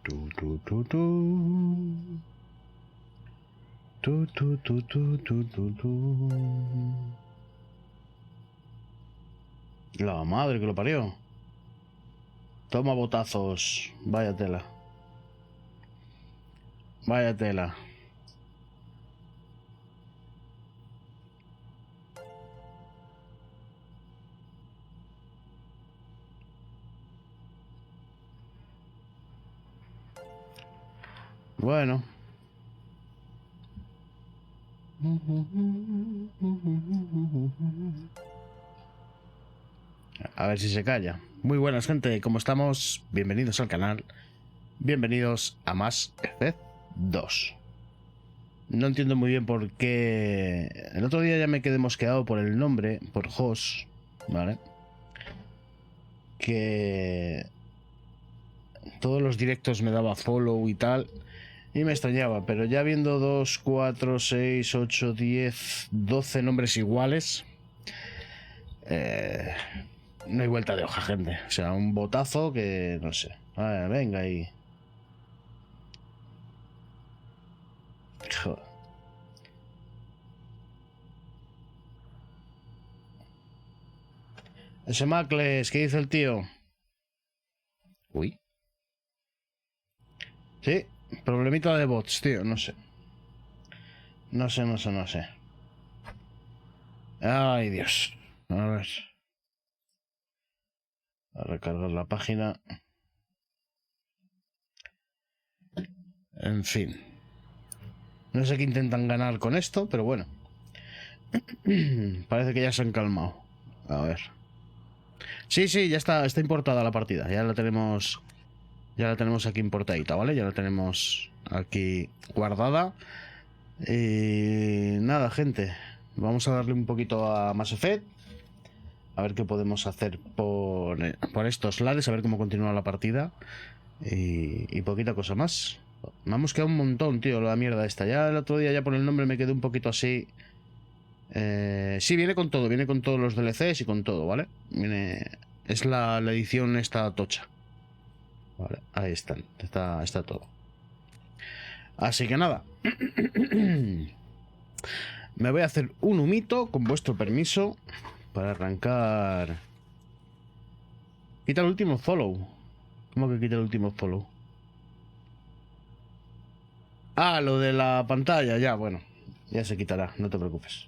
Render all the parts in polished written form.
Tu, tu, tu, tu. Tu, tu, tu, tu, tu, tu, tu. La madre que lo parió. Toma botazos. Vaya tela. Vaya tela. Bueno. A ver si se calla. Muy buenas, gente. ¿Cómo estamos? Bienvenidos al canal. Bienvenidos a más Effect 2. No entiendo muy bien por qué... El otro día ya me quedé mosqueado por el nombre, por Jos, ¿vale? Que todos los directos me daba follow y tal, y me extrañaba, pero ya viendo 2, 4, 6, 8, 10, 12 nombres iguales, no hay vuelta de hoja, gente. O sea, un botazo que no sé. Venga ahí. Joder. Ese Macles, ¿qué dice el tío? Uy. Sí, problemita de bots, tío, no sé. No sé. Ay, Dios. A ver. A recargar la página. En fin. No sé qué intentan ganar con esto, pero bueno. Parece que ya se han calmado. A ver. Sí, ya está importada la partida. Ya la tenemos aquí importadita, ¿vale? Ya la tenemos aquí guardada. Y nada, gente. Vamos a darle un poquito a Mass Effect. A ver qué podemos hacer por estos lares. A ver cómo continúa la partida. Y poquita cosa más. Me ha mosqueado un montón, tío, la mierda esta. Ya el otro día, ya por el nombre, me quedé un poquito así. Sí, viene con todo. Viene con todos los DLCs y con todo, ¿vale? Es la edición esta tocha. Vale, ahí están. Está todo. Así que nada. Me voy a hacer un humito, con vuestro permiso, para arrancar. Quita el último follow. ¿Cómo que quita el último follow? Ah, lo de la pantalla, ya, bueno. Ya se quitará, no te preocupes.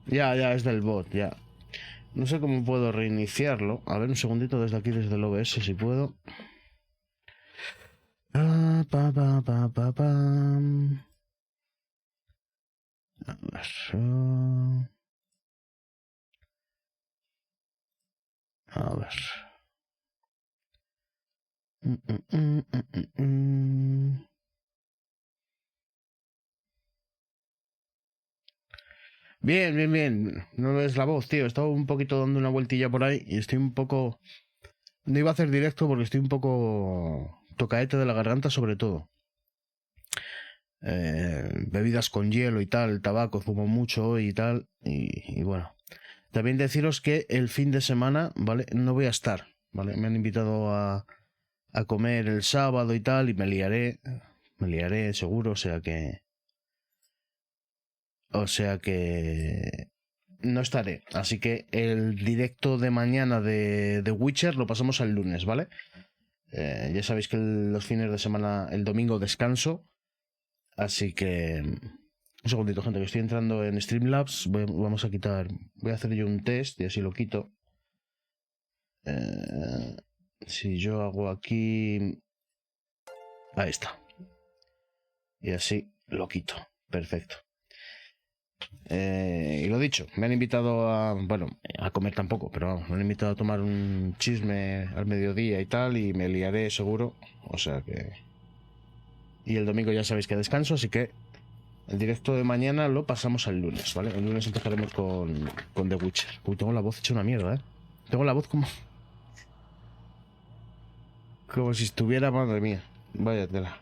Ya, es del bot, ya. No sé cómo puedo reiniciarlo. A ver, un segundito desde aquí, desde el OBS, si puedo. A ver. Bien. No ves la voz, tío. He estado un poquito dando una vueltilla por ahí y estoy un poco... No iba a hacer directo porque estoy un poco tocaete de la garganta, sobre todo. Bebidas con hielo y tal, tabaco, fumo mucho y tal. Y bueno. También deciros que el fin de semana, ¿vale? No voy a estar, ¿vale? Me han invitado a comer el sábado y tal, y me liaré seguro, o sea que no estaré. Así que el directo de mañana de Witcher lo pasamos al lunes, ¿vale? Ya sabéis que los fines de semana, el domingo descanso, así que un segundito, gente, que estoy entrando en Streamlabs. Voy a hacer yo un test y así lo quito. Si yo hago aquí... Ahí está. Y así lo quito. Perfecto. Y lo dicho, me han invitado a... Bueno, a comer tampoco, pero vamos, me han invitado a tomar un chisme al mediodía y tal, y me liaré seguro. O sea que... Y el domingo ya sabéis que descanso, así que el directo de mañana lo pasamos al lunes, ¿vale? El lunes empezaremos con The Witcher. Uy, tengo la voz hecha una mierda, ¿eh? Tengo la voz como... Como si estuviera, madre mía. Vaya tela.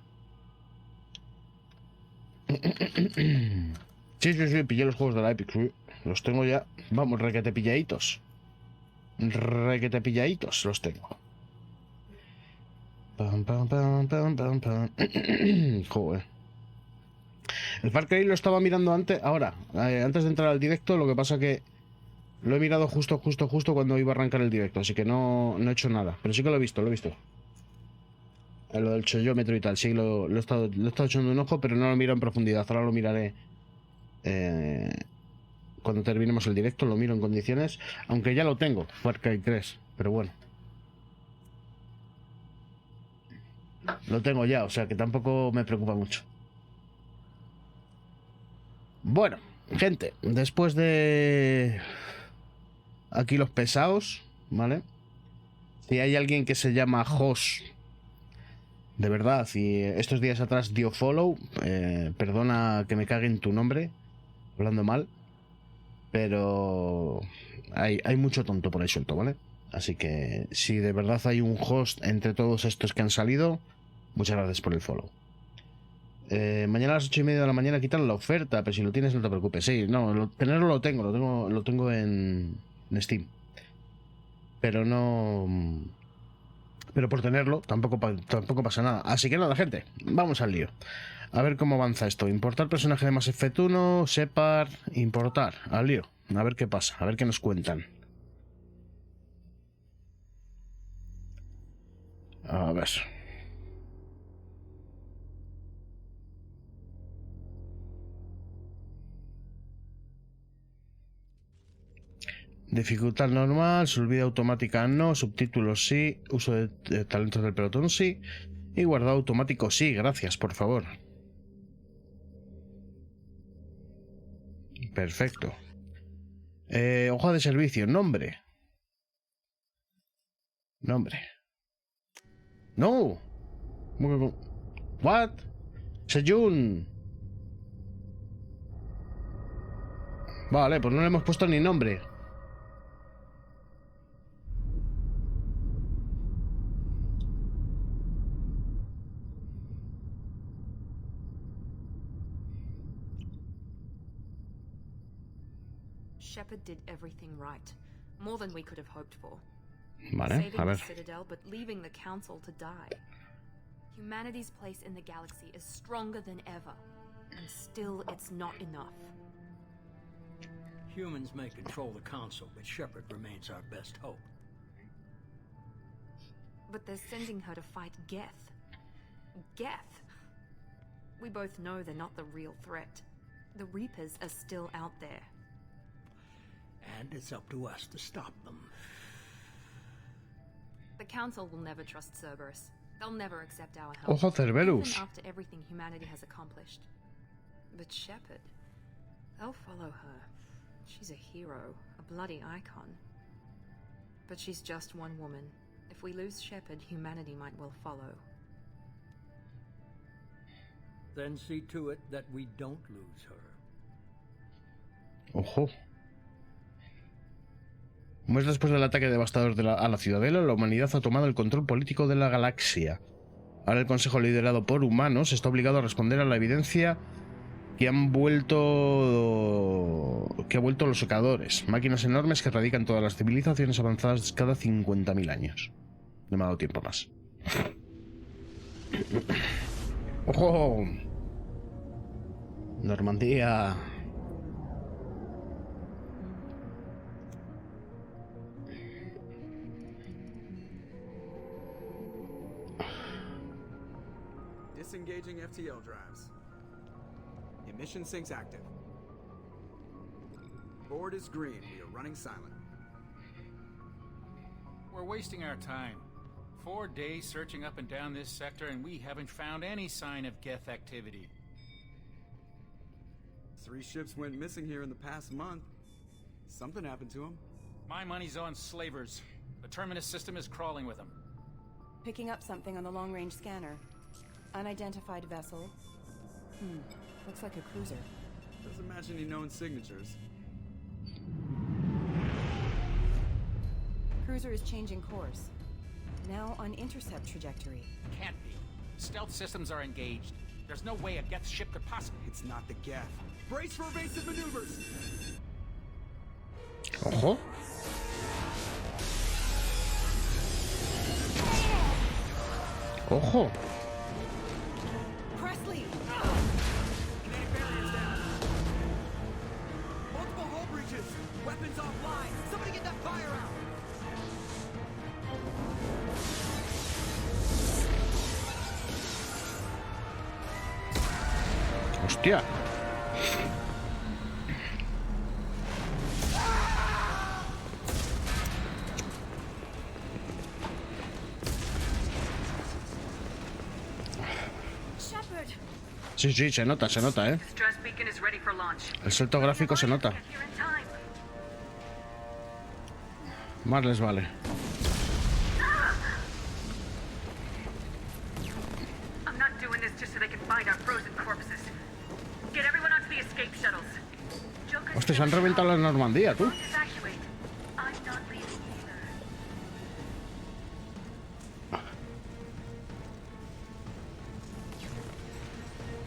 Sí, pillé los juegos de la Epic, sí. Los tengo ya. Vamos, requete pilladitos. Requete pilladitos los tengo. Pam, pam, pam, pam, pam, pam. Joder. El Far Cry lo estaba mirando antes, ahora, antes de entrar al directo, lo que pasa que lo he mirado justo cuando iba a arrancar el directo, así que no he hecho nada. Pero sí que lo he visto, lo he visto. Lo del chollómetro y tal, sí, lo he estado echando un ojo, pero no lo miro en profundidad. Ahora lo miraré cuando terminemos el directo, lo miro en condiciones. Aunque ya lo tengo, Far Cry 3, pero bueno. Lo tengo ya, o sea que tampoco me preocupa mucho. Bueno, gente, después de... Aquí los pesados, ¿vale? Si hay alguien que se llama Jos, de verdad, y estos días atrás dio follow, perdona que me cague en tu nombre, hablando mal, pero hay mucho tonto por ahí suelto, ¿vale? Así que si de verdad hay un host entre todos estos que han salido, muchas gracias por el follow. Mañana a las 8:30 de la mañana quitan la oferta, pero si lo tienes no te preocupes. Sí, no, tenerlo lo tengo en Steam. Pero no... Pero por tenerlo tampoco pasa nada. Así que nada, gente, vamos al lío. A ver cómo avanza esto. Importar personaje de Mass Effect 1, separ, importar, al lío. A ver qué pasa, a ver qué nos cuentan. A ver. Dificultad normal, subida automática no, subtítulos sí, uso de talentos del pelotón sí, y guardado automático sí, gracias, por favor. Perfecto. Hoja de servicio, nombre. Nombre. No. What? Sejun. Vale, pues no le hemos puesto ni nombre. Shepard did everything right. More than we could have hoped for. Vale, Saving a ver. the Citadel, but leaving the Council to die. Humanity's place in the galaxy is stronger than ever. And still, it's not enough. Humans may control the Council, but Shepard remains our best hope. But they're sending her to fight Geth. Geth! We both know they're not the real threat. The Reapers are still out there. And it's up to us to stop them. The Council will never trust Cerberus. They'll never accept our help. Ojo Cerberus. Even after everything humanity has accomplished. But Shepard, they'll follow her. She's a hero, a bloody icon. But she's just one woman. If we lose Shepard, humanity might well follow. Then see to it that we don't lose her. Ojo. Un mes después del ataque devastador a la Ciudadela, la humanidad ha tomado el control político de la galaxia. Ahora el Consejo, liderado por humanos, está obligado a responder a la evidencia que ha vuelto los secadores, máquinas enormes que erradican todas las civilizaciones avanzadas cada 50.000 años. No me ha dado tiempo más. ¡Ojo! Normandía. Disengaging FTL drives. Emission sinks active. Board is green. We are running silent. We're wasting our time. 4 days searching up and down this sector, and we haven't found any sign of Geth activity. 3 ships went missing here in the past month. Something happened to them. My money's on slavers. The Terminus system is crawling with them. Picking up something on the long-range scanner. Unidentified vessel. Looks like a cruiser. Doesn't match any known signatures. Cruiser is changing course. Now on intercept trajectory. Can't be. Stealth systems are engaged. There's no way a Geth ship could possibly... It's not the Geth. Brace for evasive maneuvers! Ojo. ¡Ojo! Presley! Kinetic barriers down. Multiple hull breaches. Weapons offline. Somebody get that fire out. ¡Hostia! Shepard! Sí, sí, se nota, ¿eh? Distress beacon is ready for launch. El salto gráfico se nota. Get here in time. Más les vale. I'm not doing this just so they can find our frozen corpses. Get everyone onto the escape shuttles. Joker's Hostia, se han reventado la Normandía, tú. evacuate. I'm not leaving either.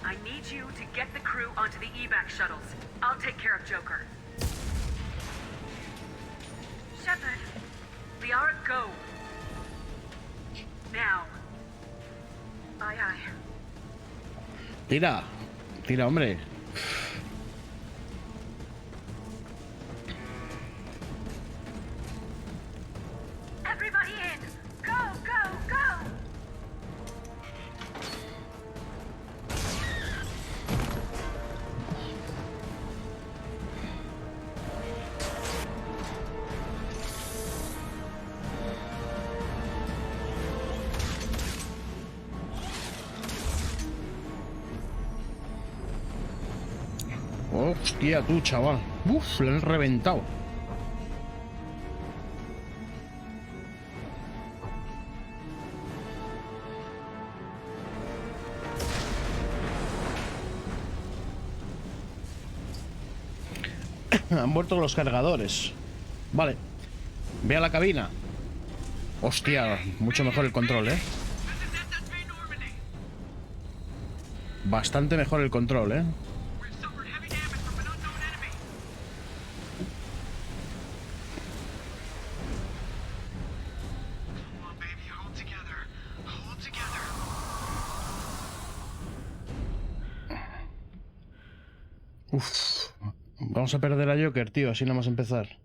I need you to get the crew onto the evac shuttles. I'll take care of Joker. Shepard, Liara, go. Now. Aye, aye. Tira. Tira, hombre. Everybody in! Go, go, go! Hostia, tú, chaval. Uf, le han reventado. Han muerto los cargadores. Vale. Ve a la cabina. Hostia, mucho mejor el control, ¿eh? Bastante mejor el control, ¿eh? Uf. Vamos a perder a Joker, tío. Así no vamos a empezar.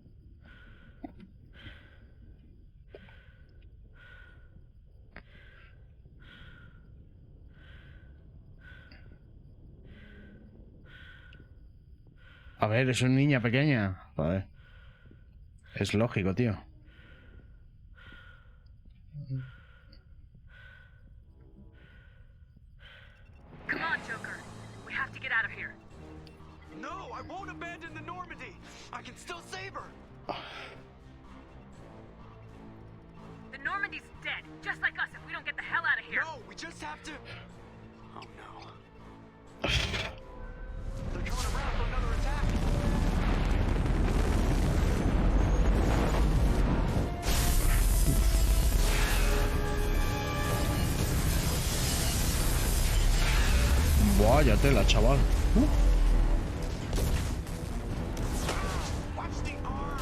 A ver, es una niña pequeña. Joder. Es lógico, tío. Come on, Joker. We have to get out of here. No, I won't abandon the Normandy. I can still save her. The Normandy's dead, just like us if we don't get the hell out of here. No, we just have to. Oh no. They're coming around for another attack. Vaya tela, chaval. Watch the arm.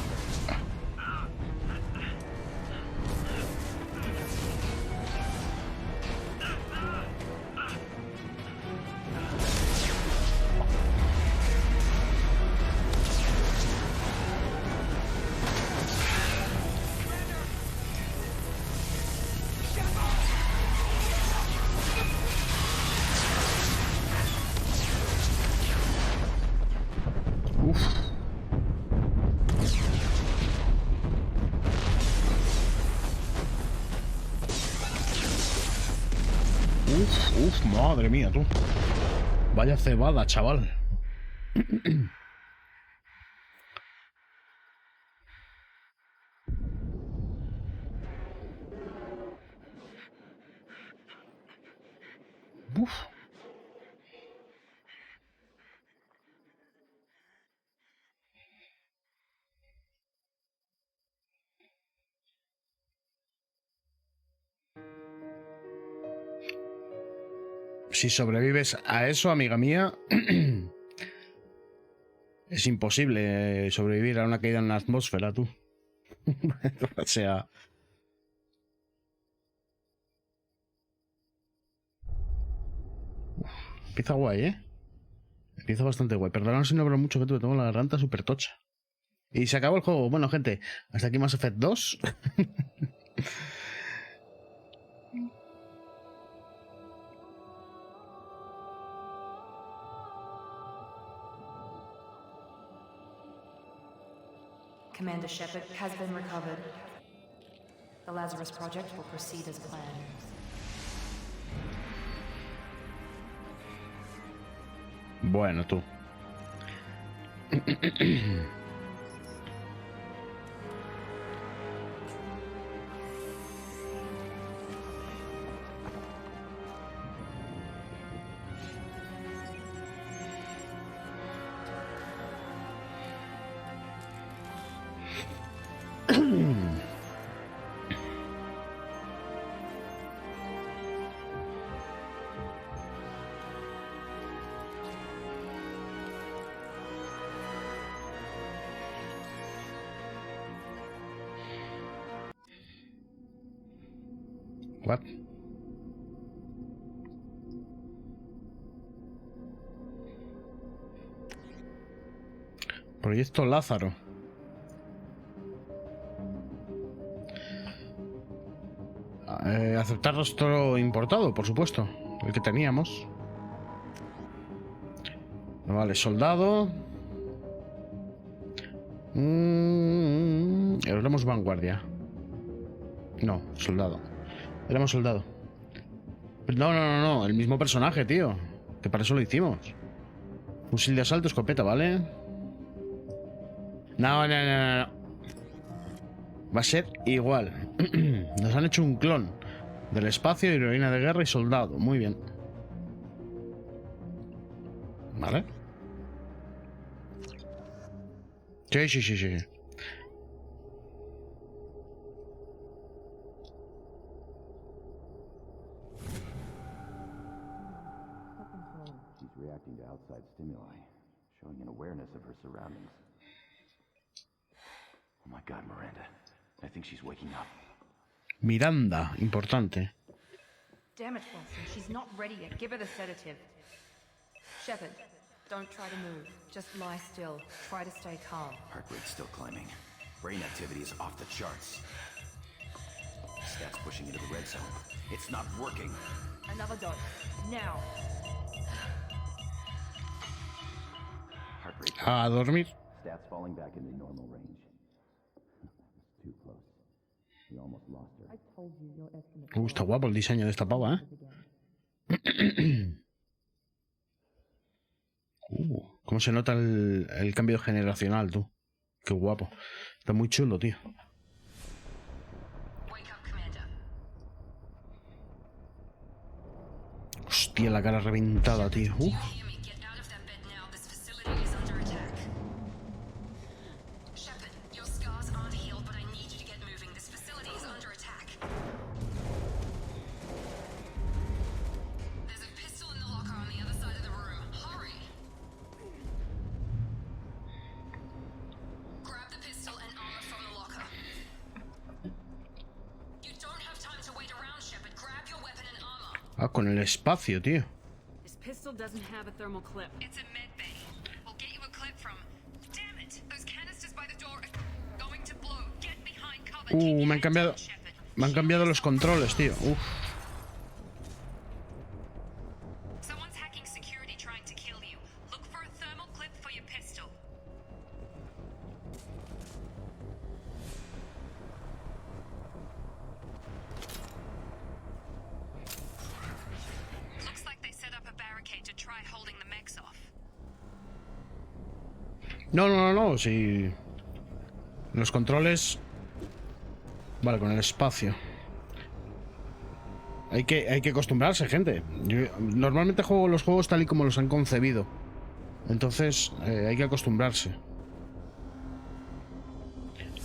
Uf, madre mía, tú. Vaya cebada, chaval. Uf. Si sobrevives a eso, amiga mía, es imposible sobrevivir a una caída en la atmósfera, tú. O sea... Empieza guay, ¿eh? Empieza bastante guay. Perdón si no hablo mucho, que tengo la garganta súper tocha. Y se acabó el juego. Bueno, gente, hasta aquí Mass Effect 2. Commander Shepard has been recovered. The Lazarus Project will proceed as planned. Bueno, tú. What? Proyecto Lázaro. Aceptar rostro importado, por supuesto. El que teníamos. Vale, soldado. Éramos vanguardia. No, soldado. Éramos soldado. No. El mismo personaje, tío. Que para eso lo hicimos. Fusil de asalto, escopeta, ¿vale? No. Va a ser igual. Nos han hecho un clon del espacio, heroína de guerra y soldado. Muy bien. ¿Vale? Sí. She's reacting to outside stimuli, showing an awareness of her surroundings. Oh my God, Miranda. I think she's waking up. Miranda, importante. Damn it, Wilson. She's not ready yet. Give her the sedative. Shepard, don't try to move. Just lie still. Try to stay calm. Heart rate's still climbing. Brain activity is off the charts. Stats pushing into the red zone. It's not working. Another dose. Now. Heart rate. A dormir. Stats falling back into normal range. Too close. We almost lost her. Está guapo el diseño de esta pava, ¿eh? Cómo se nota el cambio generacional, tú. Qué guapo. Está muy chulo, tío. Hostia, la cara reventada, tío. Ah, con el espacio, tío. This pistol doesn't have a thermal clip. It's a med bay. We'll get you a clip from. Damn it! Those canisters by the door are going to blow. Get behind cover. Me han cambiado los controles, tío. Uf. Someone's hacking security trying to kill you. Look for a thermal clip for your pistol. Looks like they set up a barricade to try holding the mechs off. No, si... Los controles... Vale, con el espacio. Hay que acostumbrarse, gente. Yo normalmente juego los juegos tal y como los han concebido. Entonces, hay que acostumbrarse.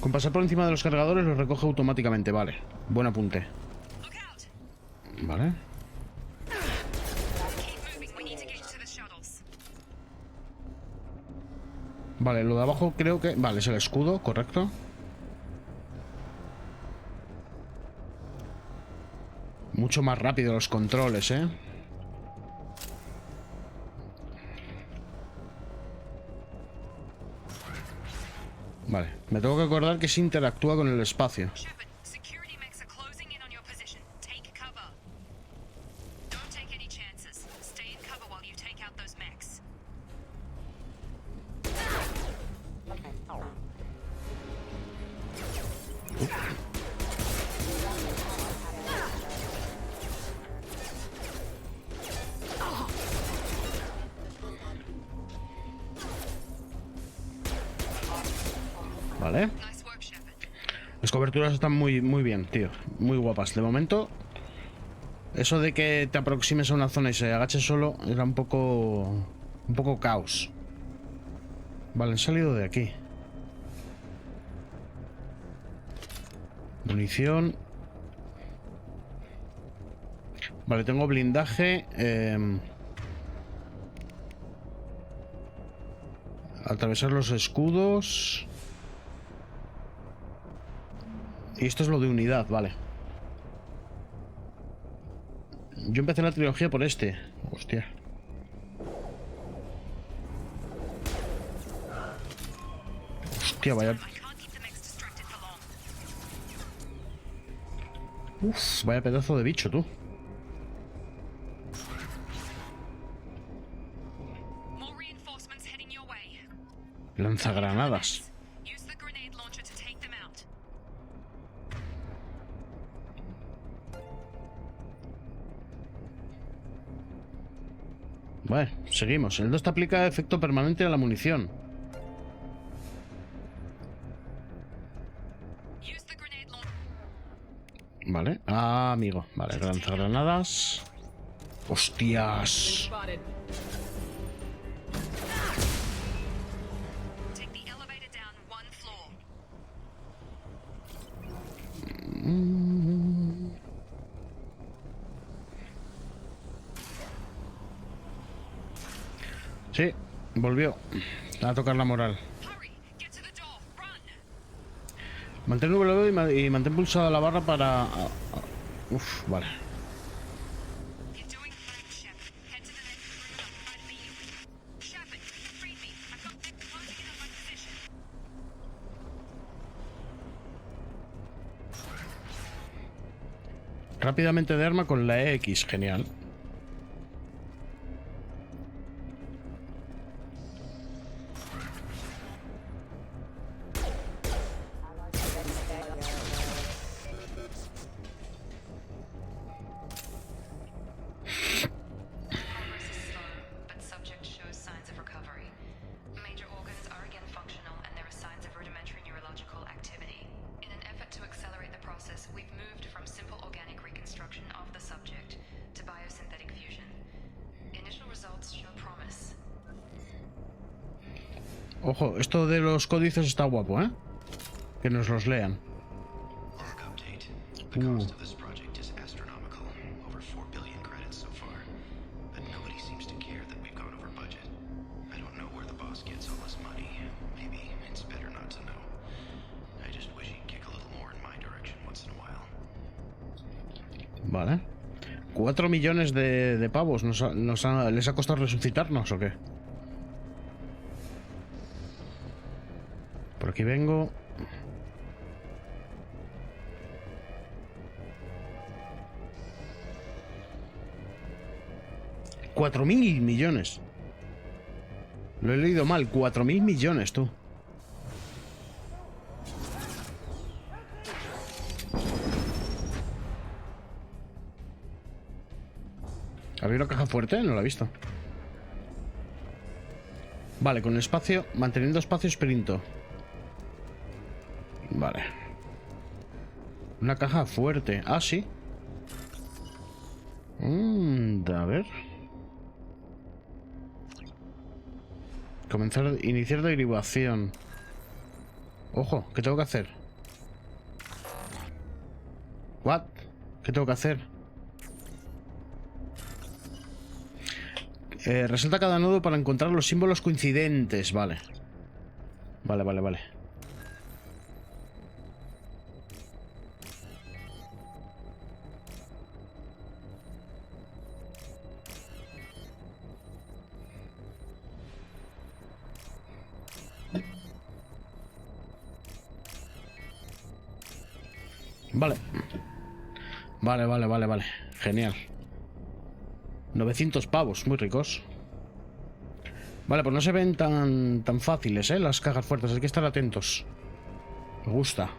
Con pasar por encima de los cargadores los recoge automáticamente, vale. Buen apunte. Vale. Vale, lo de abajo creo que... Vale, es el escudo, correcto. Mucho más rápido los controles, ¿eh? Vale, me tengo que acordar que se interactúa con el espacio. Shepard, security mechs are closing in on your position. Take cover. Don't take any chances. Stay in cover while you take out those mechs. Vale. Nice work, Shepard. Las coberturas están muy bien, tío. Muy guapas. De momento, eso de que te aproximes a una zona y se agache solo era un poco caos. Vale, han salido de aquí. Munición. Vale, tengo blindaje. Atravesar los escudos. Y esto es lo de unidad, vale. Yo empecé la trilogía por este. Hostia. Hostia, vaya... Uf, vaya pedazo de bicho, tú. Lanzagranadas. Vale, seguimos. El 2 te aplica efecto permanente a la munición. Vale. Ah, amigo. Vale, lanzagranadas. ¡Hostias! Sí, volvió a tocar la moral. Mantén W y mantén pulsada la barra para... Uf, vale. Rápidamente de arma con la X, genial. Ojo, esto de los códices está guapo, ¿eh? Que nos los lean. Vale. 4 millones de pavos. ¿Les ha costado resucitarnos o qué? Por aquí vengo. ¡4.000 millones! Lo he leído mal. 4.000 millones, tú. ¿Había una caja fuerte? No la he visto. Vale, con espacio, manteniendo espacio sprinto. Vale. Una caja fuerte. Ah, sí. A ver. Iniciar derivación. Ojo, ¿qué tengo que hacer? What? ¿Qué tengo que hacer? Resalta cada nodo para encontrar los símbolos coincidentes. Vale. Vale. Vale. Vale. Genial. 900 pavos, muy ricos. Vale, pues no se ven tan fáciles, las cajas fuertes. Hay que estar atentos. Me gusta.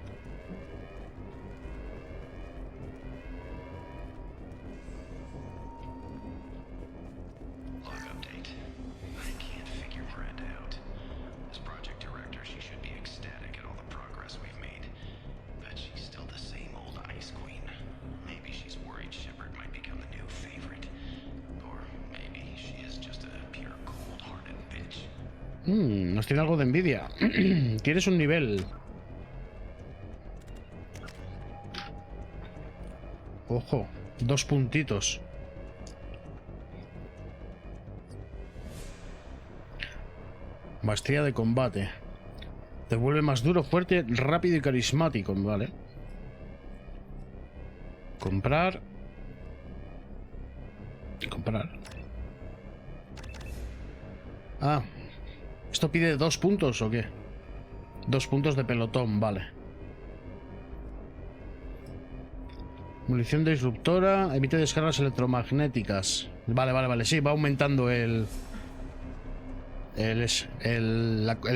Nos tiene algo de envidia. Tienes un nivel. Ojo, 2 puntitos. Maestría de combate. Te vuelve más duro, fuerte, rápido y carismático. Vale. Comprar. Ah. ¿Esto pide 2 puntos o qué? 2 puntos de pelotón, vale. Munición disruptora, emite descargas electromagnéticas. Vale, sí, va aumentando el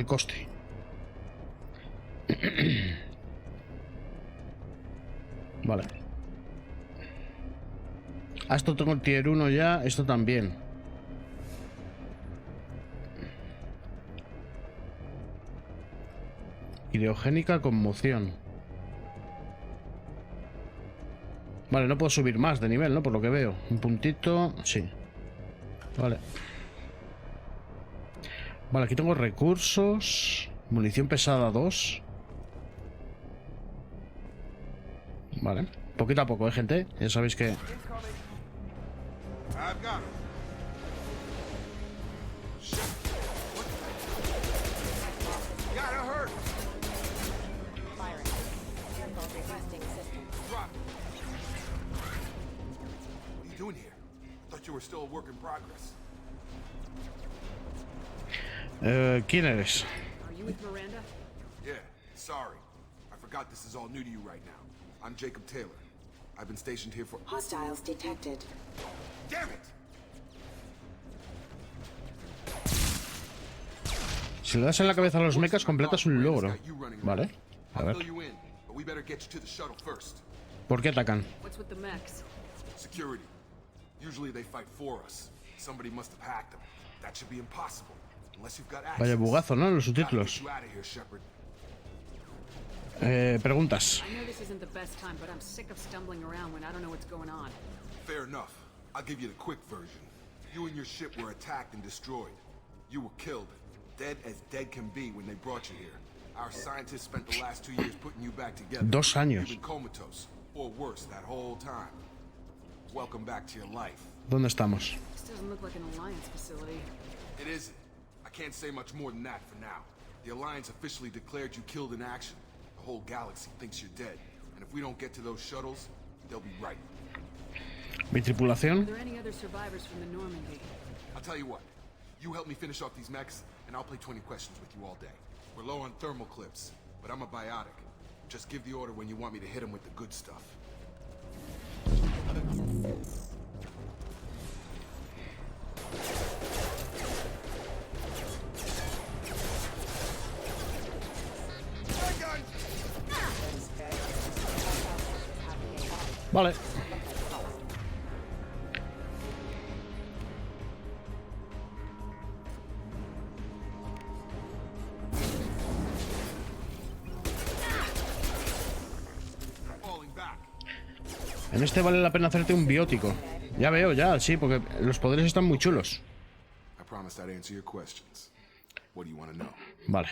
coste. Vale. Ah, esto tengo el tier 1 ya, esto también. Criogénica conmoción. Vale, no puedo subir más de nivel, ¿no? Por lo que veo. Un puntito, sí. Vale. Vale, aquí tengo recursos. Munición pesada 2. Vale. Poquito a poco, gente. Ya sabéis que... ¿Quién eres? Are you with Miranda? Yeah, sorry. I forgot this is all new to you right now. I'm Jacob Taylor. I've been stationed here for... Hostiles detected. Damn it! Si le das en la cabeza a los mechas, completas un logro. Vale. A ver. ¿Por qué atacan? What's with the mechs? Security. Usually they fight for us. Somebody must have hacked them. That should be impossible. Unless you've got access. Vaya bugazo, ¿no? En los subtítulos. Preguntas. I know this isn't the best time, but I'm sick of stumbling around when I don't know what's going on. Fair enough. I'll give you the quick version. You and your ship were attacked and destroyed. You were killed. Dead as dead can be when they brought you here. Our scientists spent the last 2 years putting you back together. 2 años. You've been comatose, or worse, that whole time. Welcome back to your life. ¿Dónde estamos? This doesn't look like an Alliance facility. It isn't. I can't say much more than that for now. The Alliance officially declared you killed in action. The whole galaxy thinks you're dead. And if we don't get to those shuttles, they'll be right. ¿Mi tripulación? Are there any other survivors from the Normandy? I'll tell you what. You help me finish off these mechs, and I'll play 20 questions with you all day. We're low on thermal clips, but I'm a biotic. Just give the order when you want me to hit them with the good stuff. Vale. En este vale la pena hacerte un biótico. Ya veo, ya, sí, porque los poderes están muy chulos. Vale.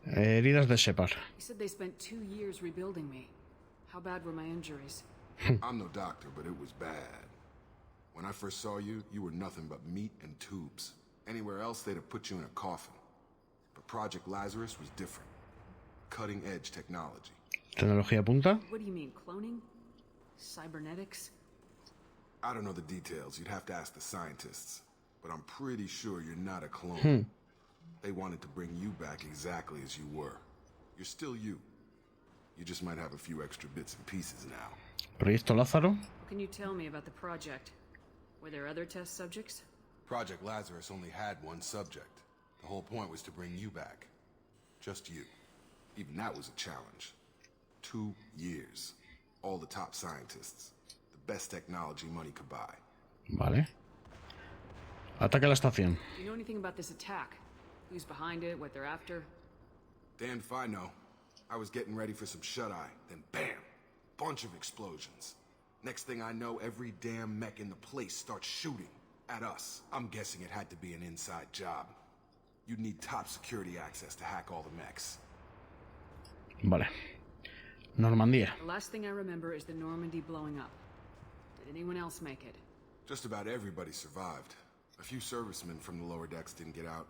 Heridas de Shepard. I'm no doctor, but it was bad. When I first saw you, you were nothing but meat and tubes. Anywhere else, they'd have put you in a coffin. But Project Lazarus was different. Cutting-edge technology. Tecnología punta. What do you mean, cloning? Cybernetics? I don't know the details. You'd have to ask the scientists. But I'm pretty sure you're not a clone. They wanted to bring you back exactly as you were. You're still you. You just might have a few extra bits and pieces now. Proyecto Lázaro. What can you tell me about the project? Were there other test subjects? Project Lazarus only had one subject. The whole point was to bring you back. Just you. Even that was a challenge. 2 years. All the top scientists. The best technology money could buy. Vale. Ataque a la estación. Do you know anything about this attack? Who's behind it, what they're after? Damned if I know. I was getting ready for some shut-eye, then bam! Bunch of explosions. Next thing I know, every damn mech in the place starts shooting at us. I'm guessing it had to be an inside job. You'd need top security access to hack all the mechs. Vale. Normandía. The last thing I remember is the Normandy blowing up. Did anyone else make it? Just about everybody survived. A few servicemen from the lower decks didn't get out.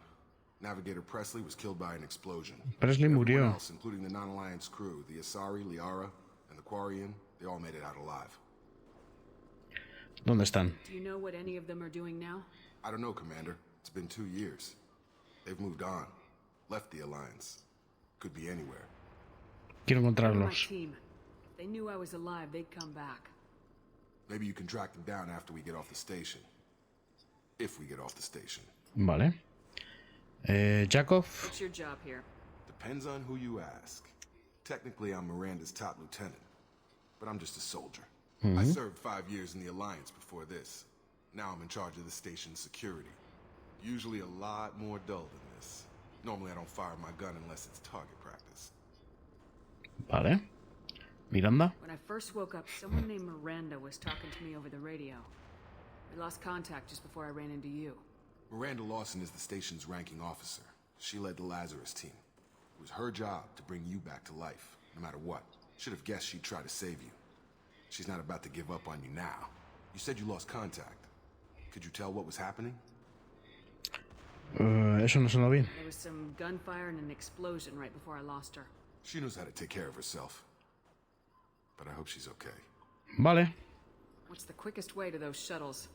Navigator Presley was killed by an explosion. Presley murió. Everyone else, including the non-alliance crew, the Asari, Liara, and the Quarian, they all made it out alive. ¿Dónde están? Do you know what any of them are doing now? I don't know, Commander. It's been 2 years. They've moved on. Left the Alliance. Could be anywhere. Quiero My encontrarlos. team. If they knew I was alive, they'd come back. Maybe you can track them down after we get off the station. If we get off the station. Vale. Jakov. What's your job here? Depends on who you ask. Technically, I'm Miranda's top lieutenant. But I'm just a soldier. I served 5 years in the Alliance before this. Now I'm in charge of the station's security. Usually a lot more dull than this. Normally I don't fire my gun unless it's target practice. Vale. Miranda. When I first woke up, someone named Miranda was talking to me over the radio. We lost contact just before I ran into you. Miranda Lawson is the station's ranking officer. She led the Lazarus team. It was her job to bring you back to life, no matter what. Should have guessed she'd try to save you. She's not about to give up on you now. You said you lost contact. Could you tell what was happening? Eso no suena bien. There was some gunfire and an explosion right before I lost her. She knows how to take care of herself. But I hope she's okay. Vale. What's the quickest way to those shuttles?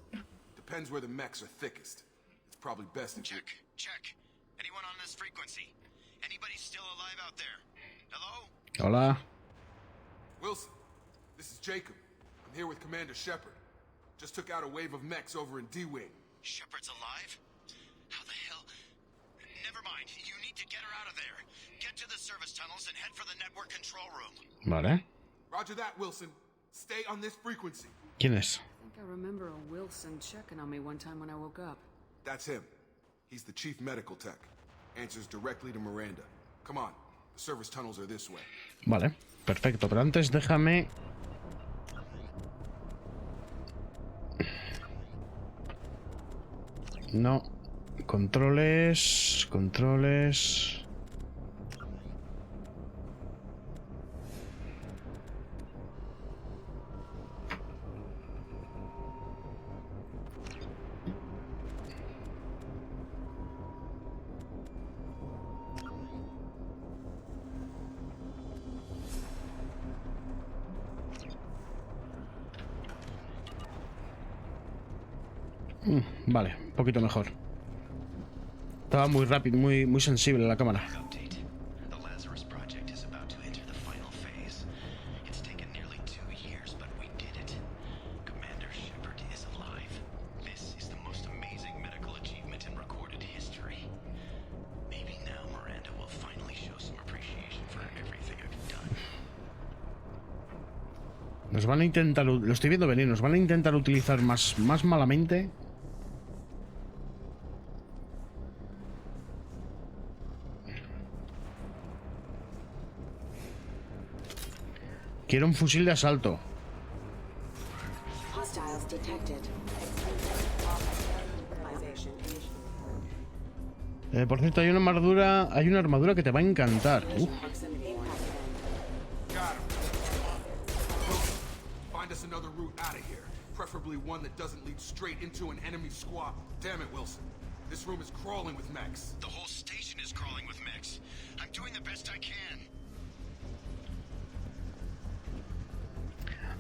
Depends where the mechs are thickest. It's probably best if Check. Anyone on this frequency? Anybody still alive out there? Hello? Hola. Wilson, this is Jacob. I'm here with Commander Shepard. Just took out a wave of mechs over in D-Wing. Shepard's alive? How the hell? Never mind. You need to get her out of there. Get to the service tunnels and head for the network control room. Vale. Roger that, Wilson. Stay on this frequency. ¿Quién es? I think I remember a Wilson checking on me one time when I woke up. That's him. He's the chief medical tech. Answers directly to Miranda. Come on. The service tunnels are this way. Vale. Perfecto. Pero antes déjame... No. Controles. Controles. Vale, un poquito mejor. Estaba muy rápido, muy sensible la cámara. Update. The Lazarus project is about to enter the final phase. It's taken nearly 2 years, but we did it. Commander Shepard is alive. This is the most amazing medical achievement in recorded history. Maybe now Miranda will finally show some appreciation for everything I've done. Nos van a intentar, lo estoy viendo venir, nos van a intentar utilizar más malamente. Quiero un fusil de asalto. Hostiles detected. Por cierto, hay una armadura que te va a encantar. Got him. Find us another route out of here. Preferably one that doesn't lead straight into an enemy squad. Damn it, Wilson. This room is crawling with mechs. The whole station is crawling with mechs. I'm doing the best I can.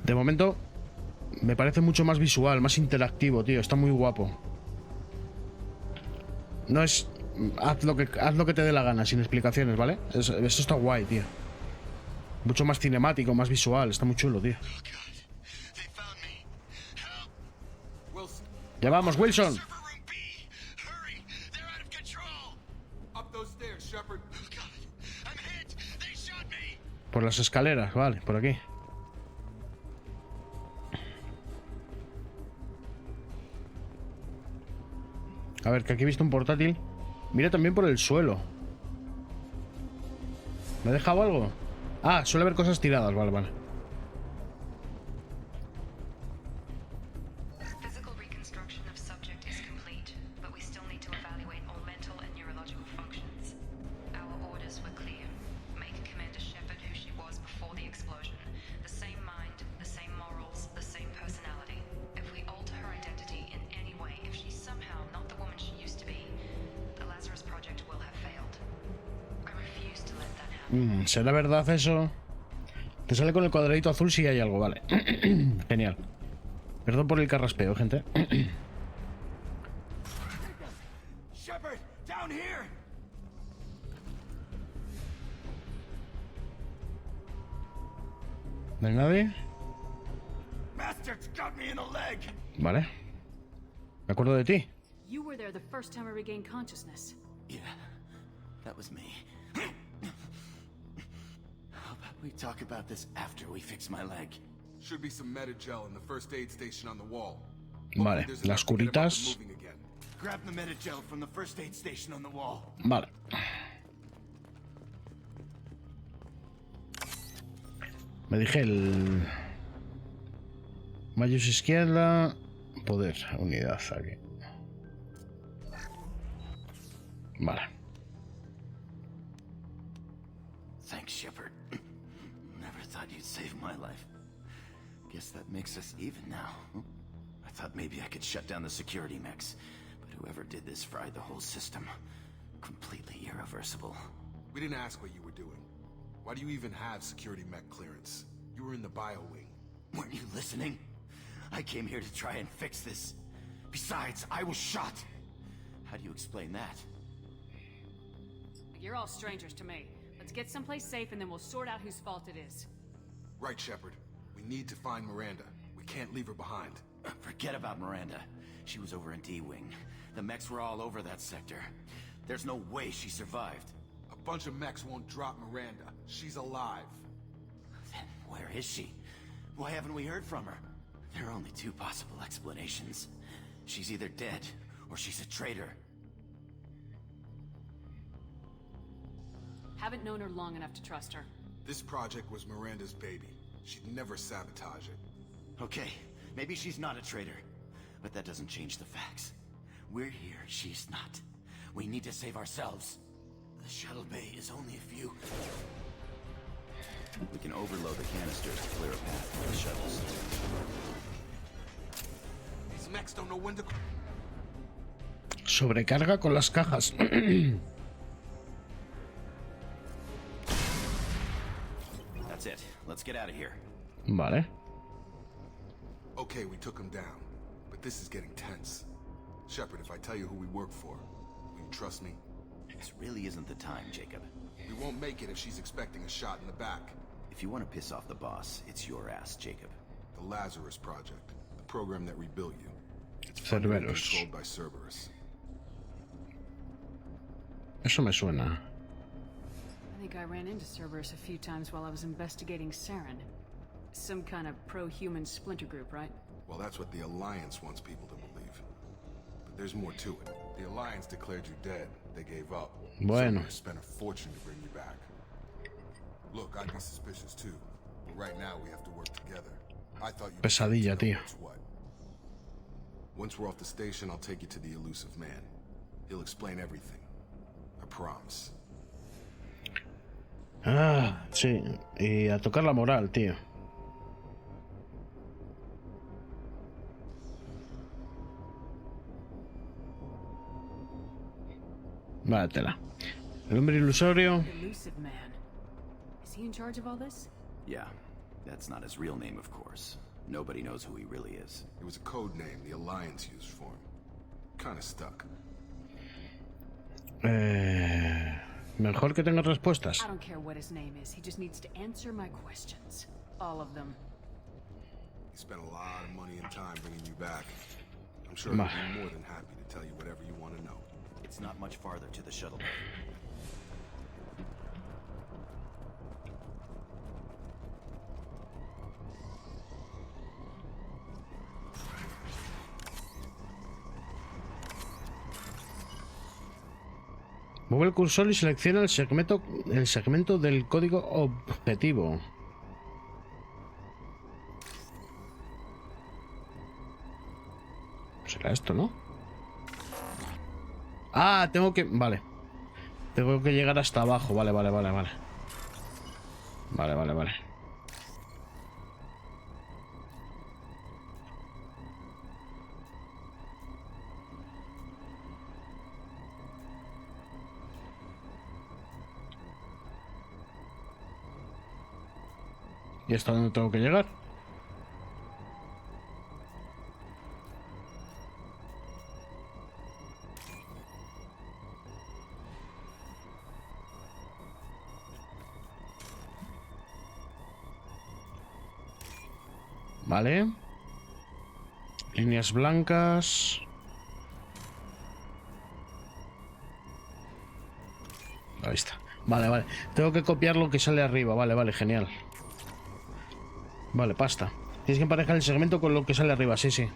De momento, me parece mucho más visual, más interactivo, tío. Está muy guapo. No es... Haz lo que te dé la gana, sin explicaciones, ¿vale? Eso está guay, tío. Mucho más cinemático, más visual. Está muy chulo, tío. Wilson, Ya vamos, Wilson. Server room B! Hurry! They're out of control! up those stairs, Shepard. Oh god! I'm hit! They shot me! Por las escaleras, vale, por aquí. A ver, que aquí he visto un portátil. Mira también por el suelo. ¿Me he dejado algo? Ah, suele haber cosas tiradas, vale, vale. Physical reconstruction of subject is complete, but we still need to evaluate all mental and neurological functions. Our orders were clear. Make Commander Shepard who she was before the explosion. The same mind, the same morals, the same personality. If we alter her identity in any way, if she's somehow not the woman she used to be, the Lazarus Project will have failed. I refuse to let that happen. ¿Será verdad eso? Te sale con el cuadradito azul si hay algo, vale. Genial. Perdón por el carraspeo, gente. Shepard, down here! ¿No hay nadie? Bastard's got me in the leg! Vale. Me acuerdo de ti. You were there the first time I regained consciousness. Yeah, that was me. How about we talk about this after we fix my leg? Should be some metagel in the first aid station on the wall. Vale, There's las enough to get him up and curitas. moving again. Grab the metagel from the first aid station on the wall. Vale. Me dije el... Mayus izquierda. Poder, unidad aquí. Vale. Thanks, Shepard. Never thought you'd save my life. Guess that makes us even now. I thought maybe I could shut down the security mechs, but whoever did this fried the whole system. Completely irreversible. We didn't ask what you were doing. Why do you even have security mech clearance? You were in the bio wing. Weren't you listening? I came here to try and fix this. Besides, I was shot. How do you explain that? You're all strangers to me. Let's get someplace safe and then we'll sort out whose fault it is. Right, Shepard. We need to find Miranda. We can't leave her behind. Forget about Miranda. She was over in D-Wing. The mechs were all over that sector. There's no way she survived. A bunch of mechs won't drop Miranda. She's alive. Then where is she? Why haven't we heard from her? There are only two possible explanations. She's either dead, or she's a traitor. Haven't known her long enough to trust her. This project was Miranda's baby. She'd never sabotage it. Okay, maybe she's not a traitor. But that doesn't change the facts. We're here, she's not. We need to save ourselves. The shuttle bay is only a few... We can overload the canisters to clear a path for the shuttles. These mechs don't know when to... Sobrecarga con las cajas. That's it. Let's get out of here. Vale. Okay, we took him down. But this is getting tense. Shepard, if I tell you who we work for, will you trust me? This really isn't the time, Jacob. We won't make it if she's expecting a shot in the back. If you want to piss off the boss, it's your ass, Jacob. The Lazarus Project. The program that rebuilt you. It's funded and controlled by Cerberus. Eso me suena. I think I ran into Cerberus a few times while I was investigating Saren. Some kind of pro-human splinter group, right? Well, that's what the Alliance wants people to believe. But there's more to it. The Alliance declared you dead. They gave up. Bueno. Cerberus spent a fortune to bring you back. Look, I'd be suspicious too. But right now we have to work together. I thought you... Pesadilla, tío. What? Once we're off the station, I'll take you to the elusive man. He'll explain everything. I promise. Ah, sí. Y a tocar la moral, tío. Váyatela. El hombre ilusorio. Elusive man. Is he in charge of all this? Yeah, that's not his real name, of course. Nobody knows who he really is. It was a code name the Alliance used for him. Kinda stuck. Mejor que tengas respuestas. I don't care what his name is. He just needs to answer my questions. All of them. He spent a lot of money and time bringing you back. I'm sure he'll be more than happy to tell you whatever you want to know. It's not much farther to the shuttle bay. Mueve el cursor y selecciona el segmento del código objetivo. Será esto, ¿no? Ah, tengo que... Vale. Tengo que llegar hasta abajo. Vale. Vale. ¿Y hasta dónde tengo que llegar? Vale. Líneas blancas. Ahí está. Vale. Tengo que copiar lo que sale arriba. Vale, genial. Vale, pasta. Tienes que emparejar el segmento con lo que sale arriba. Sí.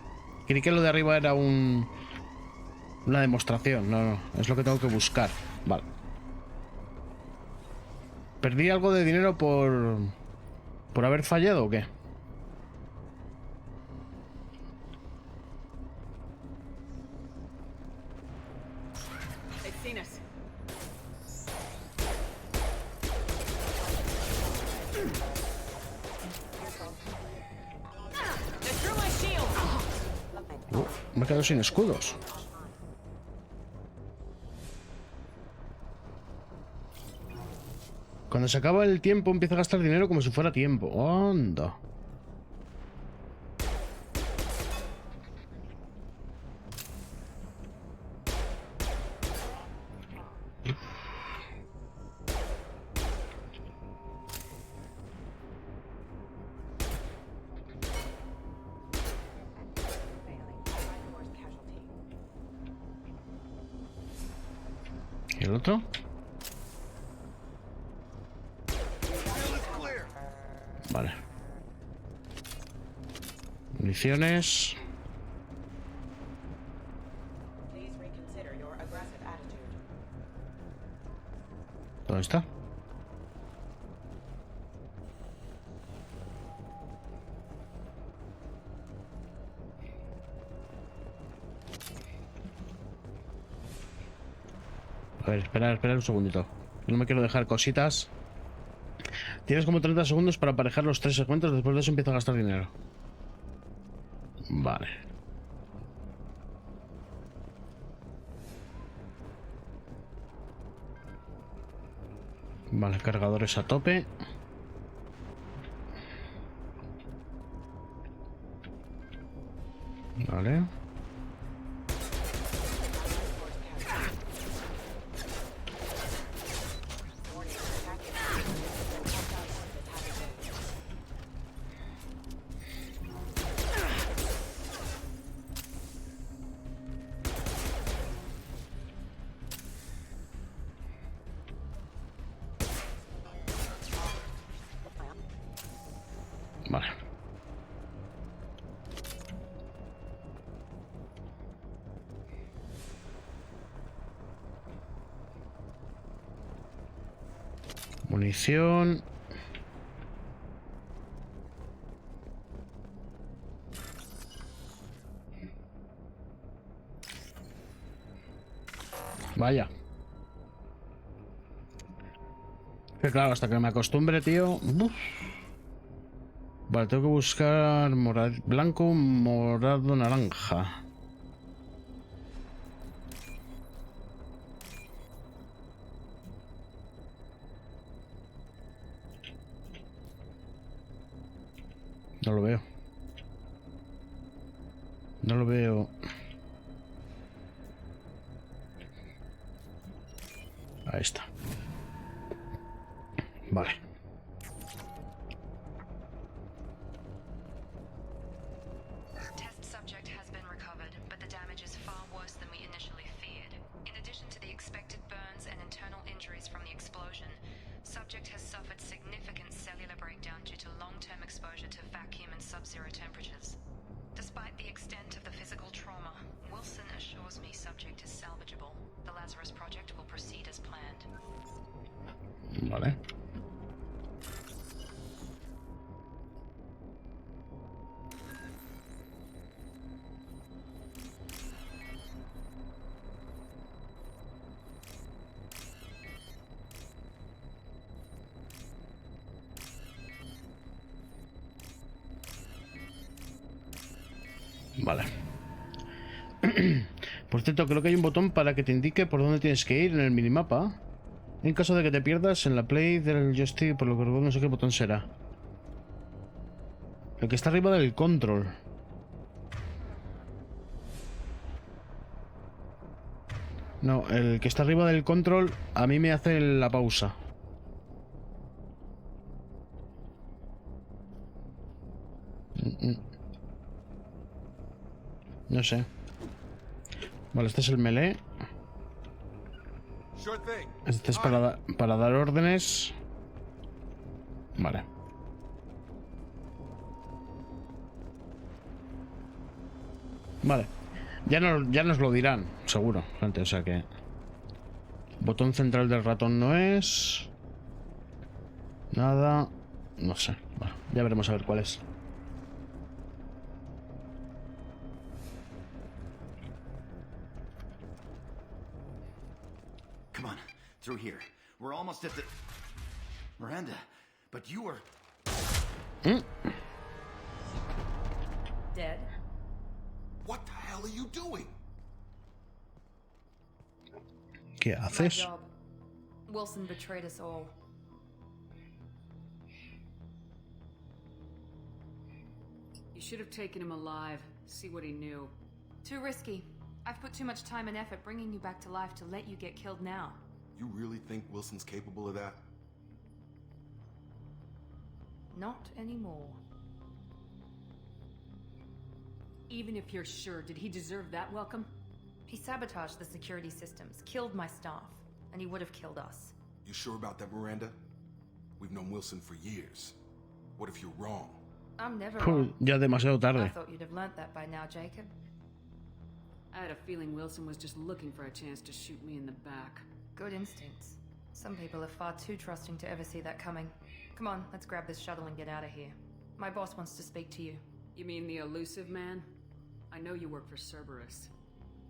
Creí que lo de arriba era una demostración. No. Es lo que tengo que buscar. Vale. ¿Perdí algo de dinero por haber fallado o qué? Me he quedado sin escudos. Cuando se acaba el tiempo empieza a gastar dinero como si fuera tiempo. ¡Onda! ¿Y el otro? Vale. Municiones. ¿Dónde está? A ver, esperar un segundito. No me quiero dejar cositas. Tienes como 30 segundos para aparejar los 3 segmentos. Después de eso empieza a gastar dinero. Vale. Vale, cargadores a tope. Vale. Vale. Munición. Vaya. Que claro, hasta que me acostumbre, tío. Uf. Vale, tengo que buscar blanco, morado, naranja. No lo veo. No lo veo. Ahí está. Vale. Test subject has been recovered, but the damage is far worse than we initially feared. In addition to the expected burns and internal injuries from the explosion, subject has suffered significant cellular breakdown due to long-term exposure to vacuum and sub-zero temperatures. Despite the extent of the physical trauma, Wilson assures me subject is salvageable. The Lazarus Project will proceed as planned. Vale. Vale. Por cierto, creo que hay un botón para que te indique por dónde tienes que ir en el minimapa. En caso de que te pierdas en la play del joystick, por lo que recuerdo, no sé qué botón será. El que está arriba del control. No, el que está arriba del control a mí me hace la pausa. No sé. Vale, este es el melee. Este es para dar órdenes. Vale. Vale. Ya nos lo dirán, seguro, gente. O sea que... Botón central del ratón no es... Nada... No sé. Bueno, ya veremos a ver cuál es. Come on, through here. We're almost at the... Miranda, but you were... Dead? What the hell are you doing? ¿Qué My haces? job. Wilson betrayed us all. You should have taken him alive. See what he knew. Too risky. I've put too much time and effort bringing you back to life to let you get killed now. You really think Wilson's capable of that? Not anymore. Even if you're sure, did he deserve that welcome? He sabotaged the security systems, killed my staff, and he would have killed us. You sure about that, Miranda? We've known Wilson for years. What if you're wrong? I'm never wrong. Ya demasiado I tarde. thought you'd have learnt that by now, Jacob. I had a feeling Wilson was just looking for a chance to shoot me in the back. Good instincts. Some people are far too trusting to ever see that coming. Come on, let's grab this shuttle and get out of here. My boss wants to speak to you. You mean the elusive man? I know you work for Cerberus.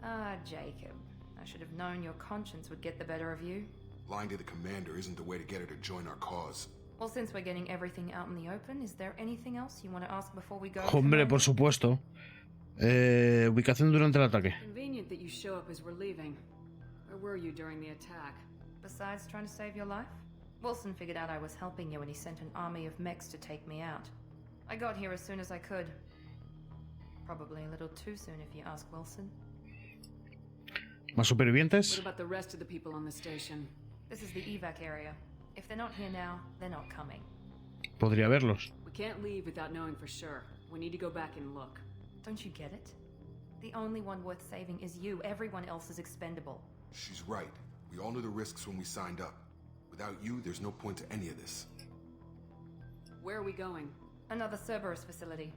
Ah, Jacob. I should have known your conscience would get the better of you. Lying to the commander isn't the way to get her to join our cause. Well, since we're getting everything out in the open, is there anything else you want to ask before we go? Hombre, por supuesto. Ubicación durante el ataque. Convenient that you show up as we're leaving. Where were you during the attack? Besides trying to save your life? Wilson figured out I was helping you and he sent an army of mechs to take me out. I got here as soon as I could. Probably a little too soon if you ask Wilson. ¿Más supervivientes? What about the rest of the people on the station? This is the evac area. If they're not here now, they're not coming. Podría verlos. We can't leave without knowing for sure. We need to go back and look. Don't you get it? The only one worth saving is you. Everyone else is expendable. She's right. We all knew the risks when we signed up. Without you, there's no point to any of this. Where are we going? Another Cerberus facility.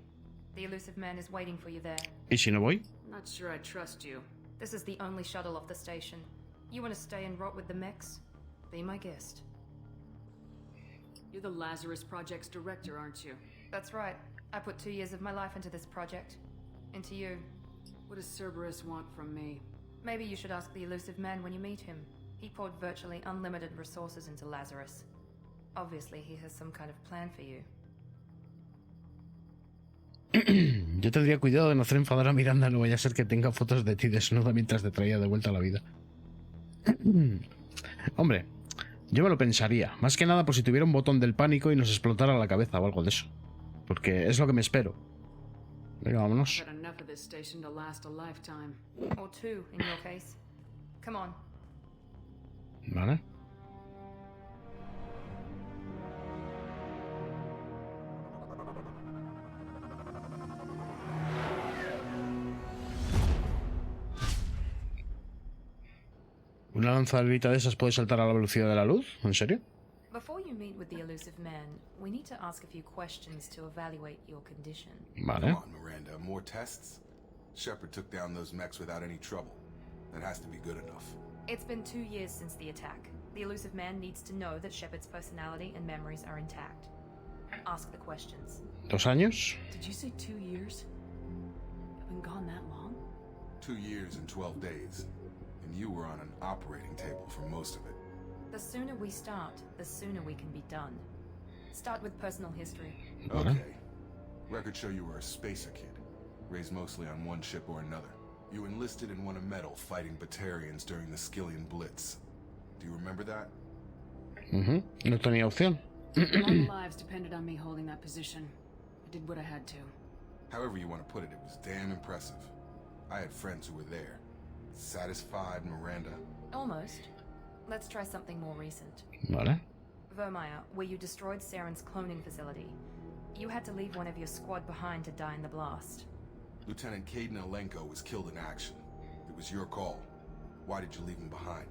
The elusive man is waiting for you there. ¿Y si no voy? I'm not sure I trust you. This is the only shuttle off the station. You want to stay and rot with the mechs? Be my guest. You're the Lazarus Project's director, aren't you? That's right. I put 2 years of my life into this project. Into you. What does Cerberus want from me? Maybe you should ask the elusive man when you meet him. He poured virtually unlimited resources into Lazarus. Obviously, he has some kind of plan for you. Yo tendría cuidado de no hacer enfadar a Miranda, no vaya a ser que tenga fotos de ti desnuda mientras te traía de vuelta a la vida. Hombre, yo me lo pensaría, más que nada por si tuviera un botón del pánico y nos explotara la cabeza o algo de eso. Porque es lo que me espero. Venga, vámonos. I've had enough of this station to last a lifetime. Or 2, in your case. Come on. Vale. ¿Una lanzadera de esas puede saltar a la velocidad de la luz? ¿En serio? Before you meet with the elusive man, we need to ask a few questions to evaluate your condition. Vale. Come on, Miranda. More tests? Shepard took down those mechs without any trouble. That has to be good enough. It's been 2 years since the attack. The elusive man needs to know that Shepard's personality and memories are intact. Ask the questions. ¿2 años? Did you say 2 years? I've been gone that long? 2 years and 12 days. And you were on an operating table for most of it. The sooner we start, the sooner we can be done. Start with personal history. Okay. Records show you were a spacer kid, raised mostly on one ship or another. You enlisted and won a medal fighting Batarians during the Skillian Blitz. Do you remember that? No tenía opción. A lot of lives depended on me holding that position. I did what I had to. However you want to put it, it was damn impressive. I had friends who were there. Satisfied, Miranda? Almost. Let's try something more recent. Vale. Vermeer, where you destroyed Saren's cloning facility. You had to leave one of your squad behind to die in the blast. Lieutenant Caden Alenko was killed in action. It was your call. Why did you leave him behind?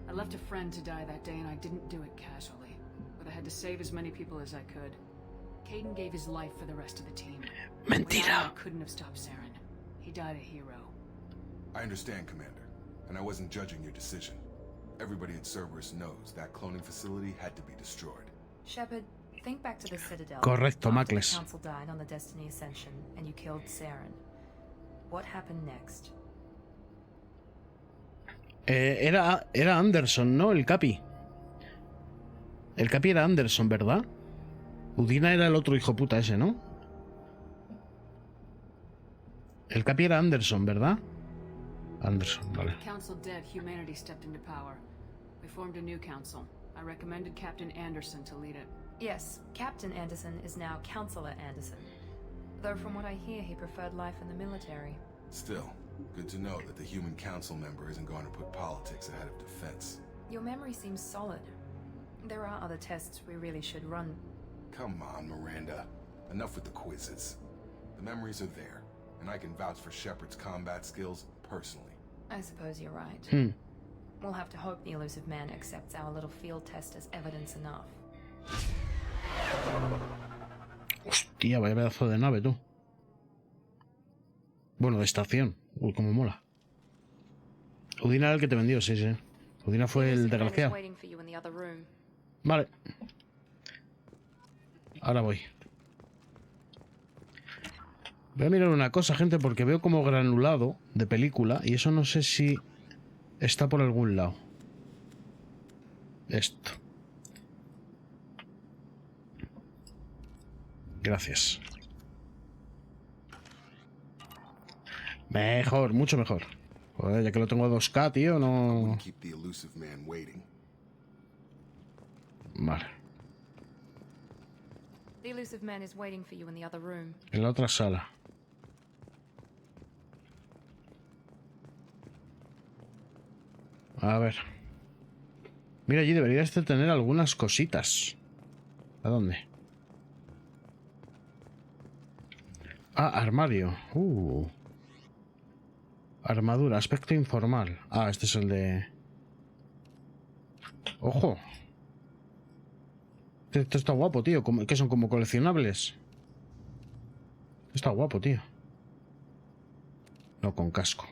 I left a friend to die that day and I didn't do it casually. But I had to save as many people as I could. Caden gave his life for the rest of the team. Mentira. I couldn't have stopped Saren. He died a hero. I understand, Commander. And I wasn't judging your decision. Everybody at Cerberus knows that cloning facility had to be destroyed. Shepard, think back to the Citadel. Correcto, After Macles. the Council died on the Destiny Ascension, and you killed Saren. What happened next? Era Anderson, ¿no? El Capi. El Capi era Anderson, ¿verdad? Udina era el otro hijo puta ese, ¿no? El Capi era Anderson, ¿verdad? Anderson, vale. Council dead, humanity stepped into power. We formed a new council. I recommended Captain Anderson to lead it. Yes, Captain Anderson is now Counselor Anderson. Though from what I hear, he preferred life in the military. Still, good to know that the human council member isn't going to put politics ahead of defense. Your memory seems solid. There are other tests we really should run. Come on, Miranda. Enough with the quizzes. The memories are there, and I can vouch for Shepard's combat skills personally. I suppose you're right. We'll have to hope the elusive man accepts our little field test as evidence enough. Hostia, vaya pedazo de nave, tú. Bueno, de estación. Uy, cómo mola. Udina era el que te vendió, sí, sí. Udina fue el desgraciado. Vale. Ahora voy. Voy a mirar una cosa, gente, porque veo como granulado de película y eso no sé si está por algún lado. Esto. Gracias. Mejor, mucho mejor. Joder, ya que lo tengo a 2K, tío, no... Vale. The elusive man is waiting for you in the other room. En la otra sala. A ver. Mira, allí deberías de tener algunas cositas. ¿A dónde? Ah, armario. Armadura, aspecto informal. Ah, este es el de... ¡Ojo! Esto está guapo, tío. ¿Qué son? ¿Como coleccionables? Está guapo, tío. No, con casco.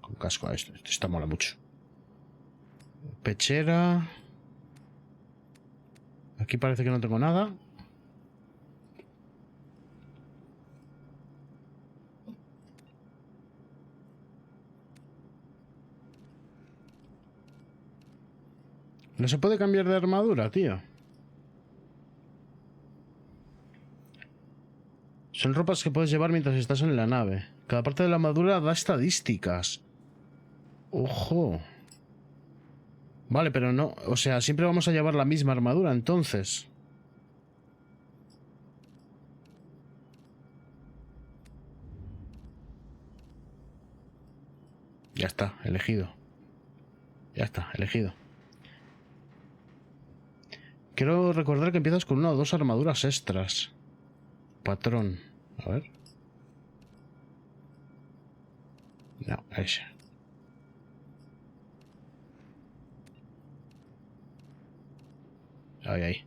Con casco. Ah, esto está mola mucho. Pechera. Aquí parece que no tengo nada. No se puede cambiar de armadura, tío. Son ropas que puedes llevar mientras estás en la nave. Cada parte de la armadura da estadísticas. Ojo. Vale, pero no... O sea, siempre vamos a llevar la misma armadura, entonces. Ya está, elegido. Ya está, elegido. Quiero recordar que empiezas con 1 o 2 armaduras extras. Patrón. A ver. No, ese. Ahí.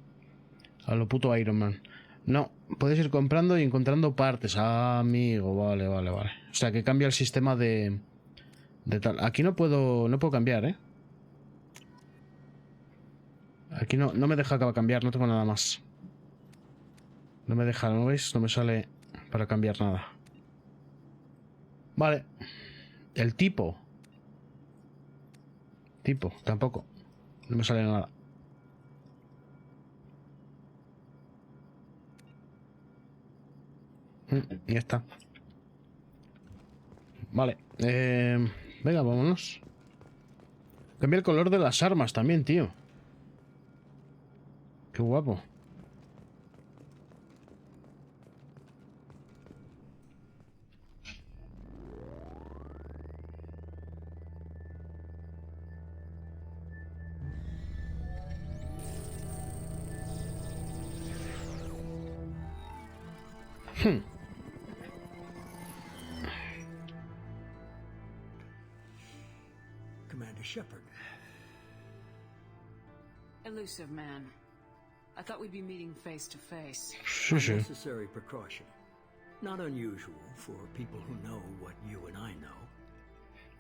A lo puto Iron Man. No, puedes ir comprando y encontrando partes. Ah, amigo, vale. O sea, que cambia el sistema de tal. Aquí no puedo cambiar, ¿eh? Aquí no me deja cambiar, no tengo nada más. No me deja, ¿no veis? No me sale para cambiar nada. Vale. El tipo. Tampoco. No me sale nada. Ya está. Vale. Venga, vámonos. Cambia el color de las armas también, tío. Qué guapo. Commander Shepard. Elusive man. I thought we'd be meeting face to face. Unnecessary precaution. Not unusual for people who know what you and I know.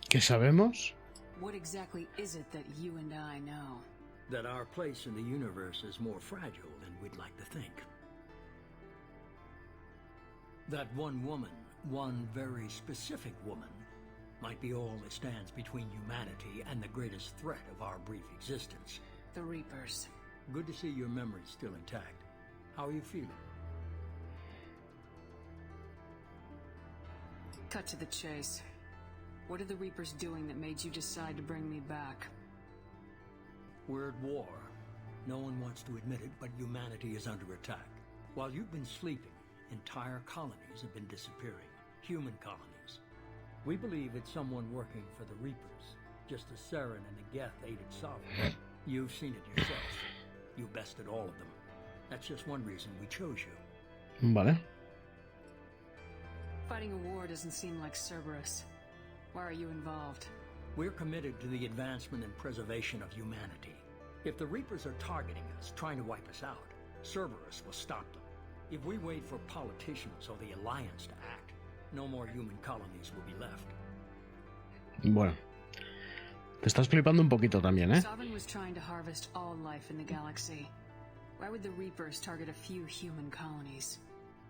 ¿Qué sabemos? What exactly is it that you and I know? That our place in the universe is more fragile than we'd like to think. That one woman, one very specific woman, might be all that stands between humanity and the greatest threat of our brief existence. The Reapers. Good to see your memory's still intact. How are you feeling? Cut to the chase. What are the Reapers doing that made you decide to bring me back? We're at war. No one wants to admit it, but humanity is under attack. While you've been sleeping, entire colonies have been disappearing. Human colonies. We believe it's someone working for the Reapers, just as Saren and the Geth aided Sovereign. You've seen it yourself. You bested all of them. That's just one reason we chose you. Vale. Fighting a war doesn't seem like Cerberus. Why are you involved? We're committed to the advancement and preservation of humanity. If the Reapers are targeting us, trying to wipe us out, Cerberus will stop them. If we wait for politicians or the Alliance to act, no more human colonies will be left. Bueno. Te estás flipando un poquito también, ¿eh? Sovereign was trying to harvest all life in the galaxy. Why would the Reapers target a few human colonies?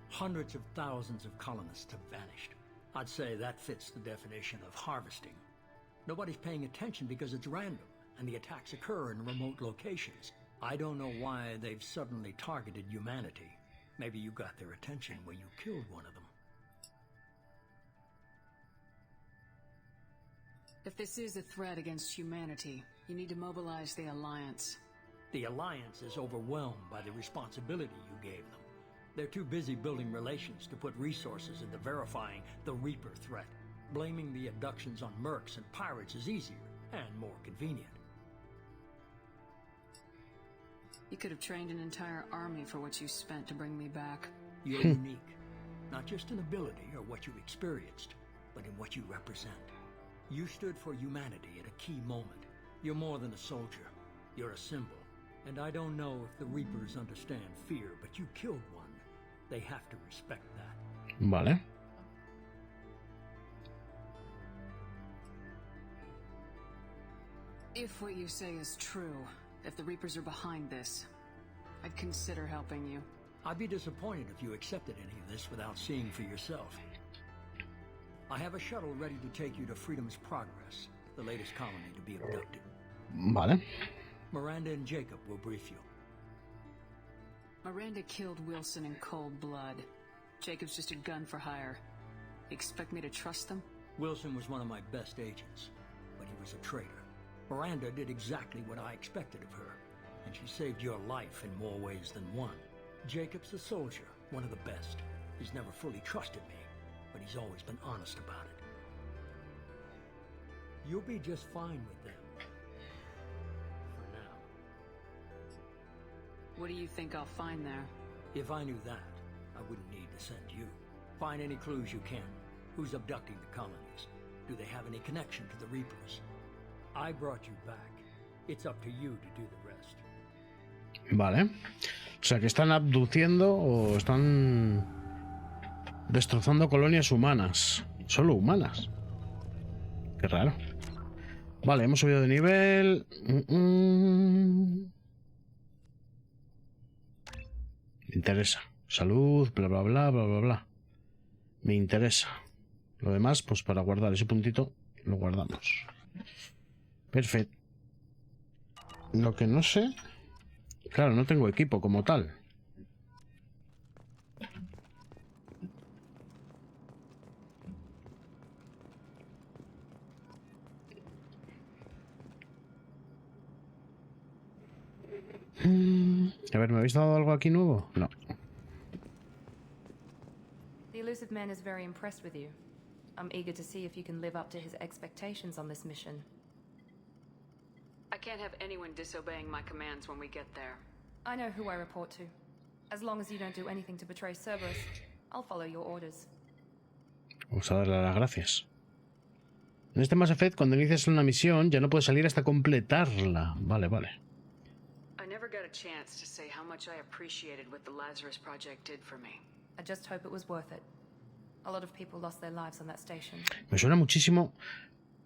Hundreds of thousands of colonists have vanished. I'd say that fits the definition of harvesting. Nobody's paying attention because it's random, and the attacks occur in remote locations. I don't know why they've suddenly targeted humanity. Maybe you got their attention when you killed one of them. If this is a threat against humanity, you need to mobilize the Alliance. The Alliance is overwhelmed by the responsibility you gave them. They're too busy building relations to put resources into verifying the Reaper threat. Blaming the abductions on mercs and pirates is easier and more convenient. You could have trained an entire army for what you spent to bring me back. You're unique, not just in ability or what you experienced, but in what you represent. You stood for humanity at a key moment. You're more than a soldier. You're a symbol. And I don't know if the Reapers understand fear, but you killed one. They have to respect that. Vale. If what you say is true, if the Reapers are behind this, I'd consider helping you. I'd be disappointed if you accepted any of this without seeing for yourself. I have a shuttle ready to take you to Freedom's Progress, the latest colony to be abducted. Vale. Miranda and Jacob will brief you. Miranda killed Wilson in cold blood. Jacob's just a gun for hire. You expect me to trust them? Wilson was one of my best agents, but he was a traitor. Miranda did exactly what I expected of her, and she saved your life in more ways than one. Jacob's a soldier, one of the best. He's never fully trusted me, but he's always been honest about it. You'll be just fine with them. For now. What do you think I'll find there? If I knew that, I wouldn't need to send you. Find any clues you can. Who's abducting the colonies? Do they have any connection to the Reapers? I brought you back. It's up to you to do the rest. Vale. O sea que están abduciendo o están destrozando colonias humanas. Solo humanas. Qué raro. Vale, hemos subido de nivel. Me interesa. Salud, bla, bla, bla, bla, bla, bla. Me interesa. Lo demás, pues para guardar ese puntito, lo guardamos. Perfecto. Lo que no sé... Claro, no tengo equipo como tal. A ver, ¿me habéis dado algo aquí nuevo? No. The elusive man is very impressed with you. I'm eager to see if you can live up to his expectations on this mission. I can't have anyone disobeying my commands when we get there. I know who I report to. As long as you don't do anything to betray Cerberus, I'll follow your orders. Vamos a darle las gracias. En este Mass Effect, cuando inicias una misión, ya no puedes salir hasta completarla. Vale, vale. I never got a chance to say how much I appreciated what the Lazarus Project did for me. I just hope it was worth it. A lot of people lost their lives on that station. Me suena muchísimo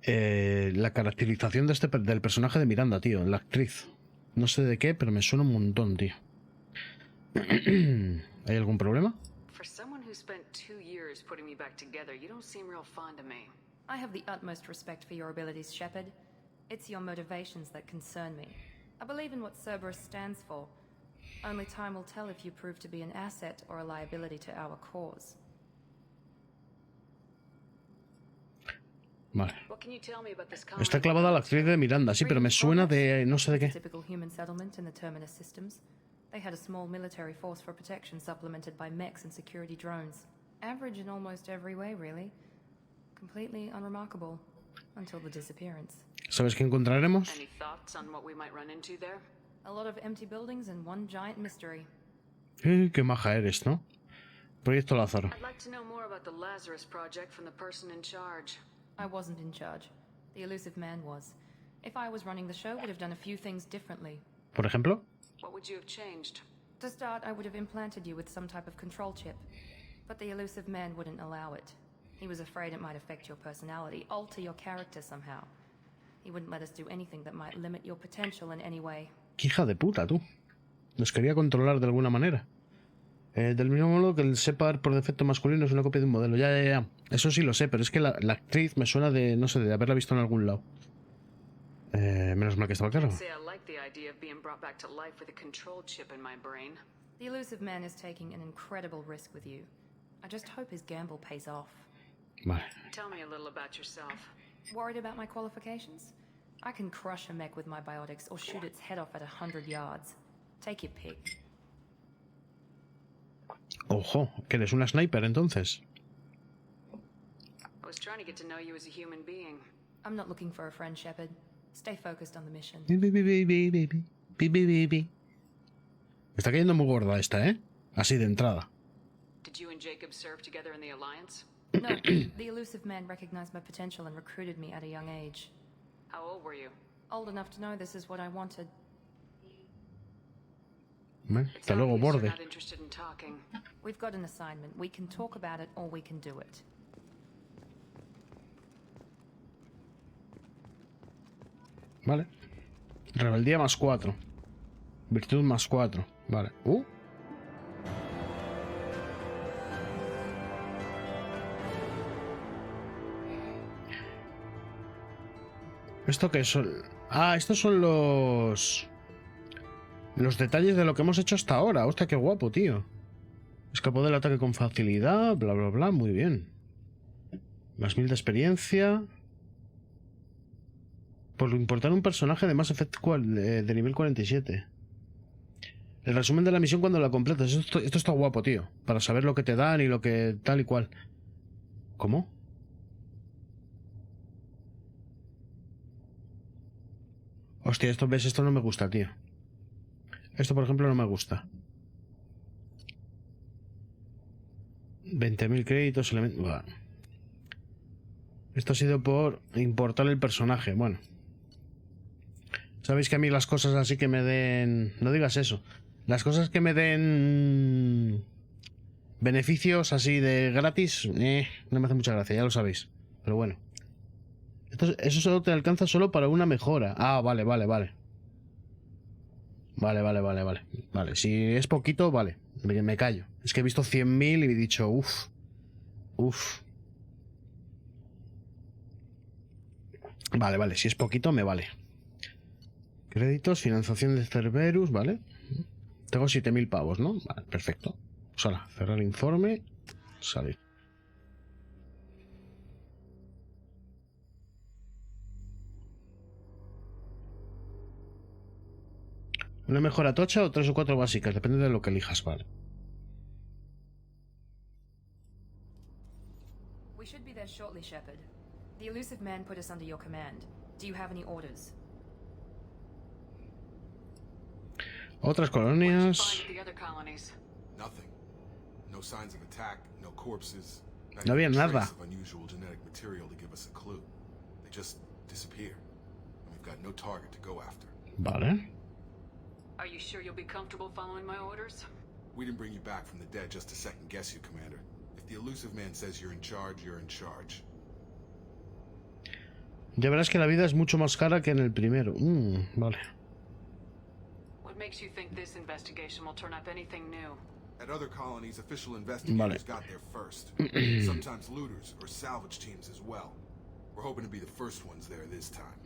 la caracterización de del personaje de Miranda, tío, la actriz. No sé de qué, pero me suena un montón, tío. ¿Hay algún problema? For someone who spent 2 years putting me back together, you don't seem real fond of me. I have the utmost respect for your abilities, Shepard. It's your motivations that concern me. I believe in what Cerberus stands for. Only time will tell if you prove to be an asset or a liability to our cause. Vale. Está clavada la actriz de Miranda, sí, pero me suena de no sé de qué. Typical human settlement in the Terminus systems. They had a small military force for protection supplemented by mechs and security drones. Average in almost every way, really. Completely unremarkable until the disappearance. ¿Sabes qué encontraremos? Any thoughts on what we might run into there? A lot of empty buildings and one giant mystery. Qué maja eres, ¿no? Proyecto Lázaro. I'd like to know more about the Lazarus Project from the person in charge. I wasn't in charge. The elusive man was. If I was running the show, would have done a few things differently. Por ejemplo? What would you have changed? To start, I would have implanted you with some type of control chip. But the elusive man wouldn't allow it. He was afraid it might affect your personality, alter your character somehow. He wouldn't let us do anything that might limit your potential in any way. ¡Qué hija de puta, tú! Nos quería controlar de alguna manera. Del mismo modo que el Shepard por defecto masculino es una copia de un modelo. Ya. Eso sí lo sé, pero es que la actriz me suena de, no sé, de haberla visto en algún lado. Menos mal que estaba claro. The elusive man is taking an incredible risk with you. I just hope his gamble pays off. Vale. Tell me a little about yourself. Worried about my qualifications? I can crush a mech with my biotics or shoot its head off at 100 yards. Take your pick. Ojo, que eres una sniper entonces. I was trying to get to know you as a human being. I'm not looking for a friend, Shepard. Stay focused on the mission. Me está cayendo muy gorda esta, ¿eh? Así de entrada. Did you and Jacob serve together in the Alliance? No, the elusive man recognized my potential and recruited me at a young age. How old were you? Old enough to know this is what I wanted. Hasta luego, borde. We've got an assignment. We can talk about it or we can do it. Vale. Rebeldía más 4. Virtud más 4. Vale. ¿Esto qué son? Ah, estos son los detalles de lo que hemos hecho hasta ahora. Hostia, qué guapo, tío. Escapó del ataque con facilidad, bla, bla, bla. Muy bien. Más 1000 de experiencia. Por importar un personaje de Mass Effect de nivel 47. El resumen de la misión cuando la completas. Esto está guapo, tío. Para saber lo que te dan y lo que tal y cual. ¿Cómo? Hostia, esto no me gusta, tío. Esto, por ejemplo, no me gusta. 20.000 créditos. Esto ha sido por importar el personaje. Bueno. Sabéis que a mí las cosas así que me den... No digas eso. Las cosas que me den... beneficios así de gratis... no me hace mucha gracia, ya lo sabéis. Pero bueno. Eso solo te alcanza solo para una mejora. Ah, vale. Vale, si es poquito, vale. Me callo. Es que he visto 100.000 y he dicho, uff. Vale, si es poquito, me vale. Créditos, financiación de Cerberus, vale. Tengo 7.000 pavos, ¿no? Vale, perfecto. Pues ahora, cerrar informe, salir. Una mejora tocha o 3 o 4 básicas, depende de lo que elijas, vale. We should be there shortly, Shepard. The elusive man put us under your command. Do you have any orders? Otras colonias. Find the other colonies. Nothing. No signs of attack, no corpses. No había even a nada. trace of unusual genetic material to give us a clue. They just disappear. And we've got no target to go after. Vale. Are you sure you'll be comfortable following my orders? We didn't bring you back from the dead just to second guess you, Commander. If the elusive man says you're in charge, you're in charge. Ya verás que la vida es mucho más cara que en el primero. Vale. What makes you think this investigation will turn up anything new? At other colonies, official investigators got there first. Sometimes looters or salvage teams as well. We're hoping to be the first ones there this time.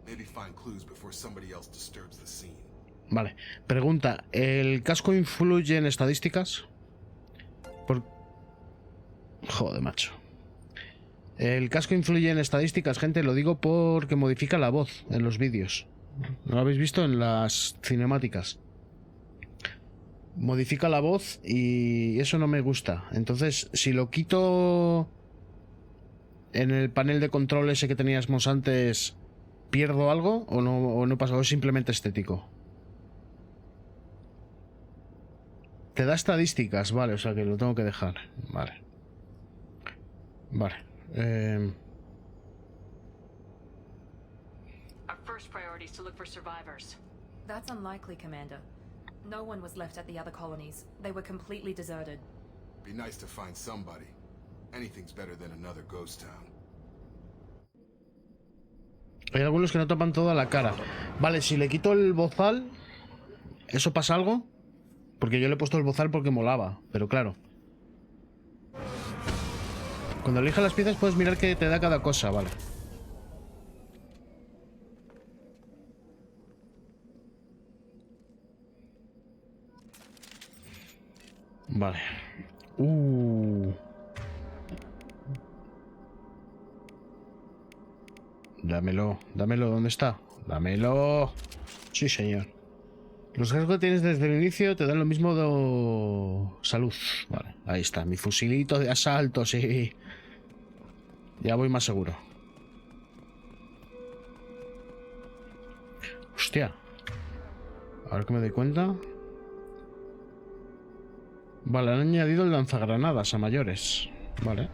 Maybe find clues before somebody else disturbs the scene. Vale. Pregunta, ¿el casco influye en estadísticas? Joder, macho. El casco influye en estadísticas, gente, lo digo porque modifica la voz en los vídeos. ¿No lo habéis visto en las cinemáticas? Modifica la voz y eso no me gusta. Entonces, si lo quito en el panel de control ese que teníamos antes, ¿pierdo algo o no pasa? ¿O es simplemente estético? Te da estadísticas, vale, o sea que lo tengo que dejar. Vale. Our first priority is to look for survivors. That's unlikely, Commander. No one was left at the other colonies. They were completely deserted. Be nice to find somebody. Anything's better than another ghost town. Hay algunos que no tapan toda la cara. Vale, si le quito el bozal, ¿eso pasa algo? Porque yo le he puesto el bozal porque molaba, pero claro. Cuando elijas las piezas puedes mirar qué te da cada cosa, vale. Vale. Dámelo, ¿dónde está? Dámelo. Sí, señor. Los rasgos que tienes desde el inicio te dan lo mismo de salud. Vale, ahí está, mi fusilito de asalto, sí. Ya voy más seguro. Hostia. A ver que me doy cuenta. Vale, han añadido el lanzagranadas a mayores. Vale.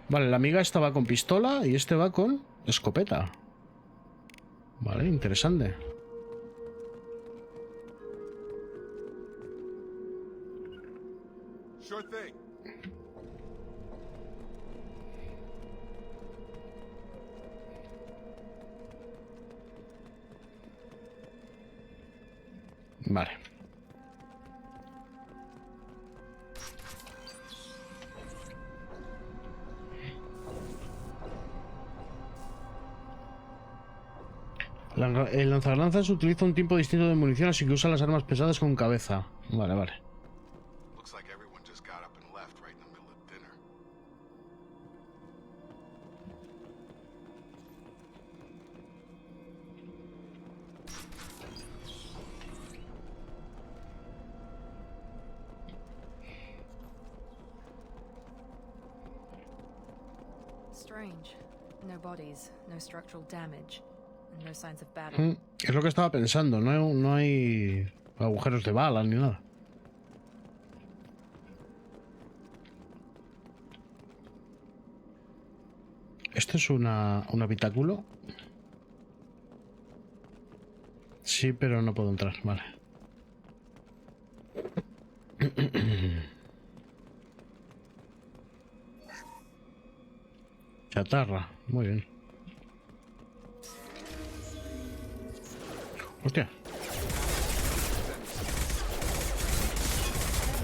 Vale, la amiga esta va con pistola y este va con escopeta. Vale, interesante. Sure thing. Vale. El lanzalanzas utiliza un tipo distinto de munición, así que usa las armas pesadas con cabeza. Vale, vale. Looks like everyone just got up and left right in the middle of dinner. Strange. No bodies, no structural damage, and no signs of battle. Es lo que estaba pensando, no hay agujeros de balas ni nada. ¿Esto es un habitáculo? Sí, pero no puedo entrar, vale. Chatarra, muy bien. Hostia.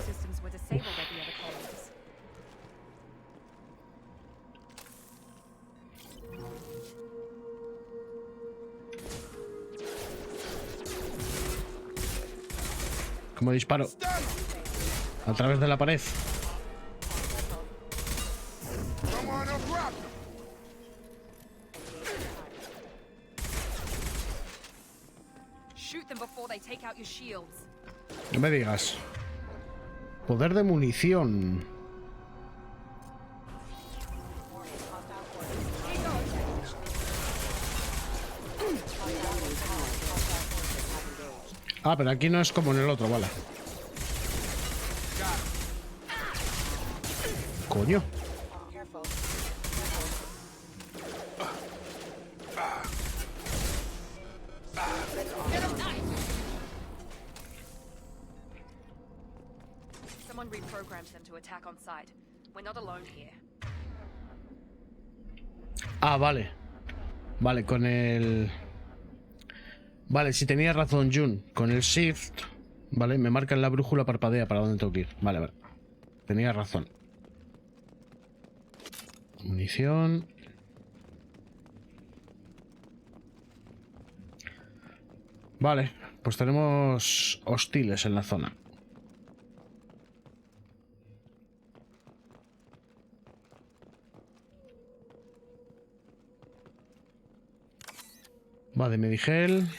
Systems were disabled at the other colonies. ¿Cómo disparo? A través de la pared. Shoot them before they take out your shields. No me digas. Poder de munición. Ah, pero aquí no es como en el otro, vale. Coño. Someone reprogrammed them to attack on sight. We're not alone here. Ah, vale. Vale, con el... Vale, si tenía razón Jun. Con el Shift, vale, me marca en la brújula, parpadea para dónde tengo que ir. Vale, vale. Tenía razón. Munición. Vale, pues tenemos hostiles en la zona. Vale, medigel.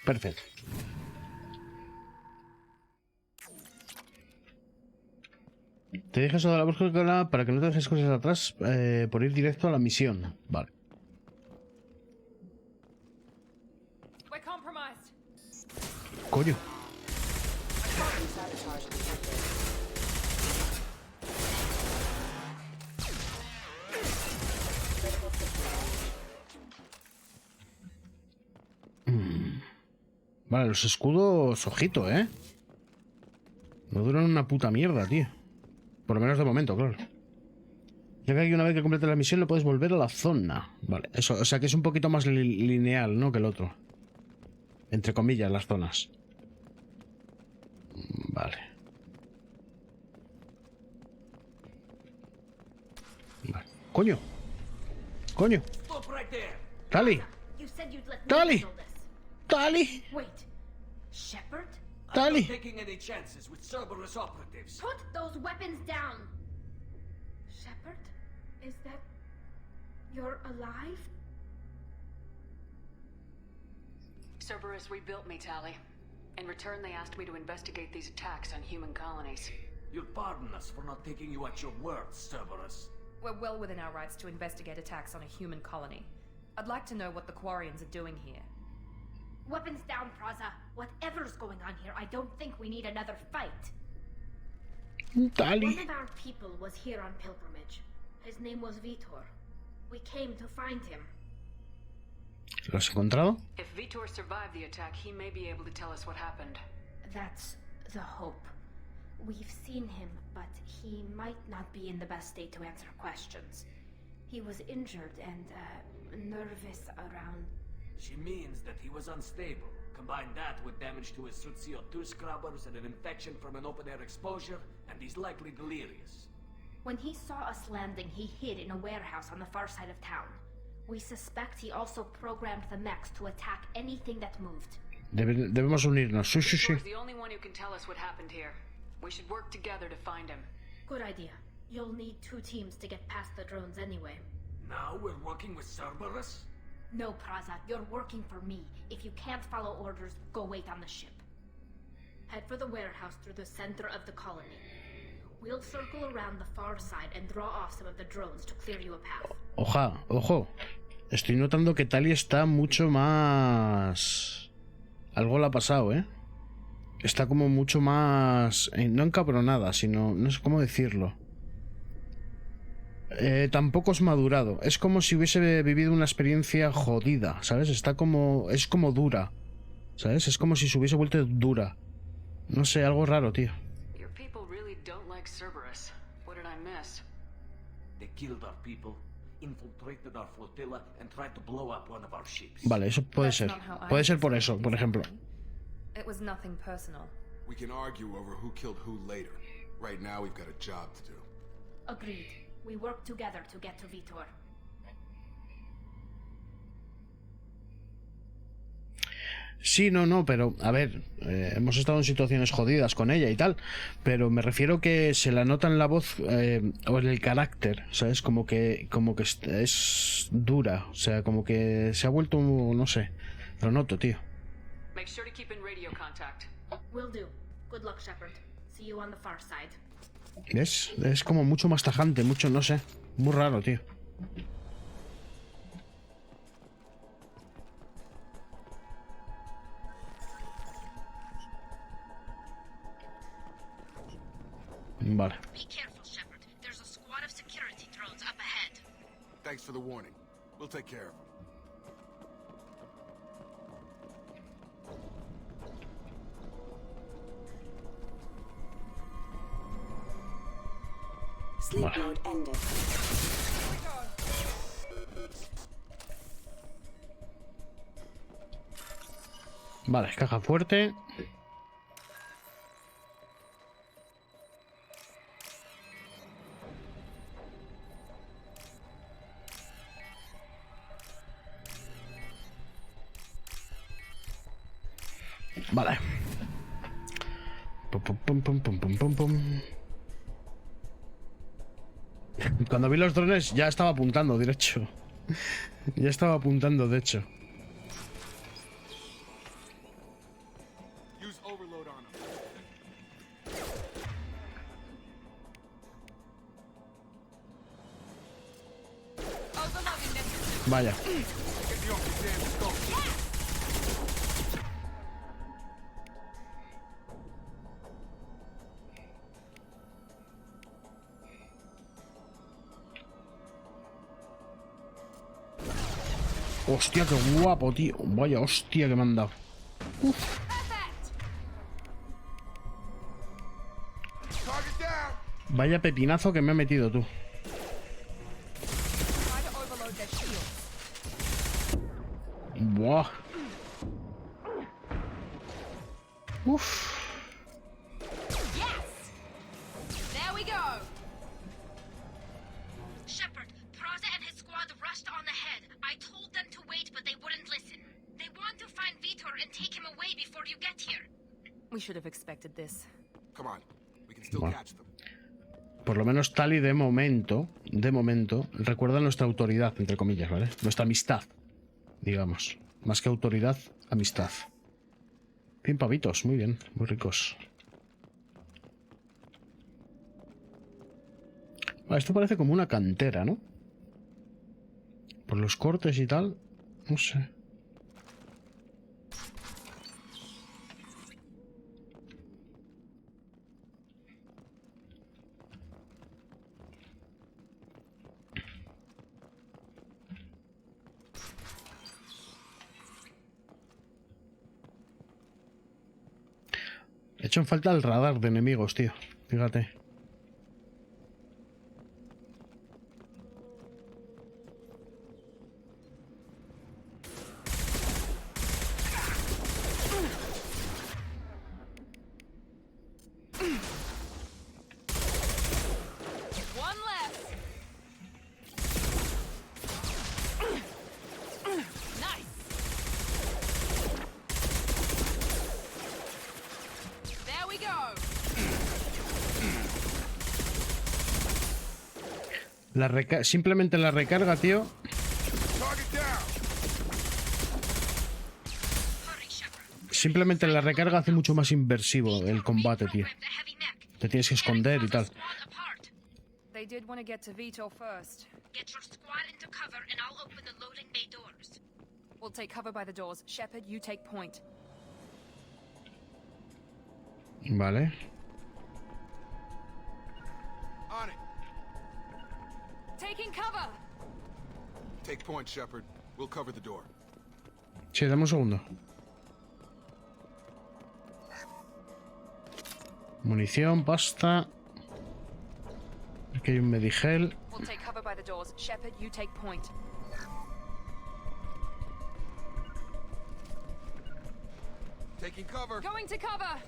Perfecto. Te dejas toda la brújula para que no te dejes cosas atrás por ir directo a la misión. Vale. We're compromised. Coño. Vale, los escudos, ojito, ¿eh? No duran una puta mierda, tío. Por lo menos de momento, claro. Ya que aquí una vez que completes la misión, lo puedes volver a la zona. Vale, eso, o sea que es un poquito más lineal, ¿no? Que el otro. Entre comillas, las zonas. Vale. Vale. ¡Coño! ¡Coño! ¡Tali! ¡Tali! ¡Tali! Wait, Shepard? ¡Tali! Taking any chances with Cerberus operatives. Put those weapons down! Shepard? Is that... you're alive? Cerberus rebuilt me, Tali. In return, they asked me to investigate these attacks on human colonies. You'll pardon us for not taking you at your word, Cerberus. We're well within our rights to investigate attacks on a human colony. I'd like to know what the Quarians are doing here. Weapons down, Praza. Whatever's going on here, I don't think we need another fight. Tali. One of our people was here on pilgrimage. His name was Vitor. We came to find him. ¿Lo has encontrado? If Vitor survived the attack, he may be able to tell us what happened. That's the hope. We've seen him, but he might not be in the best state to answer questions. He was injured and, nervous around... She means that he was unstable. Combine that with damage to his suit CO2 scrubbers and an infection from an open-air exposure, and he's likely delirious. When he saw us landing, he hid in a warehouse on the far side of town. We suspect he also programmed the mechs to attack anything that moved. Debemos unirnos. Sí, sí, sí. Vitor's the only one who can tell us what happened here. We should work together to find him. Good idea. You'll need 2 teams to get past the drones anyway. Now we're working with Cerberus? No, Praza, you're working for me. If you can't follow orders, go wait on the ship. Head for the warehouse through the center of the colony. We'll circle around the far side and draw off some of the drones to clear you a path. Ojo. Estoy notando que Tali está mucho más... Algo le ha pasado, ¿eh? Está como mucho más... no encabronada, sino... No sé cómo decirlo. Tampoco es madurado. Es como si hubiese vivido una experiencia jodida, ¿sabes? Está como... Es como dura, ¿sabes? Es como si se hubiese vuelto dura. No sé, algo raro, tío. Your people really don't like Cerberus. What did I miss? They killed our people, infiltrated our flotilla, and tried to blow up one of our ships. Vale, eso puede ser. Puede ser por eso, por ejemplo. It was nothing personal. We can argue over who killed who later. Right now, we've got a job to do. Agreed. We work together to get to Vitor. Sí, no, pero a ver, hemos estado en situaciones jodidas con ella y tal, pero me refiero que se la nota en la voz o en el carácter, ¿sabes? Como que es dura, o sea, como que se ha vuelto, no sé, lo noto, tío. Make sure to keep in radio contact. Will do. Good luck, Shepard. See you on the far side. ¿Ves? Es como mucho más tajante, mucho, no sé, muy raro, tío. Vale. Be careful, Shepard. There's a squad of security drones up ahead. Thanks for the warning. We'll take care of them. Sleep mode ended. Vale, caja fuerte. Vale. Pum. Cuando vi los drones ya estaba apuntando, de hecho. Ya estaba apuntando, de hecho. Vaya. Hostia, qué guapo, tío. Vaya hostia que me han dado. Uf. Vaya pepinazo que me ha metido, tú. Buah. Uf. Shepard, Praza and his squad rushed on ahead. I told them to wait, but they wouldn't listen. They want to find Vitor and take him away before you get here. We should have expected this. Come on. We can still catch them. Por lo menos Tali de momento, recuerda nuestra autoridad, entre comillas, ¿vale? Nuestra amistad, digamos. Más que autoridad, amistad. Bien pavitos, muy bien, muy ricos. Vale, esto parece como una cantera, ¿no? Por los cortes y tal, no sé. He hecho en falta el radar de enemigos, tío. Fíjate. Simplemente la recarga, tío. Simplemente la recarga hace mucho más inversivo el combate, tío. Te tienes que esconder y tal. They did want to get to Vitor first. Get your squad into cover and I'll open the loading bay doors. We'll take cover by the doors. Shepard, you take point. Vale. On it. Taking cover. Take point, Shepard. We'll cover the door. Sí, dame un segundo. Munición, pasta. Aquí hay un medigel. We'll take cover by the doors. Shepard, you take point. Taking cover. Going to cover.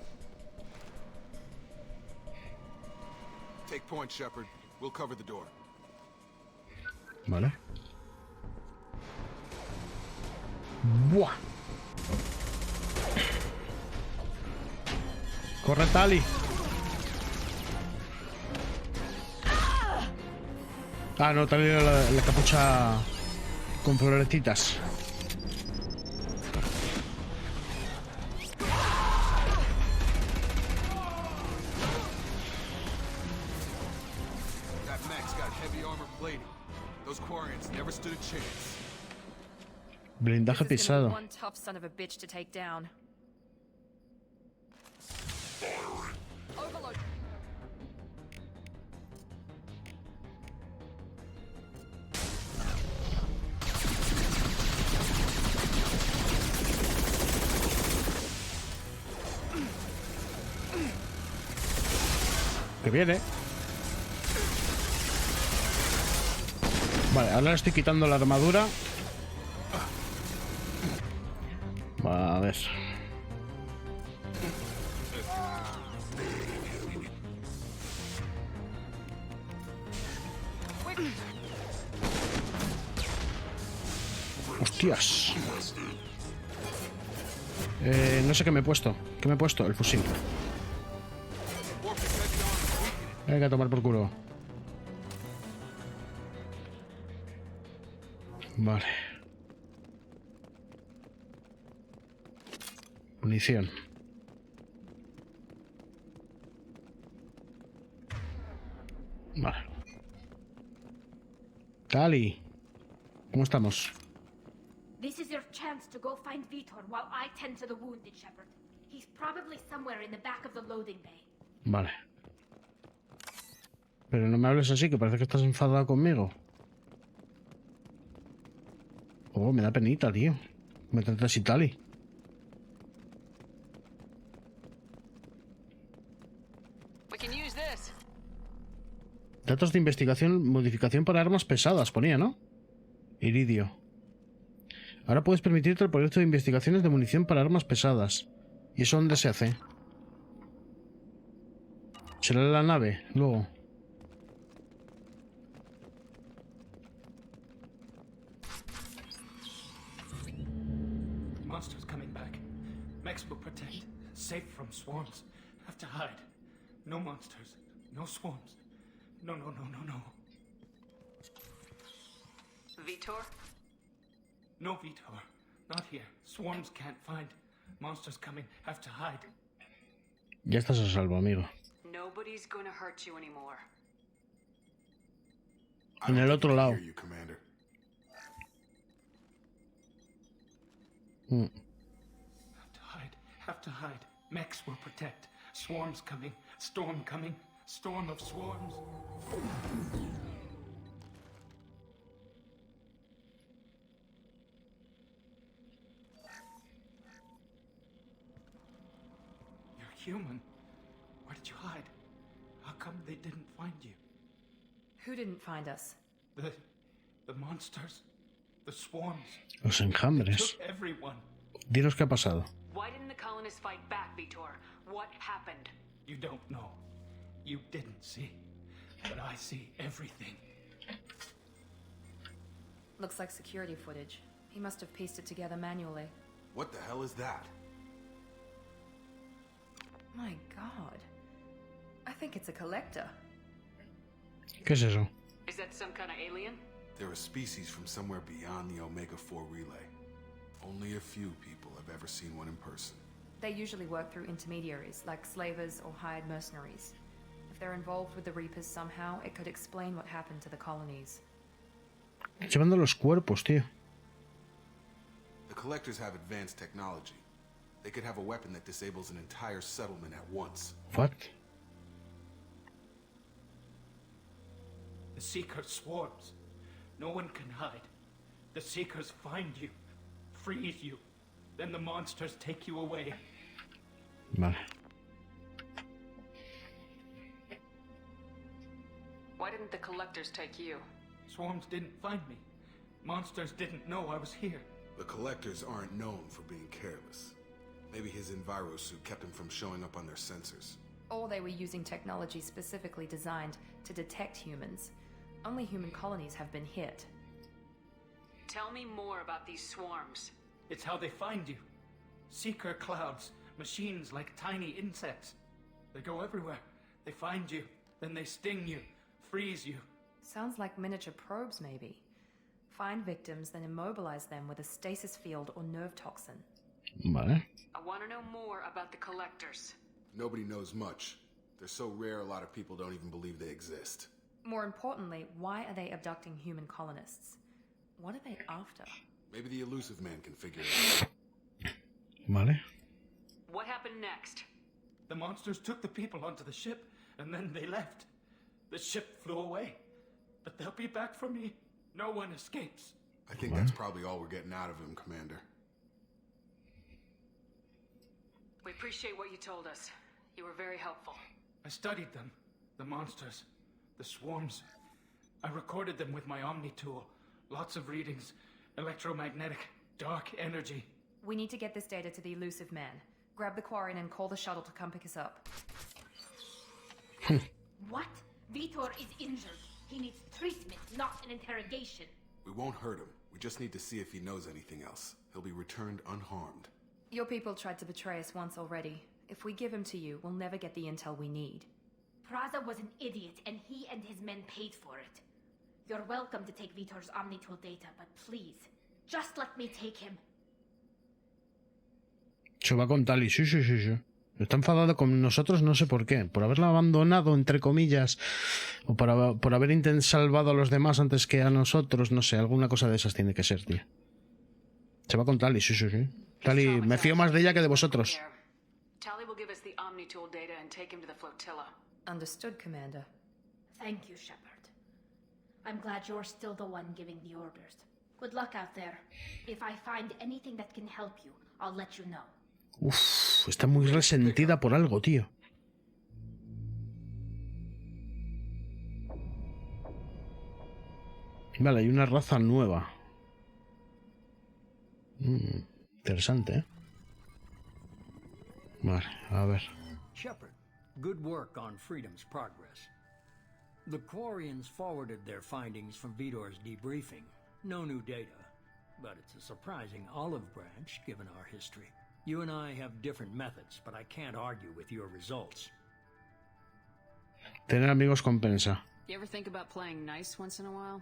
Take point, Shepard. We'll cover the door. Vale. Buah. Corre, Tali. Ah, no, Tali era la capucha con florecitas. That mech's got heavy armor plating. Those Quarians never stood a chance. Blindaje This is gonna be pisado. one tough son of a bitch to take down. Overload. Que viene. Vale, ahora le estoy quitando la armadura. A ver. Hostias. No sé qué me he puesto. ¿Qué me he puesto? El fusil. Venga, a tomar por culo. Vale. Munición. Vale. Tali, ¿cómo estamos? This is your chance to go find Vitor while I tend to the wounded, Shepard. He's probably somewhere in the back of the loading bay. Vale. Pero no me hables así, que parece que estás enfadada conmigo. Oh, me da penita, tío. Me tratas así, Tali. Datos de investigación, modificación para armas pesadas, ponía, ¿no? Iridio. Ahora puedes permitirte el proyecto de investigaciones de munición para armas pesadas. ¿Y eso dónde se hace? ¿Será en la nave? Luego. Monsters coming back. Mechs will protect. Safe from swarms. Have to hide. No monsters. No swarms. No, no, no, no, no. Vitor? No, Vitor. Not here. Swarms can't find. Monsters coming. Have to hide. Ya estás a salvo, amigo. Nobody's gonna hurt you anymore. En el otro lado. Hear you, Commander. Have to hide. Have to hide. Mechs will protect. Swarms coming. Storm coming. Storm of swarms. You're human. Where did you hide? How come they didn't find you? Who didn't find us? The monsters. The swarms. Los They enjambres. took everyone. Dinos qué ha pasado. Why didn't the colonists fight back, Vitor? What happened? You don't know. You didn't see. But I see everything. Looks like security footage. He must have pieced it together manually. What the hell is that? My god. I think it's a collector. ¿Qué es eso? Is that some kind of alien? They're a species from somewhere beyond the Omega-4 relay. Only a few people have ever seen one in person. They usually work through intermediaries, like slavers or hired mercenaries. If they're involved with the Reapers somehow, it could explain what happened to the colonies. Llevando los cuerpos, tío. The collectors have advanced technology. They could have a weapon that disables an entire settlement at once. What? The Seeker swarms. No one can hide. The Seekers find you, freeze you. Then the monsters take you away. Vale. Why didn't the collectors take you? Swarms didn't find me. Monsters didn't know I was here. The collectors aren't known for being careless. Maybe his enviro suit kept him from showing up on their sensors. Or they were using technology specifically designed to detect humans. Only human colonies have been hit. Tell me more about these swarms. It's how they find you. Seeker clouds, machines like tiny insects. They go everywhere. They find you, then they sting you, freeze you. Sounds like miniature probes, maybe. Find victims, then immobilize them with a stasis field or nerve toxin. Vale. I want to know more about the collectors. Nobody knows much. They're so rare, a lot of people don't even believe they exist. More importantly, why are they abducting human colonists? What are they after? Maybe the elusive man can figure it out. Vale. What happened next? The monsters took the people onto the ship, and then they left. The ship flew away. But they'll be back for me. No one escapes. I think that's probably all we're getting out of him, Commander. We appreciate what you told us. You were very helpful. I studied them. The monsters. The swarms. I recorded them with my Omni tool. Lots of readings. Electromagnetic. Dark energy. We need to get this data to the elusive man. Grab the Quarian and call the shuttle to come pick us up. What? Vitor is injured. He needs treatment, not an interrogation. We won't hurt him. We just need to see if he knows anything else. He'll be returned unharmed. Your people tried to betray us once already. If we give him to you, we'll never get the intel we need. Praza was an idiot, and he and his men paid for it. You're welcome to take Vitor's Omnitool data, but please, just let me take him. Se va con Tali, sí. Está enfadado con nosotros, no sé por qué. Por haberla abandonado, entre comillas. O por haber salvado a los demás antes que a nosotros. No sé, alguna cosa de esas tiene que ser, tío. Se va con Tali, sí. Tali, me fío más de ella que de vosotros. Tali will give us the Omnitool data and take him to the flotilla. Understood, Commander. Thank you, Shepard. I'm glad you're still the one giving the orders. Good luck out there. If I find anything that can help you, I'll let you know. Uf, está muy resentida por algo, tío. Vale, hay una raza nueva. Interesante, ¿eh? Vale, a ver. Shepard, good work on Freedom's progress. The Quarians forwarded their findings from Vitor's debriefing. No new data, but it's a surprising olive branch given our history. You and I have different methods, but I can't argue with your results. Tener amigos compensa. You ever think about playing nice once in a while?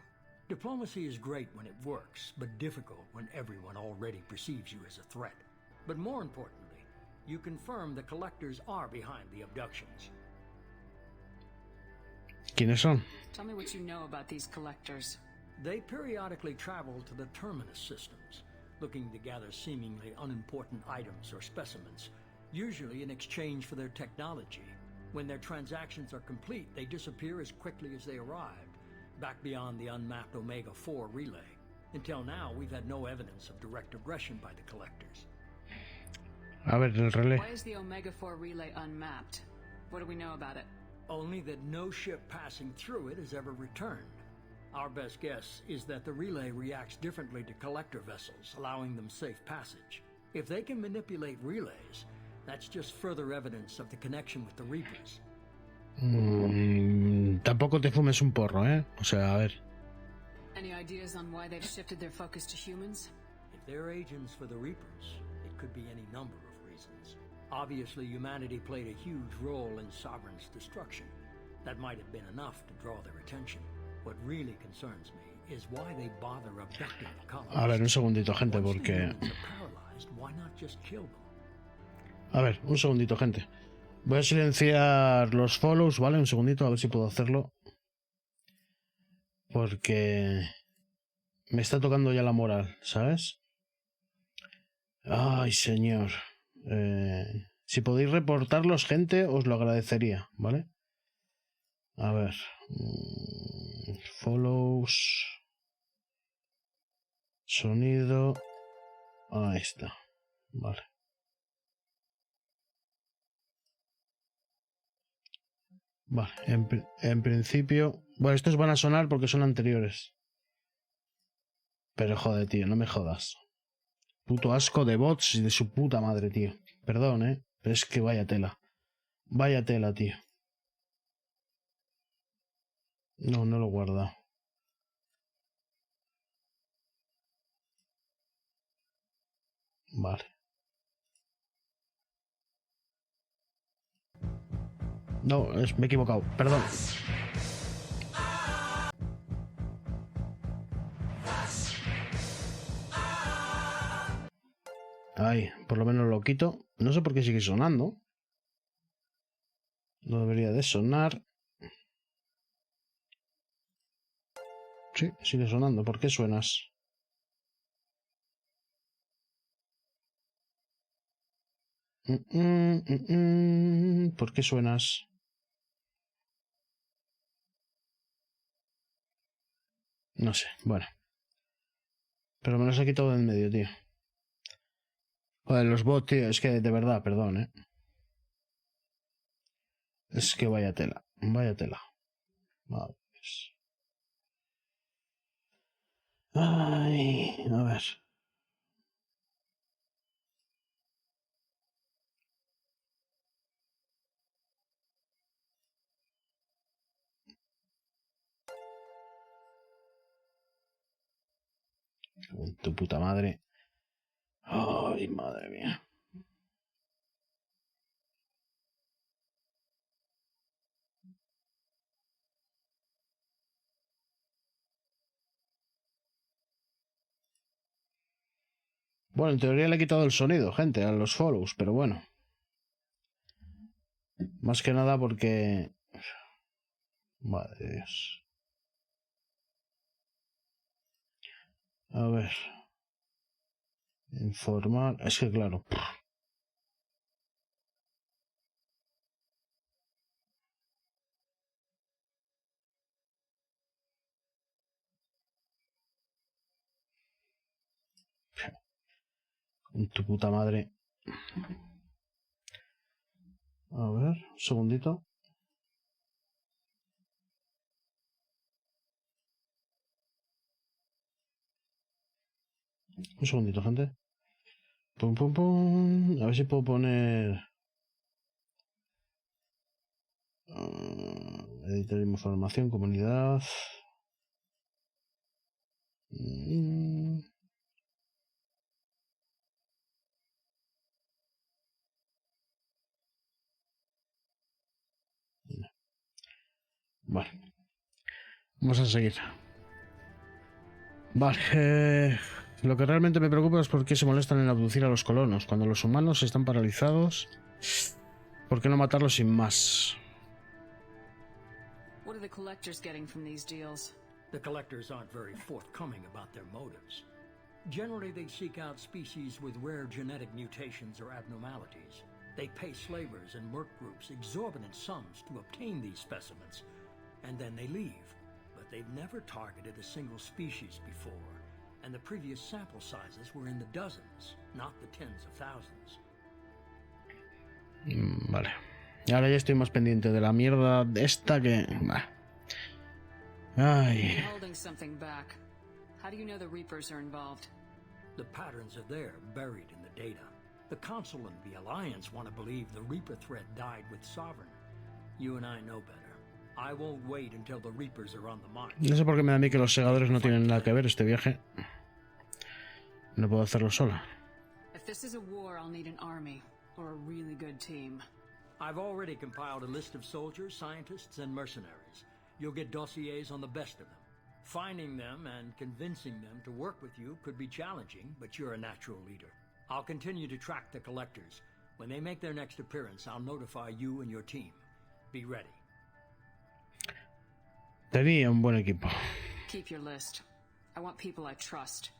Diplomacy is great when it works, but difficult when everyone already perceives you as a threat. But more importantly, you confirm the collectors are behind the abductions. ¿Quiénes son? Tell me what you know about these collectors. They periodically travel to the terminus systems, looking to gather seemingly unimportant items or specimens, usually in exchange for their technology. When their transactions are complete, they disappear as quickly as they arrived, back beyond the unmapped Omega-4 relay. Until now, we've had no evidence of direct aggression by the collectors. A ver, el relé. Why is the Omega-4 relay unmapped? What do we know about it? Only that no ship passing through it has ever returned. Our best guess is that the relay reacts differently to collector vessels, allowing them safe passage. If they can manipulate relays, that's just further evidence of the connection with the Reapers. Tampoco te fumes un porro, ¿eh? O sea, a ver. Any ideas on why they've shifted their focus to humans? If they're agents for the Reapers, it could be any number of reasons. Obviously, humanity played a huge role in Sovereign's destruction. That might have been enough to draw their attention. What really concerns me is why they bother abducting the colonists. A ver, un segundito, gente, porque... A ver, un segundito, gente. Voy a silenciar los follows, ¿vale? Un segundito, a ver si puedo hacerlo. Porque me está tocando ya la moral, ¿sabes? Ay, señor. Si podéis reportarlos, gente, os lo agradecería, ¿vale? A ver. Follows. Sonido. Ahí está. Vale. Vale, en principio... Bueno, estos van a sonar porque son anteriores. Pero joder, tío, no me jodas. Puto asco de bots y de su puta madre, tío. Perdón, pero es que vaya tela. Vaya tela, tío. No, no lo he guardado. Vale. No, me he equivocado. Perdón. Ahí, por lo menos lo quito. No sé por qué sigue sonando. No debería de sonar. Sí, sigue sonando. ¿Por qué suenas? ¿Por qué suenas? No sé, bueno. Pero me los he quitado de en medio, tío. Joder, los bots, tío, es que de verdad, perdón, Es que vaya tela, vaya tela. Madre mía. Ay, a ver. Tu puta madre. Ay, madre mía. Bueno, en teoría le he quitado el sonido, gente, a los follows, pero bueno. Más que nada porque... Madre de Dios. A ver. Informar... Es que claro... Tu puta madre. A ver, un segundito. Un segundito, gente. Pum, pum, pum. A ver si puedo poner... editar información, comunidad... Vale. Vamos a seguir. Vale. Lo que realmente me preocupa es por qué se molestan en abducir a los colonos. Cuando los humanos están paralizados, ¿por qué no matarlos sin más? What are the collectors getting from these deals? The collectors aren't very forthcoming about their motives. Generally, they seek out species with rare genetic mutations or abnormalities. They pay slavers and work groups exorbitant sums to obtain these specimens, and then they leave. But they've never targeted a single species before, and the previous sample sizes were in the dozens, not the tens of thousands. Vale. Ahora ya estoy más pendiente de la mierda de esta que... Ay. Holding something back. How do you know the Reapers are involved? The patterns are there, buried in the data. The Council and the Alliance want to believe the Reaper threat died with Sovereign. You and I know better. I won't wait until the Reapers are on the march. No sé por qué me da a mí que los segadores no tienen nada que ver este viaje. No puedo hacerlo sola. If this is a war, I'll need an army, or a really good team. I've already compiled a list of soldiers, scientists, and mercenaries. You'll get dossiers on the best of them. Finding them and convincing them to work with you could be challenging, but you're a natural leader. I'll continue to track the collectors. When they make their next appearance, I'll notify you and your team. Be ready. Tenía un buen equipo. Keep your list. I want people I trust.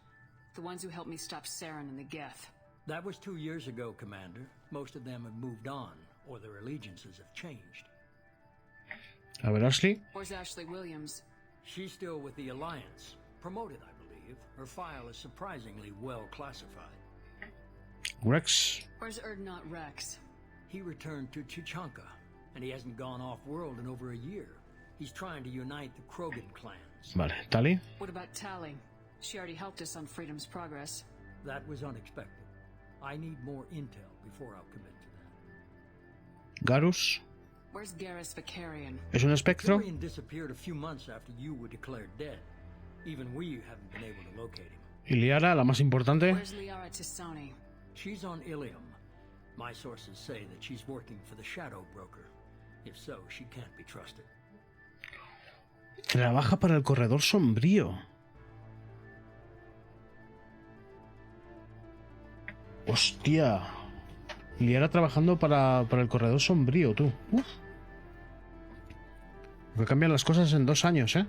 The ones who helped me stop Saren and the Geth. That was 2 years ago, Commander. Most of them have moved on, or their allegiances have changed. A ver, Ashley. Where's Ashley Williams? She's still with the Alliance. Promoted, I believe. Her file is surprisingly well classified. Rex. Where's Erdnot Rex? He returned to Chichanka, and he hasn't gone off-world in over a year. He's trying to unite the Krogan clans. Vale, Tali. What about Tali? She already helped us on Freedom's Progress. That was unexpected. I need more intel before I'll commit to that. Garus. Where's Garrus Vicarian? ¿Es un espectro? Vicarian disappeared a few months after you were declared dead. Even we haven't been able to locate him. Y Liara, la más importante. Where's Liara Tisoni? She's on Ilium. My sources say that she's working for the Shadow Broker. If so, she can't be trusted. Trabaja para el Corredor Sombrío. Hostia. Liara trabajando para el Corredor Sombrío, tú. Uf. Que cambian las cosas en 2 años, ¿eh?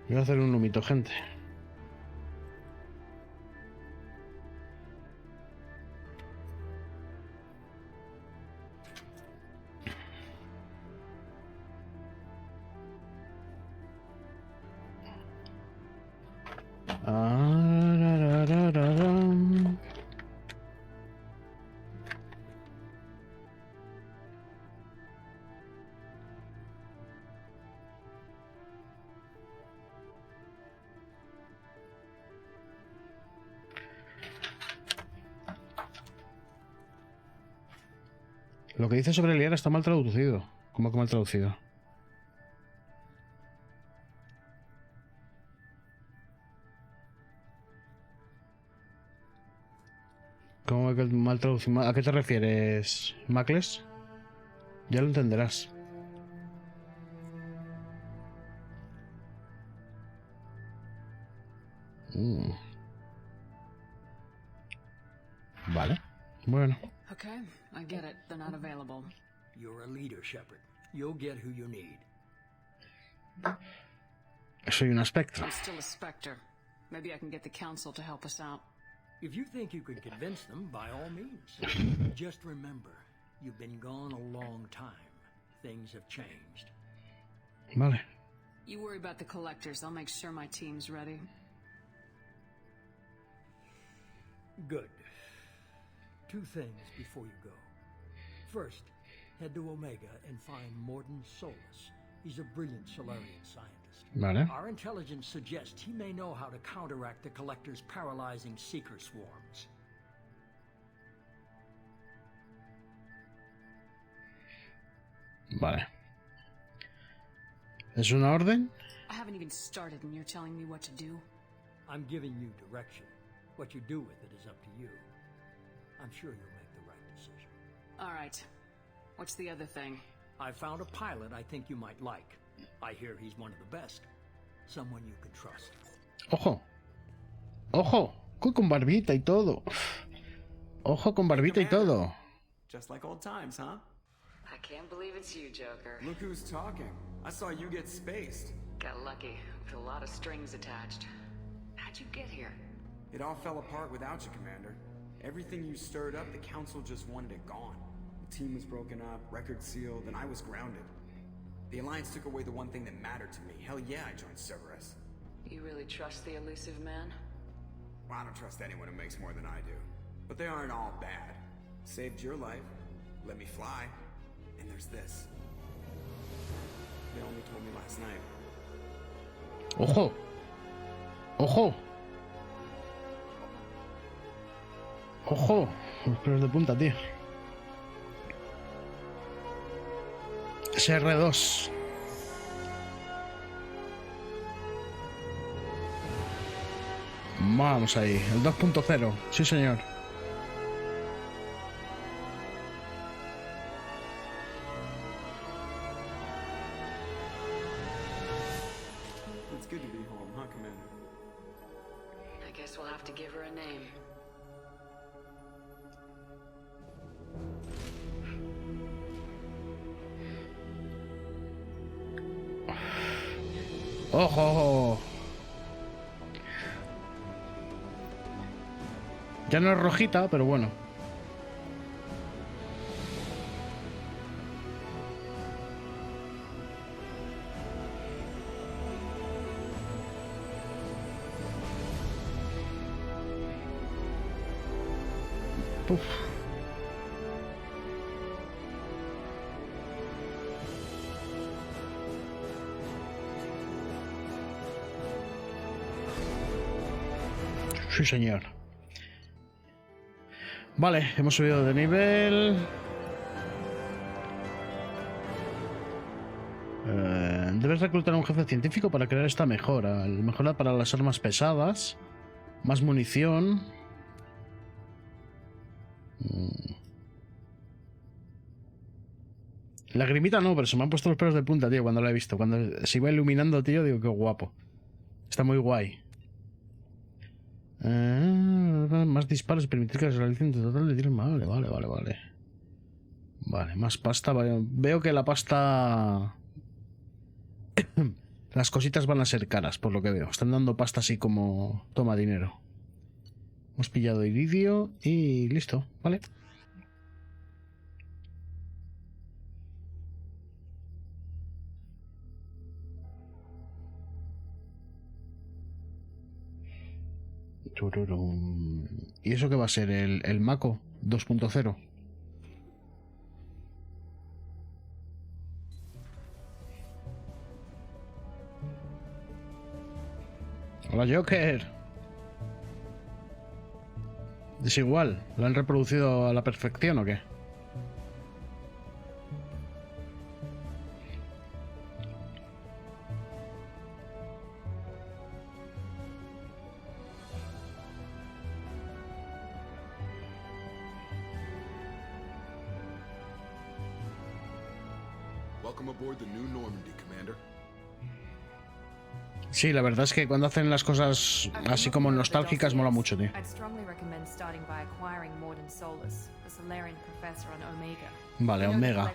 Voy a hacer un numito, gente. Lo que dice sobre Liara está mal traducido. ¿Cómo que mal traducido? ¿Cómo que mal traducido? ¿A qué te refieres, Macles? Ya lo entenderás. Vale. Bueno. Okay, I get it. They're not available. You're a leader, Shepard. You'll get who you need. Soy un espectro. I'm still a Spectre. Maybe I can get the Council to help us out. If you think you can convince them, by all means. Just remember, you've been gone a long time. Things have changed. Vale. You worry about the collectors. I'll make sure my team's ready. Good. 2 things before you go. First, head to Omega and find Morden Solus. He's a brilliant Solarian scientist. Vale. Our intelligence suggests he may know how to counteract the Collector's paralyzing Seeker swarms. Vale. ¿Es una orden? I haven't even started and you're telling me what to do? I'm giving you direction. What you do with it is up to you. I'm sure you'll make the right decision. All right. What's the other thing? I found a pilot I think you might like. I hear he's one of the best. Someone you can trust. Ojo. Ojo. Con barbita y todo. Ojo con barbita y todo. Just like old times, huh? I can't believe it's you, Joker. Look who's talking. I saw you get spaced. Got lucky, with a lot of strings attached. How'd you get here? It all fell apart without you, Commander. Everything you stirred up, the Council just wanted it gone. The team was broken up, record sealed, and I was grounded. The Alliance took away the one thing that mattered to me. Hell yeah, I joined Cerberus. You really trust the elusive man? Well, I don't trust anyone who makes more than I do. But they aren't all bad. Saved your life, let me fly, and there's this. They only told me last night. Ojo. Ojo. Ojo. Los pelos de punta, tío. SR2. Vamos ahí. El 2.0. Sí, señor. It's good to be home, huh, Commander? I guess we'll have to give her a name. ¡Ojo! Ya no es rojita, pero bueno. Uf. Sí, señor. Vale, hemos subido de nivel. Debes reclutar a un jefe científico para crear esta mejora. Mejora para las armas pesadas. Más munición. La grimita no, pero se me han puesto los pelos de punta, tío, cuando la he visto. Cuando se iba iluminando, tío, digo, qué guapo. Está muy guay. Más disparos y permitir que se realicen en total de tiros. Vale. Vale, más pasta. Vale. Veo que la pasta... Las cositas van a ser caras, por lo que veo. Están dando pasta así como... Toma dinero. Hemos pillado iridio y listo, vale. ¿Y eso qué va a ser? ¿El Mako 2.0? Hola, Joker. ¿Es igual? ¿Lo han reproducido a la perfección o qué? Welcome aboard the New Normandy, Commander. Sí, la verdad es que cuando hacen las cosas así como nostálgicas mola mucho, tío. Vale, Omega.